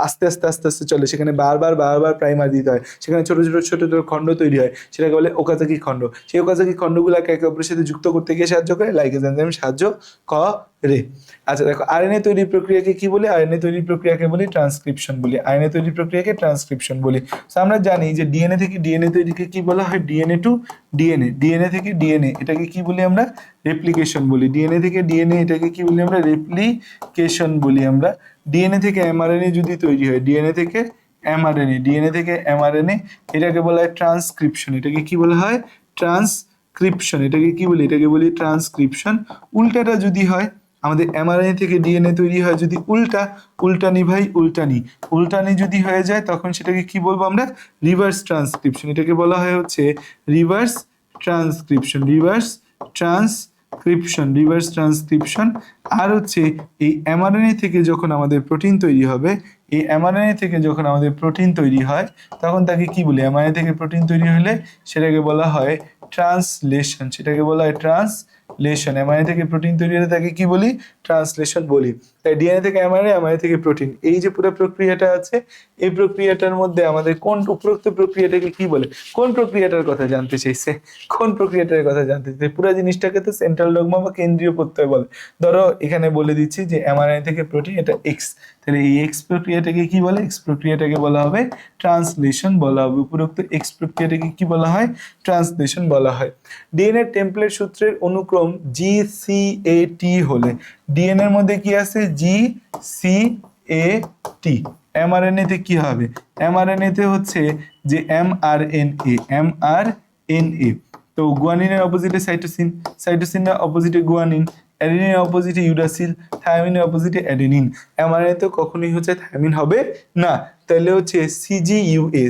আস্তে আস্তে চলে, সেখানে বারবার প্রাইমার দিতে হয়, সেখানে ছোট ছোট খণ্ড তৈরি হয়, সেটাকে বলে ওকাজাকি খণ্ড। সেই ওকাজাকি খণ্ডগুলোকে একে অপরের সাথে যুক্ত করতে গিয়ে সাহায্য করে লাইগেজ এনজাইম সাহায্য করে। আচ্ছা দেখো, আরএনএ তৈরির প্রক্রিয়াকে কি বলি, আরএনএ তৈরির প্রক্রিয়াকে বলি ট্রান্সক্রিপশন বলি। আরএনএ তৈরির প্রক্রিয়াকে ট্রান্সক্রিপশন বলি। তো আমরা জানি যে ডিএনএ থেকে ডিএনএ তৈরিকে কি বলা হয়, ডিএনএ টু ডিএনএ। ডিএনএ থেকে ডিএনএ এটাকে কি বলি আমরা, রেপ্লিকেশন বলি। ডিএনএ থেকে ডিএনএ এটাকে কি বলি আমরা, রেপ্লিকেশন বলি আমরা। ডিএনএ থেকে এমআরএনএ যদি তৈরি হয়, ডিএনএ থেকে এমআরএনএ, ডিএনএ থেকে এমআরএনএ, এটাকে বলা হয় ট্রান্সক্রিপশন। এটাকে কি বলা হয়, ট্রান্সক্রিপশন। এটাকে কি বলি, এটাকে বলি ট্রান্সক্রিপশন। উল্টাটা যদি হয়, আমাদের এমআরএনএ থেকে ডিএনএ তৈরি হয় যদি উল্টানি ভাই, উল্টানি যদি হয়ে যায়, তখন সেটাকে কি বলবো আমরা, রিভার্স ট্রান্সক্রিপশন। এটাকে বলা হয় হচ্ছে রিভার্স ট্রান্সক্রিপশন, রিভার্স ট্রান্সক্রিপশন। আর হচ্ছে এই এমআরএনএ থেকে যখন আমাদের প্রোটিন তৈরি হবে, এই এমআরএনএ থেকে যখন আমাদের প্রোটিন তৈরি হয়, তখন তাকে কি বলি, এমআরএনএ থেকে প্রোটিন তৈরি হলে সেটাকে বলা হয় ট্রান্সলেশন। সেটাকে বলা হয় ট্রান্সলেশন। এমআরএনএ থেকে প্রোটিন তৈরি হলে তাকে কি বলি, ট্রান্সলেশন বলি। তাই ডিএনএ থেকে এমআরএনএ, এমআরএনএ থেকে প্রোটিন, এই যে পুরো প্রক্রিয়াটা আছে, এই প্রক্রিয়াটার মধ্যে আমাদের কোন উপরোক্ত প্রক্রিয়াটাকে কি বলে, কোন প্রক্রিয়াটার কথা জানতে চাইছে, কোন প্রক্রিয়াটার কথা জানতে চাইছে। পুরো জিনিসটাকে তো সেন্ট্রাল ডগমা বা কেন্দ্রীয় প্রত্যয় বলে। ধরো এখানে বলে দিচ্ছি যে এমআরএনএ থেকে প্রোটিন, এটা এক্স, তাহলে এই এক্স প্রক্রিয়াটাকে কি বলে, এক্স প্রক্রিয়াটাকে বলা হবে ট্রান্সলেশন বলা হবে। উপরোক্ত এক্স প্রক্রিয়াটাকে কি বলা হয়, ট্রান্সলেশন বলা হয়। ডিএনএ টেমপ্লেট সূত্রের অনুক্রম GCAT হলে, ডিএনএ এর মধ্যে কি আছে, GCAT। এমআরএনএ তে কি হবে, এমআরএনএ তে হচ্ছে যে mRNA। তো গুয়ানিনের অপোজিটে সাইটোসিন, সাইটোসিনের অপোজিটে গুয়ানিন, অ্যাডেনিনের অপোজিটে ইউরাসিল, থায়ামিনের অপোজিটে অ্যাডেনিন। এমআরএনএ তো কখনোই হচ্ছে থায়ামিন হবে না, তাহলে হচ্ছে CGUA,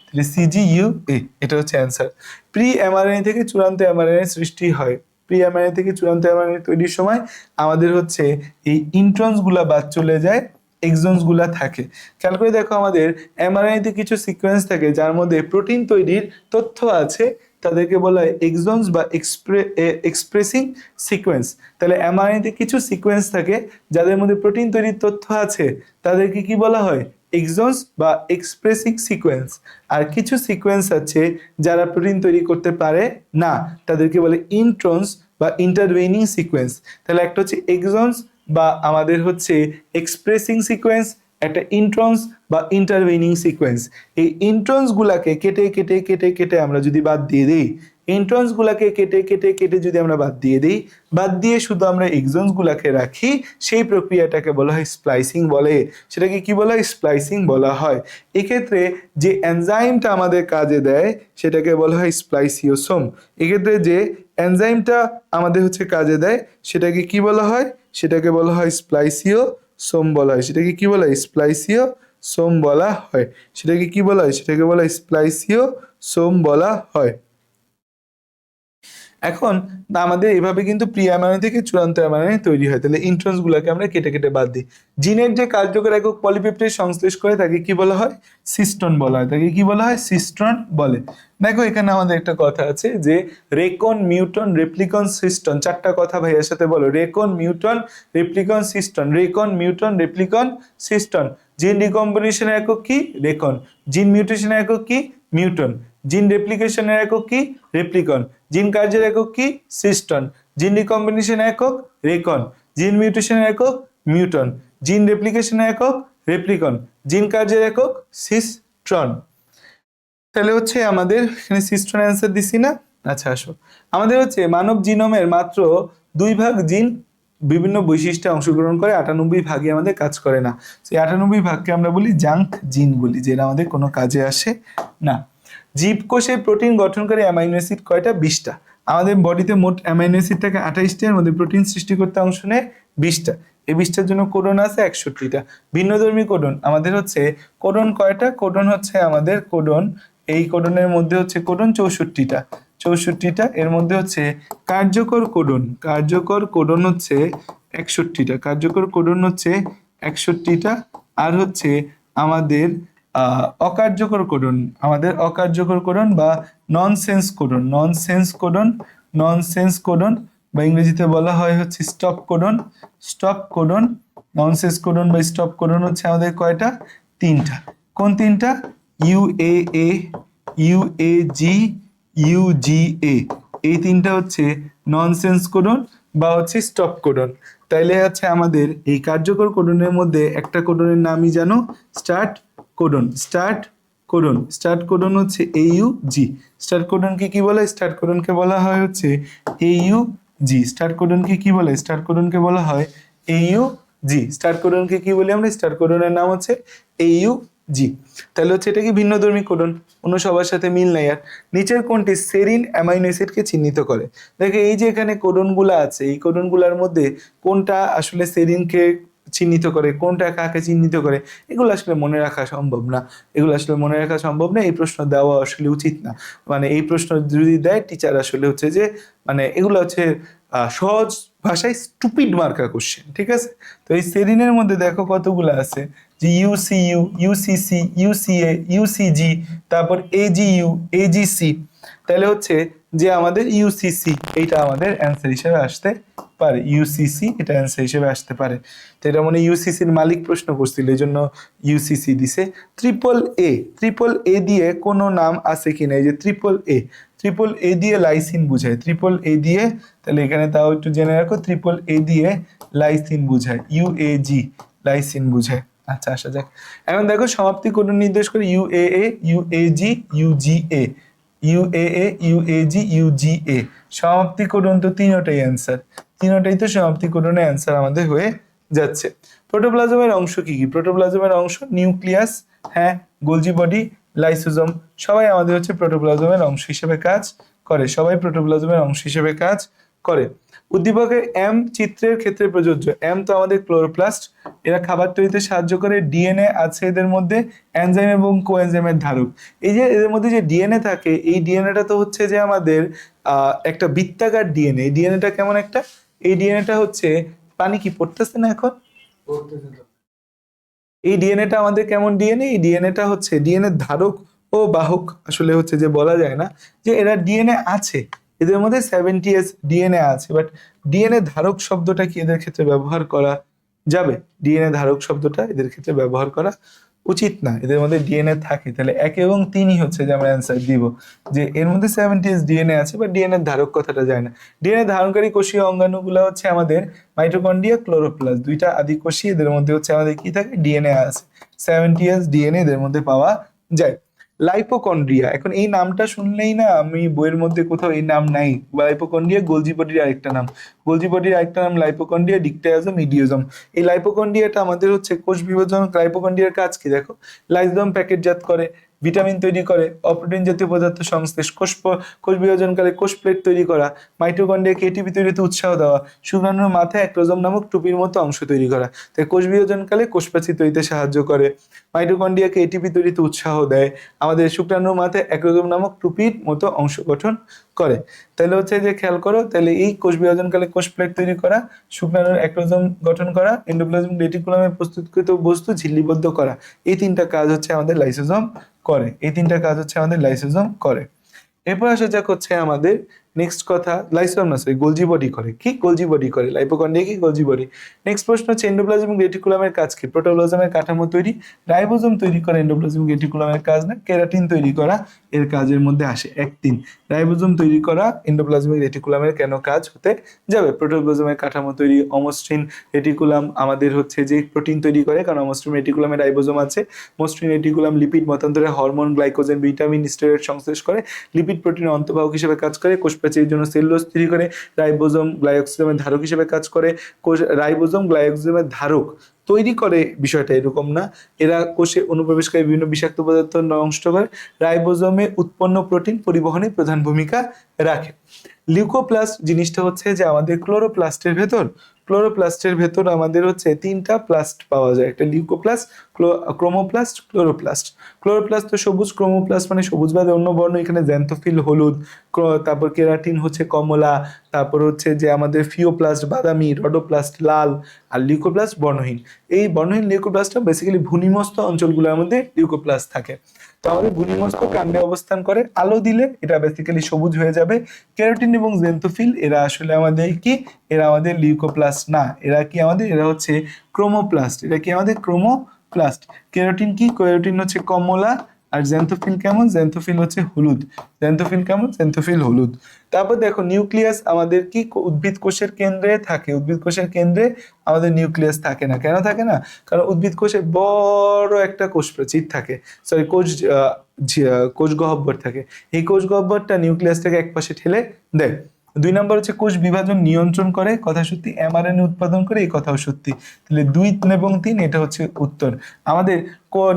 তাহলে CGUA, এটা হচ্ছে অ্যান্সার। প্রি এমআরএনএ থেকে চূড়ান্ত এমআরএনএ সৃষ্টি হয়। প্রি এমআরএনএ থেকে চূড়ান্ত এমআরএনএ তৈরির সময় আমাদের হচ্ছে এই ইন্ট্রনস গুলা বাদ চলে যায়, এক্সনস গুলা থাকে। খেয়াল করে দেখো, আমাদের এমআরএনএ তে কিছু সিকোয়েন্স থাকে যার মধ্যে প্রোটিন তৈরির তথ্য আছে, তাদেরকে বলা হয় এক্সনস বা এক্সপ্রেসিং সিকোয়েন্স। তাহলে এমআরএনএ তে কিছু সিকোয়েন্স থাকে যাদের মধ্যে প্রোটিন তৈরির তথ্য আছে, তাদেরকে কি বলা হয়, এক্সনস বা এক্সপ্রেসিং সিকোয়েন্স। আর কিছু সিকোয়েন্স আছে যারা প্রোটিন তৈরি করতে পারে না, তাদেরকে বলে ইন্ট্রনস বা ইন্টারভেনিং সিকোয়েন্স। তাহলে একটা হচ্ছে এক্সনস বা আমাদের হচ্ছে এক্সপ্রেসিং সিকোয়েন্স, একটা ইন্ট্রন্স বা ইন্টারভেনিং সিকোয়েন্স। এই ইন্ট্রন্স গুলাকে কেটে কেটে কেটে কেটে আমরা যদি বাদ দিয়ে দিই, ইন্ট্রন্স গুলাকে কেটে কেটে কেটে যদি আমরা বাদ দিয়ে দিই, বাদ দিয়ে শুধু আমরা এক্সনস গুলাকে রাখি, সেই প্রক্রিয়াটাকে বলা হয় স্প্লাইসিং বলে। সেটাকে কি বলা হয়? স্প্লাইসিং বলা হয়। এক্ষেত্রে যে এনজাইমটা আমাদের কাজে দেয় সেটাকে বলা হয় স্প্লাইসিওসোম। এক্ষেত্রে যে এনজাইমটা আমাদের হচ্ছে কাজে দেয় সেটাকে কি বলা হয়? সেটাকে বলা হয় স্প্লাইসিওসোম বলা হয়। সেটাকে কি বলা হয়? স্প্লাইসিওসোম বলা হয়। সেটাকে কি বলা হয়? সেটাকে বলা হয় স্প্লাইসিওসোম বলা হয়। এখন আমাদের এভাবে কিন্তু প্রি অ্যামাইনো থেকে চূড়ান্ত অ্যামাইনো তৈরি হয়। তাহলে ইন্ট্রন্স গুলোকে আমরা কেটে কেটে বাদ দিই। জিনের যে কার্যকর একক পলিপেপটাইড সংশ্লেষ করে তাকে কি বলা হয়? সিস্টন বলা হয়। তাকে কি বলা হয়? সিস্টন বলে। দেখো এখানে আমাদের একটা কথা আছে যে রেকন, মিউটন, রেপ্লিকন, সিস্টন। চারটা কথা ভাইয়ের সাথে বলো। রেকন, মিউটন, রেপ্লিকন, সিস্টন। রেকন, মিউটন, রেপ্লিকন, সিস্টন। জিন রিকম্বিনেশনের একক কি? রেকন। জিন মিউটেশনের একক কি? মিউটন। জিন রেপ্লিকেশনের একক কি? রেপ্লিকন। জিন কার্যের একক কি? সিস্টন। জিন রিকম্বিনেশনের একক? রেকন। জিন মিউটেশনের একক? মিউটন। জিন রেপ্লিকেশনের একক? রেপ্লিকন। জিন কার্যের একক? সিস্ট্রন। তাহলে হচ্ছে আমাদের এখানে সিস্টন অ্যান্সার দিছি না? আচ্ছা আসো, আমাদের হচ্ছে মানব জিনোমের মাত্র 2 ভাগ জিন বিভিন্ন বৈশিষ্ট্যে অংশগ্রহণ করে, 98 ভাগে আমাদের কাজ করে না। সেই 98 ভাগকে আমরা বলি জাঙ্ক জিন বলি, যেটা আমাদের কোনো কাজে আসে না। জীবকোষে প্রোটিন গঠনকারী অ্যামাইনো অ্যাসিড কয়টা? 20টা। আমাদের বডিতে মোট অ্যামাইনো অ্যাসিড থাকে 28টা, এর মধ্যে প্রোটিন সৃষ্টি করতে অংশ নেয় 20টা। এই 20টার জন্য কোডন আছে 61টা। ভিন্নধর্মী কোডন আমাদের হচ্ছে কোডন কয়টা? কোডন হচ্ছে আমাদের কোডন, এই কোডনের মধ্যে হচ্ছে কোডন 64টা। 64টা, এর মধ্যে হচ্ছে কার্যকর কোডন, কার্যকর কোডন হচ্ছে 61টা। কার্যকর কোডন হচ্ছে 61টা। আর হচ্ছে আমাদের অকার্যকর কোডন, আমাদের অকার্যকর কোডন বা nonsense codon, nonsense codon, nonsense codon বা ইংরেজিতে বলা হয় হচ্ছে stop codon, stop codon. Nonsense codon বা স্টপ কোডন হচ্ছে আমাদের কয়টা? 3টা। কোন 3টা? UAA, UAG, UGA। এই 3টা হচ্ছে ননসেন্স কোডন বা হচ্ছে স্টপ কোডন। তাইলে হচ্ছে আমাদের এই কার্যকর কোডনের মধ্যে একটা কোডনের নামই জানো? Start codon. Start codon, start codon হচ্ছে AUG। স্টার্ট কোডনকে কি বলে? স্টার্ট কোডনকে বলা হয় হচ্ছে AUG। স্টার্ট কোডনকে কি বলে? স্টার্ট কোডনকে বলা হয় AUG। স্টার্ট কোডনকে কি বলি আমরা? স্টার্ট কোডনের নাম হচ্ছে AUG। তাহলে হচ্ছে এটা কি ভিন্নধর্মী কোডন, অন্য সবার সাথে মিল নাই। আর নিচের কোনটি সেরিন অ্যামাইনো অ্যাসিডকে চিহ্নিত করে? দেখো এই যে এখানে কোডনগুলো আছে, এই কোডনগুলোর মধ্যে কোনটা আসলে সেরিনকে চিহ্নিত করে, কোনটা কাকে চিহ্নিত করে, এগুলো আসলে মনে রাখা সম্ভব না। এগুলো আসলে মনে রাখা সম্ভব না, এই প্রশ্ন দেওয়া আসলে উচিত না। মানে এই প্রশ্ন যদি দেয় টিচার আসলে হচ্ছে যে মানে এগুলো হচ্ছে সহজ ভাষায় স্টুপিড মার্কা কোশ্চেন, ঠিক আছে? তো এই সেরিনের মধ্যে দেখো কতগুলো আছে, যে UCU, UCC, UCA, UCG, তারপর AGU, AGC। তাহলে হচ্ছে যে আমাদের UCC এইটা আমাদের অ্যান্সার হিসেবে আসতে পারে। UCC এটা অ্যান্সার হিসেবে আসতে পারে। তো এটা মনে UCCর মালিক প্রশ্ন করছিল, এই জন্য UCC দিছে। AAA, AAA দিয়ে কোনো নাম আছে কিনা? এই যে AAA, AAA দিয়ে লাইসিন বুঝায়। AAA দিয়ে, তাহলে এখানে তাও একটু জেনে রাখো, AAA দিয়ে লাইসিন বুঝায়। UAG লাইসিন বুঝায়। আচ্ছা আসা যাক, এখন দেখো সমাপ্তি কোডন নির্দেশ করে UAA, UAG, UGA, UAA, UAG, UGA। সমাপ্তি কোডন তো তিনটাই অ্যান্সার, তিনটাই তো সমাপ্তি কোডনের অ্যান্সার আমাদের হয়ে যাচ্ছে। প্রোটোপ্লাজমের অংশ কি কি? প্রোটোপ্লাজমের অংশ নিউক্লিয়াস, হ্যাঁ, গোলজি বডি, লাইসোজোম, সবাই আমাদের হচ্ছে প্রোটোপ্লাজমের অংশ হিসেবে কাজ করে, সবাই প্রোটোপ্লাজমের অংশ হিসেবে কাজ করে। উদ্দীপকের M চিত্রের ক্ষেত্রে প্রযোজ্য। M তো আমাদের ক্লোরোপ্লাস্ট, এরা খাবার তৈরিতে সাহায্য করে। DNA আছে এদের মধ্যে, এনজাইম এবং কোএনজাইমের ধারক। এই যে এদের মধ্যে যে DNA থাকে, এই ডিএনএটা তো হচ্ছে যে আমাদের একটা বৃত্তাকার ডিএনএ। এই ডিএনএটা কেমন একটা? এই ডিএনএটা হচ্ছে, পানি কি পড়তেছে না এখন? এই ডিএনএটা আমাদের কেমন ডিএনএ? এই ডিএনএটা হচ্ছে ডিএনএ ধারক ও বাহক, আসলে হচ্ছে যে বলা যায় না যে এরা ডিএনএ আছে, এদের মধ্যে 70S ডিএনএ আছে, বাট ডিএনএ ধারক শব্দটা কি এদের ক্ষেত্রে ব্যবহার করা যাবে? ডিএনএ ধারক শব্দটা এদের ক্ষেত্রে ব্যবহার করা উচিত না, এদের মধ্যে ডিএনএ থাকে। তাহলে 1 এবং 3ই হচ্ছে যে আমরা অ্যান্সার দিব, যে এর মধ্যে 70s ডিএনএ আছে, বা ডিএনএ ধারক কথাটা যায় না। ডিএনএ ধারণকারী কোষীয় অঙ্গাণুগুলো হচ্ছে আমাদের মাইটোকন্ড্রিয়া, ক্লোরোপ্লাস্ট, দুইটা আদিকোষী, এদের মধ্যে হচ্ছে আমাদের কি থাকে, ডিএনএ আছে। 70s ডিএনএ এদের মধ্যে পাওয়া যায়। লাইপোকন্ড্রিয়া, এখন এই নামটা শুনলেই না, আমি বইয়ের মধ্যে কোথাও এই নাম নাই। লাইপোকন্ড্রিয়া গোলজি বডির আরেকটা নাম, গোলজি বডির আরেকটা নাম লাইপোকন্ড্রিয়া ডিকটায়াজম ইডিওজম। এই লাইপোকন্ড্রিয়াটা আমাদের হচ্ছে কোষ বিভাজন। লাইপোকন্ড্রিয়ার কাজ কি দেখো, লাইসোজোম প্যাকেটজাত করে, ভিটামিন তৈরি করে, অপ্রোটিন জাতীয় পদার্থ সংশ্লেষ, কোষ বিভাজনকালে কোষ প্লেট তৈরি করা, মাইটোকন্ড্রিয়াকে এটিপি তৈরিতে উৎসাহ দেওয়া, শুক্রাণুর মাথায় অ্যাক্রোজোম নামক টুপির মতো অংশ তৈরি করা। তাই কোষ বিভাজনকালে কোষপ্রাচীর তৈরিতে সাহায্য করে, মাইটোকন্ড্রিয়াকে এটিপি তৈরিতে উৎসাহ দেয়, আমাদের শুক্রাণুর মাথায় অ্যাক্রোজোম নামক টুপির মতো অংশ গঠন করে। তাহলে হচ্ছে যে খেয়াল করো, তাহলে এই কোষ বিভাজনকালে কোষ প্লেট তৈরি করা, শুক্রাণুর অ্যাক্রোজোম গঠন করা, এন্ডোপ্লাজমিক রেটিকুলামে প্রস্তুতকৃত বস্তু ঝিল্লিবদ্ধ করা, এই তিনটা কাজ হচ্ছে আমাদের লাইসোজোম করে। এই তিনটা কাজ হচ্ছে আমাদের লাইসোজোম করে। এরপর আসা যাক হচ্ছে আমাদের নেক্সট কথা, লাইসোজোম না সরি গোলজি বডি করে। কি গোলজি বডি করে, লাইপোকন্ড্রিয়া কি গোলজি বডি। নেক্সট প্রশ্ন হচ্ছে এন্ডোপ্লাজমিক রেটিকুলামের কাজ কি। প্রোটোপ্লাজমের কাঠামো তৈরি, রাইবোজোম তৈরি করে এন্ডোপ্লাজমিক রেটিকুলামের কাজ না, কেরাটিন তৈরি করা এর কাজের মধ্যে আসে। 1-3 রাইবোজোম তৈরি করা এন্ডোপ্লাজমিক রেটিকুলামের কেন কাজ হতে যাবে। প্রোটোপ্লাজমের কাঠামো তৈরি, অমসৃণ রেটিকুলাম আমাদের হচ্ছে যে প্রোটিন তৈরি করে, কারণ অমসৃণ রেটিকুলামে রাইবোজোম আছে। মসৃণ রেটিকুলাম লিপিড মতান্তরে হরমোন, গ্লাইকোজেন, ভিটামিন, স্টেরয়েড সংশ্লেষ করে, লিপিড প্রোটিনের অন্তর্বাহক হিসেবে কাজ করে, কোষপ্রাচীরের জন্য সেলুলোজ তৈরি করে, রাইবোজোম গ্লাইকোজেনের ধারক হিসেবে কাজ করে। রাইবোজোম গ্লাইকোজেনের ধারক তৈরি করে বিষয়টা এরকম না, এরা কোষে অনুপ্রবেশকারী বিভিন্ন বিষাক্ত পদার্থ নষ্ট করে। রাইবোজোমে উৎপন্ন প্রোটিন পরিবহনে প্রধান ভূমিকা রাখে। লিউকোপ্লাস্ট জিনিসটা হচ্ছে যে আমাদের ক্লোরোপ্লাস্টের ভেতর আমাদের হচ্ছে 3টা প্লাস্ট পাওয়া যায়, একটা লিউকোপ্লাস্ট, ক্রোমোপ্লাস্ট, ক্লোরোপ্লাস্ট। ক্লোরোপ্লাস্ট তো সবুজ, ক্রোমোপ্লাস্ট মানে সবুজ বাদে অন্য বর্ণ, এখানে জ্যান্থোফিল হলুদ, তারপর কেরাটিন হচ্ছে কমলা, তারপর হচ্ছে যে আমাদের ফিওপ্লাস্ট বাদামি, রডোপ্লাস্ট লাল, আর লিউকোপ্লাস্ট বর্ণহীন। এই বর্ণহীন লিউকোপ্লাস্টটা বেসিক্যালি ভূমিমস্থ অঞ্চলগুলোর মধ্যে লিউকোপ্লাস্ট থাকে। তো আমাদের ভূমিমস্থ কাণ্ডে অবস্থান করে, আলো দিলে এটা বেসিক্যালি সবুজ হয়ে যাবে। কেরাটিন এবং জেন্থোফিল এরা আসলে আমাদের কি, এরা আমাদের লিউকোপ্লাস্ট না, এরা কি আমাদের, এরা হচ্ছে ক্রোমোপ্লাস্ট। এরা কি আমাদের ক্রোমোপ্লাস্ট। কেরাটিন কি, কেরাটিন হচ্ছে কমলা, আর জেন্থোফিল কেমন, জেন্থোফিল হচ্ছে হলুদ। জেন্থোফিল কেমন, জেন্থোফিল হলুদ। তারপর দেখো নিউক্লিয়াস আমাদের কি উদ্ভিদ কোষের কেন্দ্রে থাকে, উদ্ভিদ কোষের কেন্দ্রে আমাদের নিউক্লিয়াস থাকে না। কেন থাকে না, কারণ উদ্ভিদ কোষে বড় একটা কোষ প্রাচীর থাকে, সরি কোষ গহ্বর থাকে। এই কোষ গহ্বরটা নিউক্লিয়াসটাকে একপাশে ঠেলে দেয়। 2 নম্বর হচ্ছে কোষ বিভাজন নিয়ন্ত্রণ করে, কথা সত্যি। এমআরএনএ উৎপাদন করে, এই কথাও সত্যি। তাহলে 2 এবং 3 এটা হচ্ছে উত্তর। আমাদের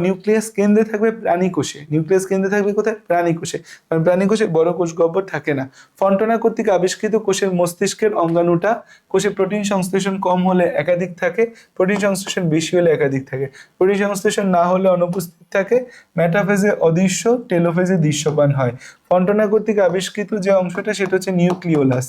নিউক্লিয়াস কেন্দ্রে থাকবে প্রাণী কোষে, নিউক্লিয়াস কেন্দ্রে থাকবে কোথায়, প্রাণী কোষে, কারণ প্রাণী কোষে বড় কোষ গহ্বর থাকে না। ফন্টনা কর্তৃক আবিষ্কৃত কোষের মস্তিষ্কের অঙ্গাণুটা, কোষে প্রোটিন সংশ্লেষণ কম হলে একাধিক থাকে, প্রোটিন সংশ্লেষণ বেশি হলে একাধিক থাকে, প্রোটিন সংশ্লেষণ না হলে অনুপস্থিত থাকে, মেটাফেজে অদৃশ্য, টেলোফেজে দৃশ্যমান হয়। ফন্টনা কর্তৃক আবিষ্কৃত যে অংশটা সেটা হচ্ছে নিউক্লিওলাস।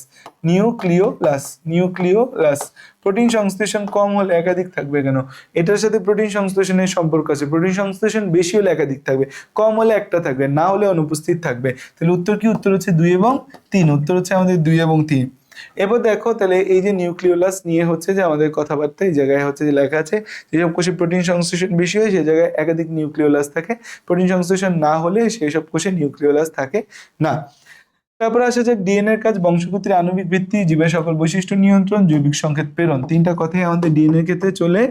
প্রোটিন সংশ্লেষণ কম হলে একাধিক থাকবে কেন, এটার সাথে প্রোটিন সংশ্লেষণের সম্পর্ক আছে। প্রোটিন সংশ্লেষণ বেশি হলে একাধিক থাকবে, কম হলে একটা থাকবে, না হলে অনুপস্থিত থাকবে। তাহলে উত্তর কি, উত্তর হচ্ছে 2 এবং 3। উত্তর হচ্ছে আমাদের 2 এবং 3। এবার দেখো, তাহলে এই যে নিউক্লিওলাস নিয়ে হচ্ছে যে আমাদের কথাবার্তা, এই জায়গায় হচ্ছে যে লেখা আছে যেসব কোষে প্রোটিন সংশ্লেষণ বেশি হয় সেই জায়গায় একাধিক নিউক্লিওলাস থাকে, প্রোটিন সংশ্লেষণ না হলে সেই সব কোষে নিউক্লিওলাস থাকে না। তারপরে আসে যে ডিএনএর কাজ, বংশগতির আণবিক ভিত্তি, জীবের সকল বৈশিষ্ট্য নিয়ন্ত্রণ, জৈবিক সংকেত প্রেরণ। 3টা কথাই আমাদের ডিএনএর ক্ষেত্রে চলে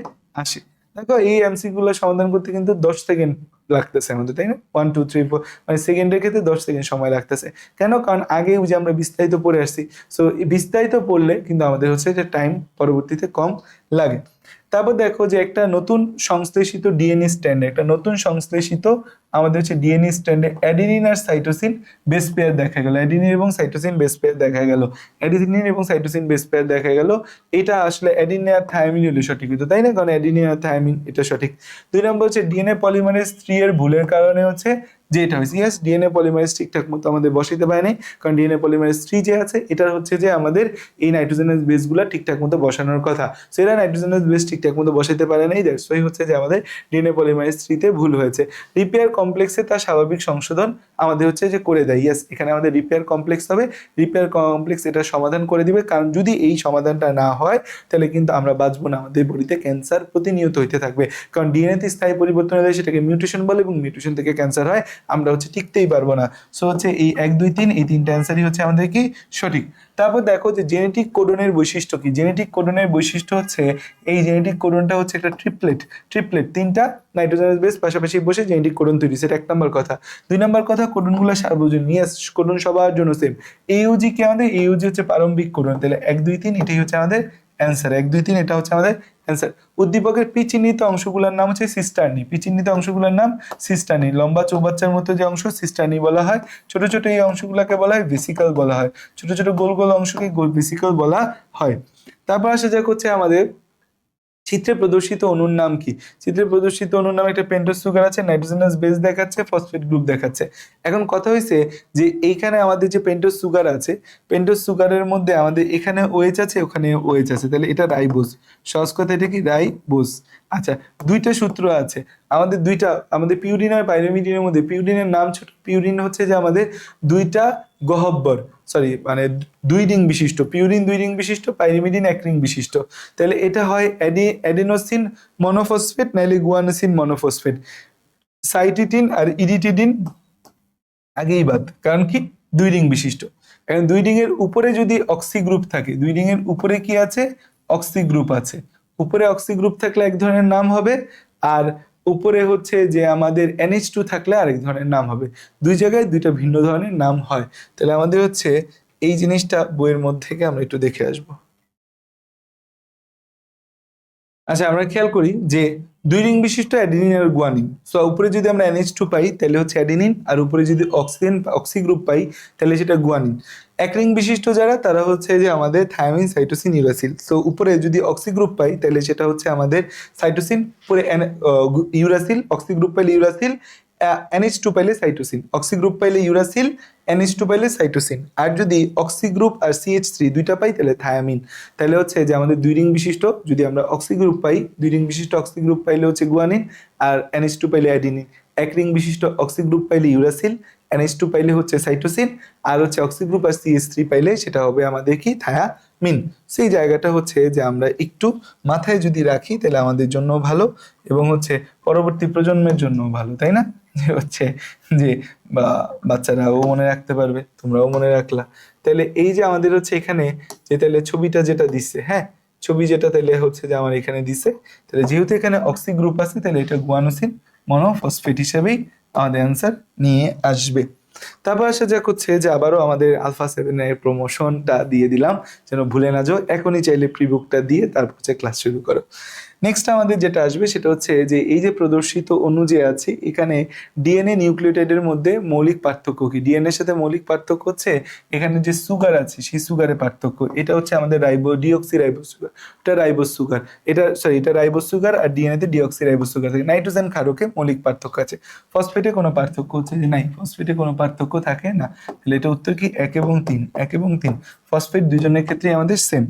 আসে। দেখো এই এমসি গুলো সমাধান করতে কিন্তু 10 সেকেন্ড লাগতেছে আমাদের, তাই না, 1 2 3 4 মানে সেকেন্ডের ক্ষেত্রে 10 সেকেন্ড সময় লাগতেছে। কেন, কারণ আগে যে আমরা বিস্তারিত পড়ে আসছি, সো বিস্তারিত পড়লে কিন্তু আমাদের হচ্ছে যে টাইম পরবর্তীতে কম লাগে। তারপর দেখো যে একটা নতুন সংশ্লেষিত ডিএনএ স্ট্র্যান্ডে, একটা নতুন সংশ্লেষিত আমাদের হচ্ছে ডিএনএ স্ট্র্যান্ডে অ্যাডিনিন আর সাইটোসিন বেস পেয়ার দেখা গেল, অ্যাডিনিন এবং সাইটোসিন বেস পেয়ার দেখা গেল, অ্যাডিনিন এবং সাইটোসিন বেস পেয়ার দেখা গেল। এটা আসলে অ্যাডিনিন আর থায়ামিন হলে সঠিক হতো, তাই না, কারণ অ্যাডিনিন আর থায়ামিন এটা সঠিক। 2 নম্বর হচ্ছে ডিএনএ পলিমারেজ 3 এর ভুলের কারণে হচ্ছে যে এটা হয়েছে। ইয়েস, ডিএনএ পলিমারেজ ঠিকঠাক মতো আমাদের বসাইতে পারে নাই, কারণ ডিএনএ পলিমারেজ 3 যে আছে এটা হচ্ছে যে আমাদের এই নাইট্রোজেনাস বেসগুলো ঠিকঠাক মতো বসানোর কথা, সেটা নাইট্রোজেনাস বেস ঠিকঠাক মতো বসাইতে পারে নাই, দ্যাটস ওয়াই হচ্ছে যে আমাদের ডিএনএ পলিমারেজ 3 তে ভুল হয়েছে। রিপেয়ার কমপ্লেক্সে তার স্বাভাবিক সংশোধন আমাদের হচ্ছে যে করে দেয়। ইয়েস, এখানে আমাদের রিপেয়ার কমপ্লেক্স হবে, রিপেয়ার কমপ্লেক্স এটা সমাধান করে দিবে, কারণ যদি এই সমাধানটা না হয় তাহলে কিন্তু আমরা বাঁচবো না, আমাদের বডিতে ক্যান্সার প্রতিনিয়ত হইতে থাকবে, কারণ ডিএনএতে স্থায়ী পরিবর্তন হলে সেটাকে মিউটেশন বলে এবং মিউটেশন থেকে ক্যান্সার হয়, আমরা হচ্ছে টিকতেই পারবো না। সো হচ্ছে এই 1 2 3 এই 3টা অ্যান্সারই হচ্ছে আমাদের কি সঠিক। তারপর দেখো যে জেনেটিক কোডনের বৈশিষ্ট্য কি। জেনেটিক কোডনের বৈশিষ্ট্য হচ্ছে এই জেনেটিক কোডনটা হচ্ছে একটা ট্রিপলেট, 3টা নাইট্রোজেনাস বেস পাশাপাশি বসে জেনেটিক কোডন তৈরি, সেটা 1 নম্বর কথা। 2 নম্বর কথা, কোডনগুলো সার্বজনীন। ইয়েস, কোডন সবার জন্য সেম। এইউজি কি আমাদের, এইউজি হচ্ছে প্রারম্ভিক কোডন, তাহলে 1 2 3 এটাই হচ্ছে আমাদের অ্যান্সার, 1 2 3 এটা হচ্ছে আমাদের অ্যান্সার। উদ্দীপকের পি চিহ্নিত অংশগুলোর নাম হচ্ছে সিস্টার্নি, পি চিহ্নিত অংশগুলোর নাম সিস্টার্নি। লম্বা চৌবাচ্চার মতো যে অংশ সিস্টার্নি বলা হয়, ছোট ছোট এই অংশগুলোকে বলা হয় ভেসিকল বলা হয়, ছোট ছোট গোল গোল অংশকে গোল ভেসিকল বলা হয়। তারপর আসা যাক হচ্ছে আমাদের চিত্রে প্রদর্শিত অণুর নাম কি। চিত্রে প্রদর্শিত অণুর নাম একটা পেন্টোজ সুগার আছে, নাইট্রোজেনাস বেস দেখাচ্ছে, ফসফেট গ্রুপ দেখাচ্ছে। এখন কথা হয়েছে যে এইখানে আমাদের যে পেন্টোজ সুগার আছে, পেন্টোজ সুগারের মধ্যে আমাদের এখানে ওএইচ আছে, ওখানে ওএইচ আছে, তাহলে এটা রাইবোজ, সহজ কথা এটা কি রাইবোজ। আচ্ছা, 2টা সূত্র আছে আমাদের, আমাদের পিউরিন আর পাইরিমিডিনের মধ্যে। পিউরিনের নাম ছোট, পিউরিন হচ্ছে যে আমাদের 2টা গহব্বর, মানে 2 রিং বিশিষ্ট, পিউরিন 2 রিং বিশিষ্ট, পাইরিমিডিন 1 রিং বিশিষ্ট, তাহলে এটা হয় অ্যাডিনোসিন মনোফসফেট নাইলে গুয়ানোসিন মনোফসফেট। সাইটিডিন আর ইরিটিডিন আগেই বাদ, কারণ কি 2 রিং বিশিষ্ট। এখন 2 রিং এর উপরে যদি অক্সি গ্রুপ থাকে, 2 রিং এর উপরে কি আছে, অক্সি গ্রুপ আছে, উপরে অক্সি গ্রুপ থাকলে এক ধরনের নাম হবে, আর উপরে হচ্ছে যে আমাদের NH2 থাকলে আরেক ধরনের নাম হবে। 2 জায়গায় 2টা ভিন্ন ধরনের নাম হয়। তাহলে আমাদের হচ্ছে এই জিনিসটা বইয়ের মধ্যে থেকে আমরা একটু দেখে আসবো। আচ্ছা, আমরা খেয়াল করি যে 2 রিং বিশিষ্ট অ্যাডিনিন আর গুয়ানিন। সো উপরে যদি আমরা NH2 পাই তাহলে হচ্ছে অ্যাডিনিন, আর উপরে যদি অক্সি গ্রুপ পাই তাহলে সেটা গুয়ানিন। 1 রিং বিশিষ্ট যারা, তারা হচ্ছে যে আমাদের থায়ামিন, সাইটোসিন, ইউরাসিল। সো উপরে যদি অক্সি গ্রুপ পাই তাহলে সেটা হচ্ছে আমাদের সাইটোসিন, উপরে ইউরাসিল, অক্সি গ্রুপ পাইলে ইউরাসিল, NH2 পাইলে সাইটোসিন, অক্সি গ্রুপ পাইলে ইউরাসিল, NH2 পাইলে সাইটোসিন। আর যদি অক্সি গ্রুপ আর CH3 2টা পাই তাহলে থায়ামিন। তাহলে হচ্ছে যে আমাদের 2 রিং বিশিষ্ট যদি আমরা অক্সি গ্রুপ পাই, 2 রিং বিশিষ্ট অক্সি গ্রুপ পাইলে হচ্ছে গুয়ানিন, আর NH2 পাইলে অ্যাডিনিন। 1 রিং বিশিষ্ট অক্সি গ্রুপ পাইলে ইউরাসিল, NH2 পাইলে হচ্ছে সাইটোসিন, আর হচ্ছে অক্সি গ্রুপ আর CH3 পাইলে সেটা হবে আমাদের কি থায়ামিন। সেই জায়গাটা হচ্ছে যে আমরা একটু মাথায় যদি রাখি তাহলে আমাদের জন্য ভালো, এবং হচ্ছে পরবর্তী প্রজন্মের জন্য ভালো, তাই না? যে হচ্ছে যে বাচ্চারাও মনে রাখতে পারবে, তোমরাও মনে রাখলা। তাহলে এই যে আমাদের হচ্ছে এখানে যে তাহলে ছবিটা যেটা দিচ্ছে, হ্যাঁ ছবি যেটা তাহলে হচ্ছে যে আমার এখানে দিছে, তাহলে যেহেতু এখানে অক্সি গ্রুপ আছে তাহলে এটা গুয়ানোসিন মনোফসফেট হিসেবেই আমাদের অ্যান্সার নিয়ে আসবে। তারপর আসা যাক হচ্ছে যে আবারও আমাদের আলফা 7 এর প্রমোশনটা দিয়ে দিলাম, যেন ভুলে না যাও। এখনই চাইলে প্রিবুকটা দিয়ে তারপর হচ্ছে ক্লাস শুরু করো। নেক্সট আমাদের যেটা আসবে সেটা হচ্ছে যে এই যে প্রদর্শিত অণু যে আছে এখানে ডিএনএ নিউক্লিওটাইডের মধ্যে মৌলিক পার্থক্য কি। ডিএনএ এর সাথে মৌলিক পার্থক্য হচ্ছে এখানে যে সুগার আছে সেই সুগারের পার্থক্য। এটা হচ্ছে আমাদের ডিঅক্সি রাইবোজ সুগার, এটা রাইবোজ সুগার, এটা রাইবোজ সুগার, আর ডিএনএ তে ডিঅক্সি রাইবোজ সুগার থাকে। নাইট্রোজেন ক্ষারকে মৌলিক পার্থক্য আছে। ফসফেটে কোনো পার্থক্য হচ্ছে যে নাই, ফসফেটে কোনো পার্থক্য থাকে না। তাহলে এটা উত্তর কি 1 এবং 3, 1 এবং 3 ফসফেট দুজনের ক্ষেত্রে আমাদের সেম।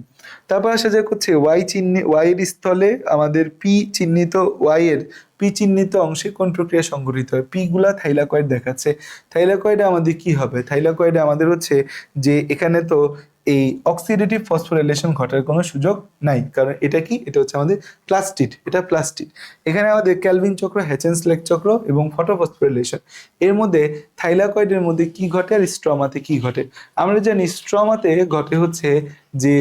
তারপর আসা যাক হচ্ছে ওয়াই এর স্থলে আমাদের পি চিহ্নিত অংশে কোন প্রক্রিয়া সংঘটিত হয়। পি গুলা থাইলাকয়েড দেখাচ্ছে। থাইলাকয়েডে আমাদের কি হবে, থাইলাকয়েডে আমাদের হচ্ছে যে এখানে তো এই অক্সিডেটিভ ফসফোরাইলেশন ঘটার কোনো সুযোগ নাই, কারণ এটা কি, এটা হচ্ছে আমাদের প্লাস্টিড, এটা প্লাস্টিড। এখানে আমাদের ক্যালভিন চক্র, হ্যাচেনস্লেক চক্র এবং ফটোফসফোরাইলেশন, এর মধ্যে থাইলাকয়েডের মধ্যে কি ঘটে আর স্ট্রমাতে কি ঘটে। আমরা জানি স্ট্রমাতে ঘটে হচ্ছে যে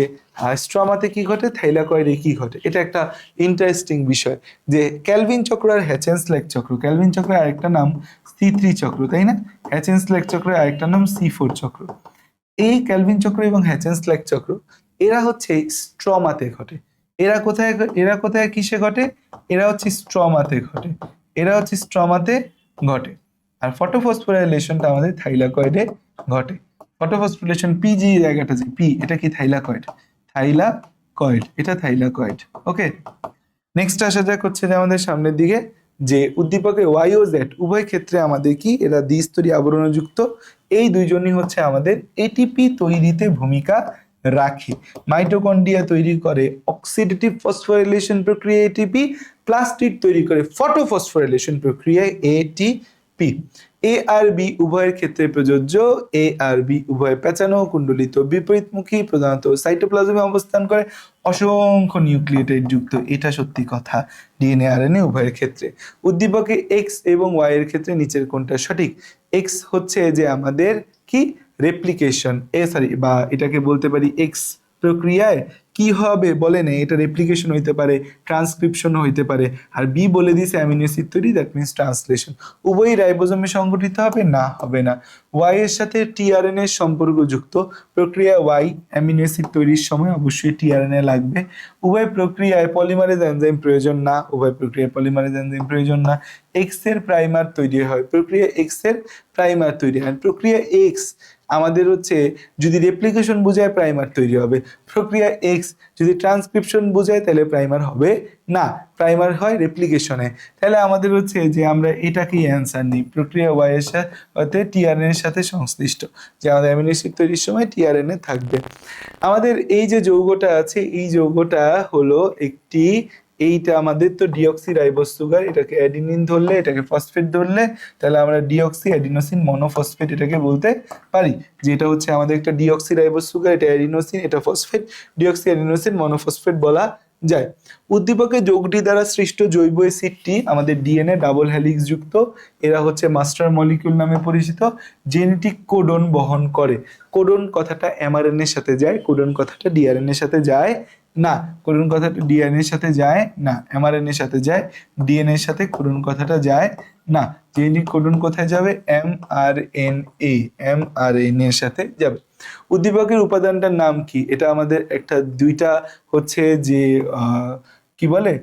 স্ট্রমাতে কি ঘটে, থাইলাকয়েডে কি ঘটে। এটা একটা ইন্টারেস্টিং বিষয় যে ক্যালভিন চক্র আর হ্যাচেনস্লেক চক্র, ক্যালভিন চক্রের আরেকটা নাম C3 চক্র, তাই না? হ্যাচেনস্লেক চক্রের আরেকটা নাম C4 চক্র। এই ক্যালভিন চক্র এবং হ্যাচেনস্লেক চক্র এরা হচ্ছে স্ট্রমাতে ঘটে। এরা কোথায় কিসে ঘটে, এরা হচ্ছে স্ট্রমাতে ঘটে, এরা হচ্ছে স্ট্রমাতে ঘটে। আর ফটোফসফোরাইলেশনটা আমাদের থাইলাকয়েডে ঘটে। ফটোফসফোরাইলেশন পি যে জায়গাটা, যে পি, এটা কি থাইলাকয়েড, থাইলাকয়েড, এটা থাইলাকয়েড। ওকে, নেক্সট আসা যাক হচ্ছে যে আমাদের সামনের দিকে যে উদ্দীপকে ওয়াই ও জেড উভয় ক্ষেত্রে আমাদের কি এরা দ্বিস্তরী আবরণযুক্ত, এই দুইজনই হচ্ছে আমাদের এটিপি তৈরিতে ভূমিকা রাখে। মাইটোকন্ড্রিয়া তৈরি করে অক্সিডেটিভ ফসফোরিলেশন প্রক্রিয়া এটিপি, প্লাস্টিড তৈরি করে ফটোফসফোরিলেশন প্রক্রিয়ায় এটিপি। এ আর বি উভয়ের ক্ষেত্রে প্রযোজ্য। এ আর বি উভয় পেঁচানো কুণ্ডলিত বিপরীতমুখী, প্রধানত সাইটোপ্লাজমে অবস্থান করে, অসংখ্য নিউক্লিওটাইড যুক্ত, এটা সত্যি কথা ডিএনএ আরএনএ উভয়ের ক্ষেত্রে। উদ্দীপকে এক্স এবং ওয়াই এর ক্ষেত্রে নিচের কোনটা সঠিক? এক্স হচ্ছে যে আমাদের কি রেপ্লিকেশন, বা এটাকে বলতে পারি এক্স প্রক্রিয়ায় কি হবে বলেন, এটা রেপ্লিকেশন হইতে পারে, ট্রান্সক্রিপশন হইতে পারে। আর বি বলে দিছে অ্যামিনো অ্যাসিড তৈরি, দ্যাট মিনস ট্রান্সলেশন। উভয়ই রাইবোজোমে সংগঠিত হবে না, হবে না। ওয়াই এর সাথে টিআরএনএ এর সম্পর্কযুক্ত প্রক্রিয়া ওয়াই, অ্যামিনো অ্যাসিড তৈরির সময় অবশ্যই টিআরএনএ লাগবে। উভয় প্রক্রিয়ায় পলিমারেজ এনজাইম প্রয়োজন না, উভয় প্রক্রিয়ায় পলিমারেজ এনজাইম প্রয়োজন না। এক্স এর প্রাইমার তৈরি হয়, প্রক্রিয়া এক্স এর প্রাইমার তৈরি হয়। প্রক্রিয়া এক্স আমাদের হচ্ছে যদি রেপ্লিকেশন বোঝায় প্রাইমার তৈরি হবে, প্রক্রিয়া এক্স যদি ট্রান্সক্রিপশন বোঝায় তাহলে প্রাইমার হবে না, প্রাইমার হয় রেপ্লিকেশনে। তাহলে আমাদের হচ্ছে যে আমরা এটাকেই অ্যান্সার নিই, প্রক্রিয়া ওয়াই এর সাথে টিআরএনএ এর সাথে সংশ্লিষ্ট, যে আমাদের অ্যামিনো অ্যাসিড তৈরির সময় টিআরএনএ থাকবে। আমাদের এই যে যৌগটা আছে, এই যৌগটা হলো একটি, এইটা আমাদের তো ডিঅক্সি রাইবোজ সুগার, এটাকে অ্যাডিনিন ধরলে, এটাকে ফসফেট ধরলে, তাহলে আমরা ডিঅক্সি অ্যাডিনোসিন মনোফসফেট এটাকে বলতে পারি, যে এটা হচ্ছে আমাদের একটা ডিঅক্সি রাইবোজ সুগার, এটা অ্যাডিনোসিন, এটা ফসফেট, ডিঅক্সি অ্যাডিনোসিন মনোফসফেট বলা যায়। উদ্দীপকের যৌগটি দ্বারা সৃষ্ট জৈব অ্যাসিডটি আমাদের ডিএনএ ডাবল হেলিক্স যুক্ত, এরা হচ্ছে মাস্টার মলিকিউল নামে পরিচিত, জেনেটিক কোডন বহন করে। কোডন কথাটা এমআরএনএ এর সাথে যায়, কোডন কথাটা ডিআরএনএ এর সাথে যায় না, কোডন কথাটা ডিএনএ এর সাথে যায় না, এমআরএনএ এর সাথে যায়, ডিএনএ এর সাথে কোডন কথাটা যায় না। জেনেটিক কোডন কোথায় যাবে? এমআরএনএ, এমআরএনএ এর সাথে যাবে। উদ্দীপকের উপাদানটার নাম কি? এটা আমাদের একটা দুইটা হচ্ছে যে কি বলে,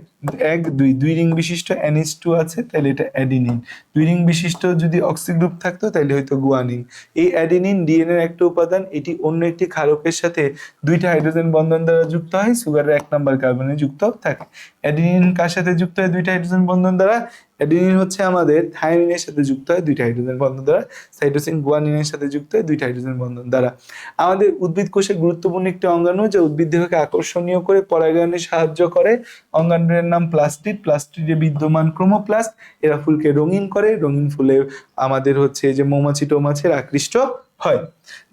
এক দুই দুই রিং বিশিষ্ট NH2 আছে, তাহলে এটা অ্যাডিনিন। দুই রিং বিশিষ্ট যদি অক্সি গ্রুপ থাকতো তাহলে হয়তো গুয়ানিন। এই অ্যাডিনিন ডিএনএ এর একটা উপাদান, এটি অন্য একটি ক্ষারকের সাথে দুইটা হাইড্রোজেন বন্ধন দ্বারা যুক্ত হয়, সুগারের 1 নম্বর কার্বনে যুক্ত থাকে। অ্যাডিনিন কার সাথে যুক্ত হয় দুইটা হাইড্রোজেন বন্ধন দ্বারা? অ্যাডিনিন হচ্ছে আমাদের থায়ামিনের সাথে যুক্ত হয় দুইটা হাইড্রোজেন বন্ধন দ্বারা, সাইটোসিন গুয়ানিনের সাথে যুক্ত হয় দুইটা হাইড্রোজেন বন্ধন দ্বারা। আমাদের উদ্ভিদ কোষের গুরুত্বপূর্ণ একটি অঙ্গাণু, যা উদ্ভিদ দেহকে আকর্ষণীয় করে পরাগায়নে সাহায্য করে। অঙ্গাণুর নাম প্লাস্টিড, প্লাস্টিডে বিদ্যমান ক্রোমোপ্লাস্ট, এরা ফুলকে রঙিন করে, রঙিন ফুলে আমাদের হচ্ছে যে মৌমাছি টোমাছির আকৃষ্ট হয়।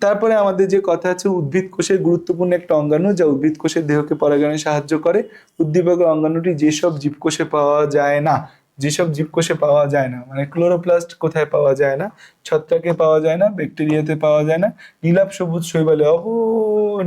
তারপরে আমাদের যে কথা আছে, উদ্ভিদ কোষের গুরুত্বপূর্ণ একটা অঙ্গাণু, যা উদ্ভিদ কোষের দেহকে পরাগায়নে সাহায্য করে। উদ্দীপকের অঙ্গাণুটি যেসব জীবকোষে পাওয়া যায় না, যেসব জীবকোষে পাওয়া যায় না, মানে ক্লোরোপ্লাস্ট কোথায় পাওয়া যায় না? ছত্রাকে পাওয়া যায় না, ব্যাকটেরিয়াতে পাওয়া যায় না, নীলাভ সবুজ শৈবালেও,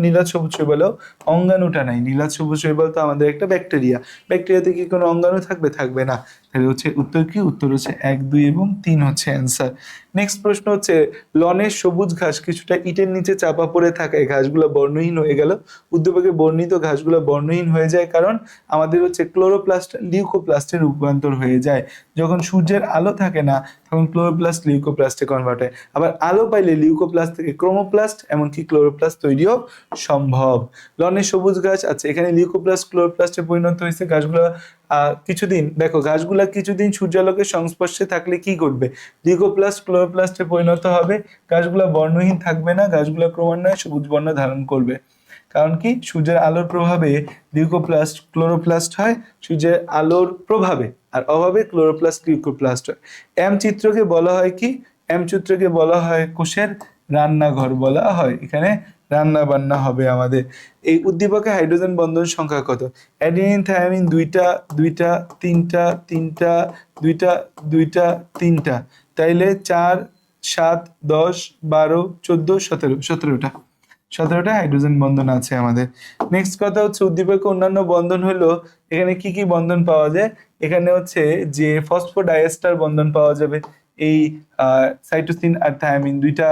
নীলাভ সবুজ শৈবালেও অঙ্গাণুটা নাই। নীলাভ সবুজ শৈবাল তো আমাদের একটা ব্যাকটেরিয়া, ব্যাকটেরিয়াতে কি কোনো অঙ্গাণু থাকবে? থাকবে না। তাহলে হচ্ছে উত্তর কি? উত্তর হচ্ছে 1, 2 এবং 3 হচ্ছে অ্যান্সার। নেক্সট প্রশ্ন হচ্ছে, লনের সবুজ ঘাস কিছুটা ইটের নিচে চাপা পড়ে থাকায় ঘাসগুলো বর্ণহীন হয়ে গেল। উদ্দীপকে বর্ণিত ঘাসগুলো বর্ণহীন হয়ে যায় কারণ আমাদের হচ্ছে ক্লোরোপ্লাস্ট লিউকোপ্লাস্টে রূপান্তর হয়ে যায়। যখন সূর্যের আলো থাকে না তখন ক্লোরোপ্লাস্ট লিউকোপ্লাস্টে কনভার্ট হয়, আবার আলো পাইলে লিউকোপ্লাস্ট থেকে ক্রোমোপ্লাস্ট এমনকি ক্লোরোপ্লাস্ট তৈরিও সম্ভব। লনের সবুজ ঘাস আছে, এখানে লিউকোপ্লাস্ট ক্লোরোপ্লাস্টে পরিণত হয়েছে। ঘাসগুলো কিছুদিন, দেখো ঘাসগুলা কিছুদিন সূর্যালোকের সংস্পর্শে থাকলে কি ঘটবে? লিউকোপ্লাস্ট ক্লোরোপ্লাস্টে পরিণত হবে, ঘাসগুলা বর্ণহীন থাকবে না, ঘাসগুলা ক্রমান্বয়ে সবুজ বর্ণ ধারণ করবে। কারণ কি? সূর্যের আলোর প্রভাবে লিউকোপ্লাস্ট ক্লোরোপ্লাস্ট হয়, সূর্যের আলোর প্রভাবে আর অভাবে ক্লোরোপ্লাস্ট লিউকোপ্লাস্ট হয়। এম চিত্রকে বলা হয় কি? এম চিত্রকে বলা হয় কোষের রান্নাঘর বলা হয়, এখানে রান্না বান্না হবে আমাদের। এই উদ্দীপকে হাইড্রোজেন বন্ধন সংখ্যা কত? অ্যাডিনিন থায়ামিন দুইটা, দুইটা, তিনটা, তিনটা, দুইটা, দুইটা, তিনটা, তাইলে 4, 7, 10, 12, 14, 17, 17টা হাইড্রোজেন বন্ধন আছে আমাদের। নেক্সট কথা হচ্ছে, উদ্দীপকে অন্যান্য বন্ধন হলো, এখানে কি কি বন্ধন পাওয়া যায়? এখানে হচ্ছে যে ফসফোডাইএস্টার বন্ধন পাওয়া যাবে। এই সাইটোসিন আর থায়ামিন দুইটা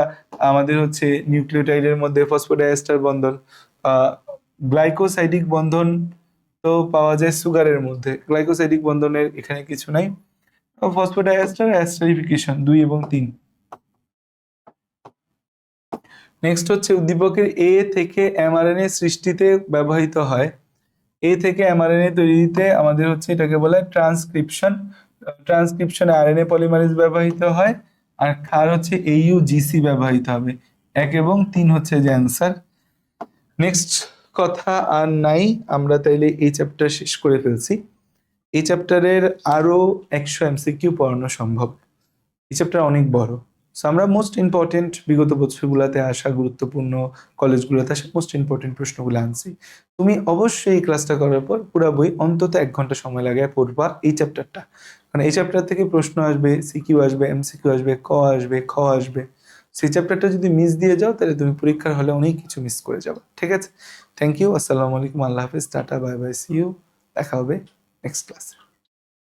আমাদের হচ্ছে নিউক্লিওটাইডের মধ্যে ফসফোডাইএস্টার বন্ধন। গ্লাইকোসাইডিক বন্ধন তো পাওয়া যায় সুগারের মধ্যে, গ্লাইকোসাইডিক বন্ধনের এখানে কিছু নাই। ফসফোডাইএস্টার অ্যাস্টারিফিকেশন 2 এবং 3। নেক্সট হচ্ছে, উদ্দীপকের এ থেকে এমআরএনএ সৃষ্টিতে ব্যবহৃত হয়। এ থেকে এমআরএনএ তৈরিতে আমাদের হচ্ছে এটাকে বলে ট্রান্সক্রিপশন। ট্রান্সক্রিপশনে আরএনএ পলিমারেজ ব্যবহৃত হয়, আর ক্ষার হচ্ছে এইউজিসি ব্যবহৃত হবে। 1 এবং 3 হচ্ছে যে অ্যান্সার। নেক্সট কথা আর নাই, আমরা তাইলে এই চ্যাপ্টার শেষ করে ফেলছি। এই চ্যাপ্টারের আরো 100 এমসিকিউ পড়ানো সম্ভব। এই চ্যাপ্টার অনেক বড়। সো আমরা মোস্ট ইম্পর্টেন্ট বিগত বছরগুলোতে আসা গুরুত্বপূর্ণ কলেজগুলোতে আসা মোস্ট ইম্পর্টেন্ট প্রশ্নগুলো আনছি। তুমি অবশ্যই এই ক্লাসটা করার পর পুরো বই অন্তত 1 ঘন্টা সময় লাগায় পড়বা এই চ্যাপ্টারটা, কারণ এই চ্যাপ্টার থেকে প্রশ্ন আসবে, সিকিউ আসবে, এমসিকিউ আসবে, ক আসবে, খ আসবে। সেই চ্যাপ্টারটা যদি মিস দিয়ে যাও তাহলে তুমি পরীক্ষার হলে অনেক কিছু মিস করে যাবে। ঠিক আছে, থ্যাংক ইউ, আসসালামু আলাইকুম, আল্লাহ হাফিজ, tata, bye bye, see you, দেখা হবে নেক্সট ক্লাসে।